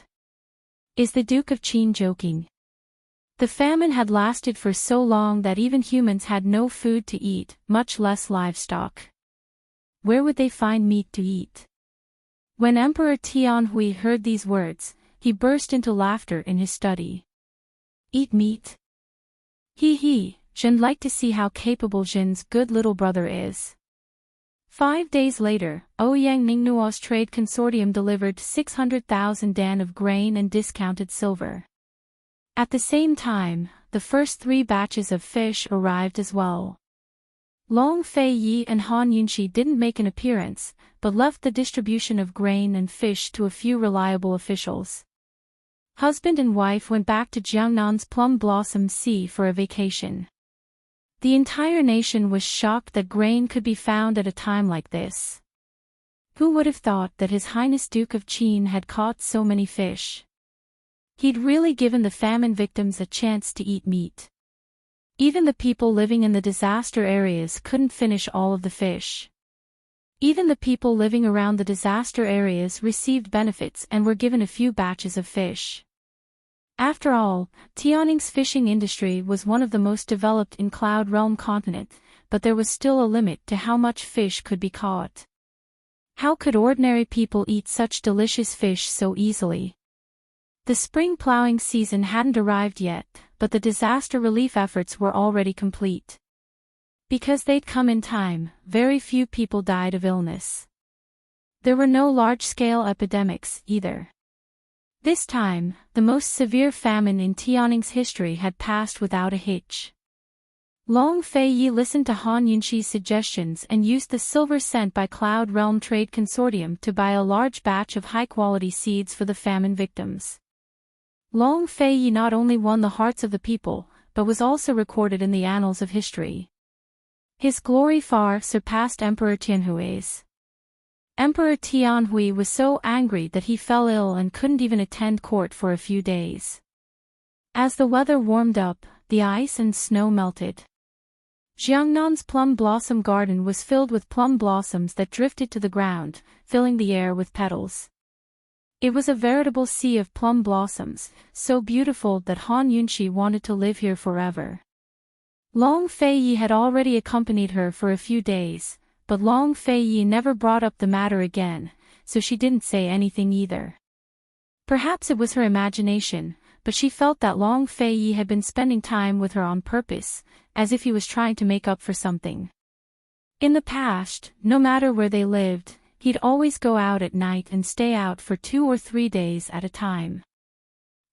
Is the Duke of Qin joking? The famine had lasted for so long that even humans had no food to eat, much less livestock. Where would they find meat to eat? When Emperor Tianhui heard these words, he burst into laughter in his study. Eat meat? He, Zhen'd like to see how capable Zhen's good little brother is. 5 days later, Ouyang Ningnuo's trade consortium delivered 600,000 dan of grain and discounted silver. At the same time, the first 3 batches of fish arrived as well. Long Fei Yi and Han Yunxi didn't make an appearance, but left the distribution of grain and fish to a few reliable officials. Husband and wife went back to Jiangnan's Plum Blossom Sea for a vacation. The entire nation was shocked that grain could be found at a time like this. Who would have thought that His Highness Duke of Qin had caught so many fish? He'd really given the famine victims a chance to eat meat. Even the people living in the disaster areas couldn't finish all of the fish. Even the people living around the disaster areas received benefits and were given a few batches of fish. After all, Tianning's fishing industry was one of the most developed in Cloud Realm continent, but there was still a limit to how much fish could be caught. How could ordinary people eat such delicious fish so easily? The spring plowing season hadn't arrived yet, but the disaster relief efforts were already complete. Because they'd come in time, very few people died of illness. There were no large-scale epidemics, either. This time, the most severe famine in Tianning's history had passed without a hitch. Long Fei Yi listened to Han Yunxi's suggestions and used the silver sent by Cloud Realm Trade Consortium to buy a large batch of high-quality seeds for the famine victims. Long Fei Yi not only won the hearts of the people, but was also recorded in the annals of history. His glory far surpassed Emperor Tianhui's. Emperor Tianhui was so angry that he fell ill and couldn't even attend court for a few days. As the weather warmed up, the ice and snow melted. Jiangnan's plum blossom garden was filled with plum blossoms that drifted to the ground, filling the air with petals. It was a veritable sea of plum blossoms, so beautiful that Han Yunxi wanted to live here forever. Long Fei Yi had already accompanied her for a few days, but Long Fei Yi never brought up the matter again, so she didn't say anything either. Perhaps it was her imagination, but she felt that Long Fei Yi had been spending time with her on purpose, as if he was trying to make up for something. In the past, no matter where they lived, he'd always go out at night and stay out for 2 or 3 days at a time.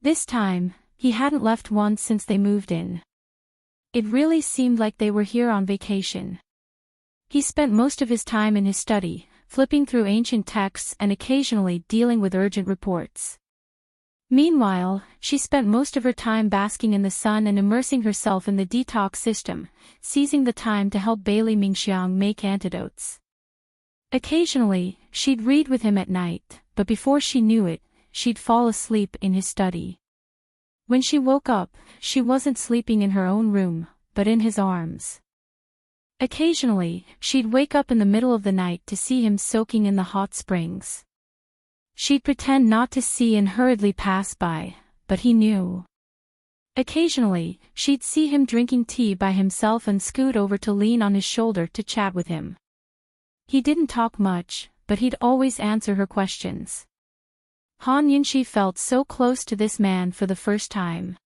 This time, he hadn't left once since they moved in. It really seemed like they were here on vacation. He spent most of his time in his study, flipping through ancient texts and occasionally dealing with urgent reports. Meanwhile, she spent most of her time basking in the sun and immersing herself in the detox system, seizing the time to help Bailey Mingxiang make antidotes. Occasionally, she'd read with him at night, but before she knew it, she'd fall asleep in his study. When she woke up, she wasn't sleeping in her own room, but in his arms. Occasionally, she'd wake up in the middle of the night to see him soaking in the hot springs. She'd pretend not to see and hurriedly pass by, but he knew. Occasionally, she'd see him drinking tea by himself and scoot over to lean on his shoulder to chat with him. He didn't talk much, but he'd always answer her questions. Han Yunxi felt so close to this man for the first time.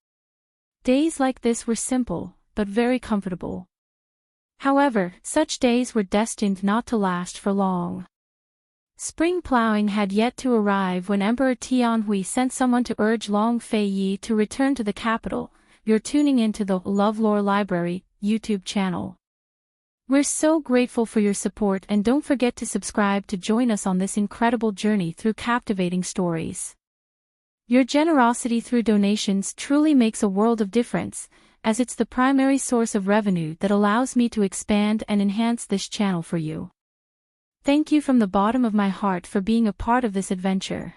Days like this were simple, but very comfortable. However, such days were destined not to last for long. Spring plowing had yet to arrive when Emperor Tianhui sent someone to urge Long Fei Yi to return to the capital. You're tuning into the LoveLore Library YouTube channel. We're so grateful for your support, and don't forget to subscribe to join us on this incredible journey through captivating stories. Your generosity through donations truly makes a world of difference, as it's the primary source of revenue that allows me to expand and enhance this channel for you. Thank you from the bottom of my heart for being a part of this adventure.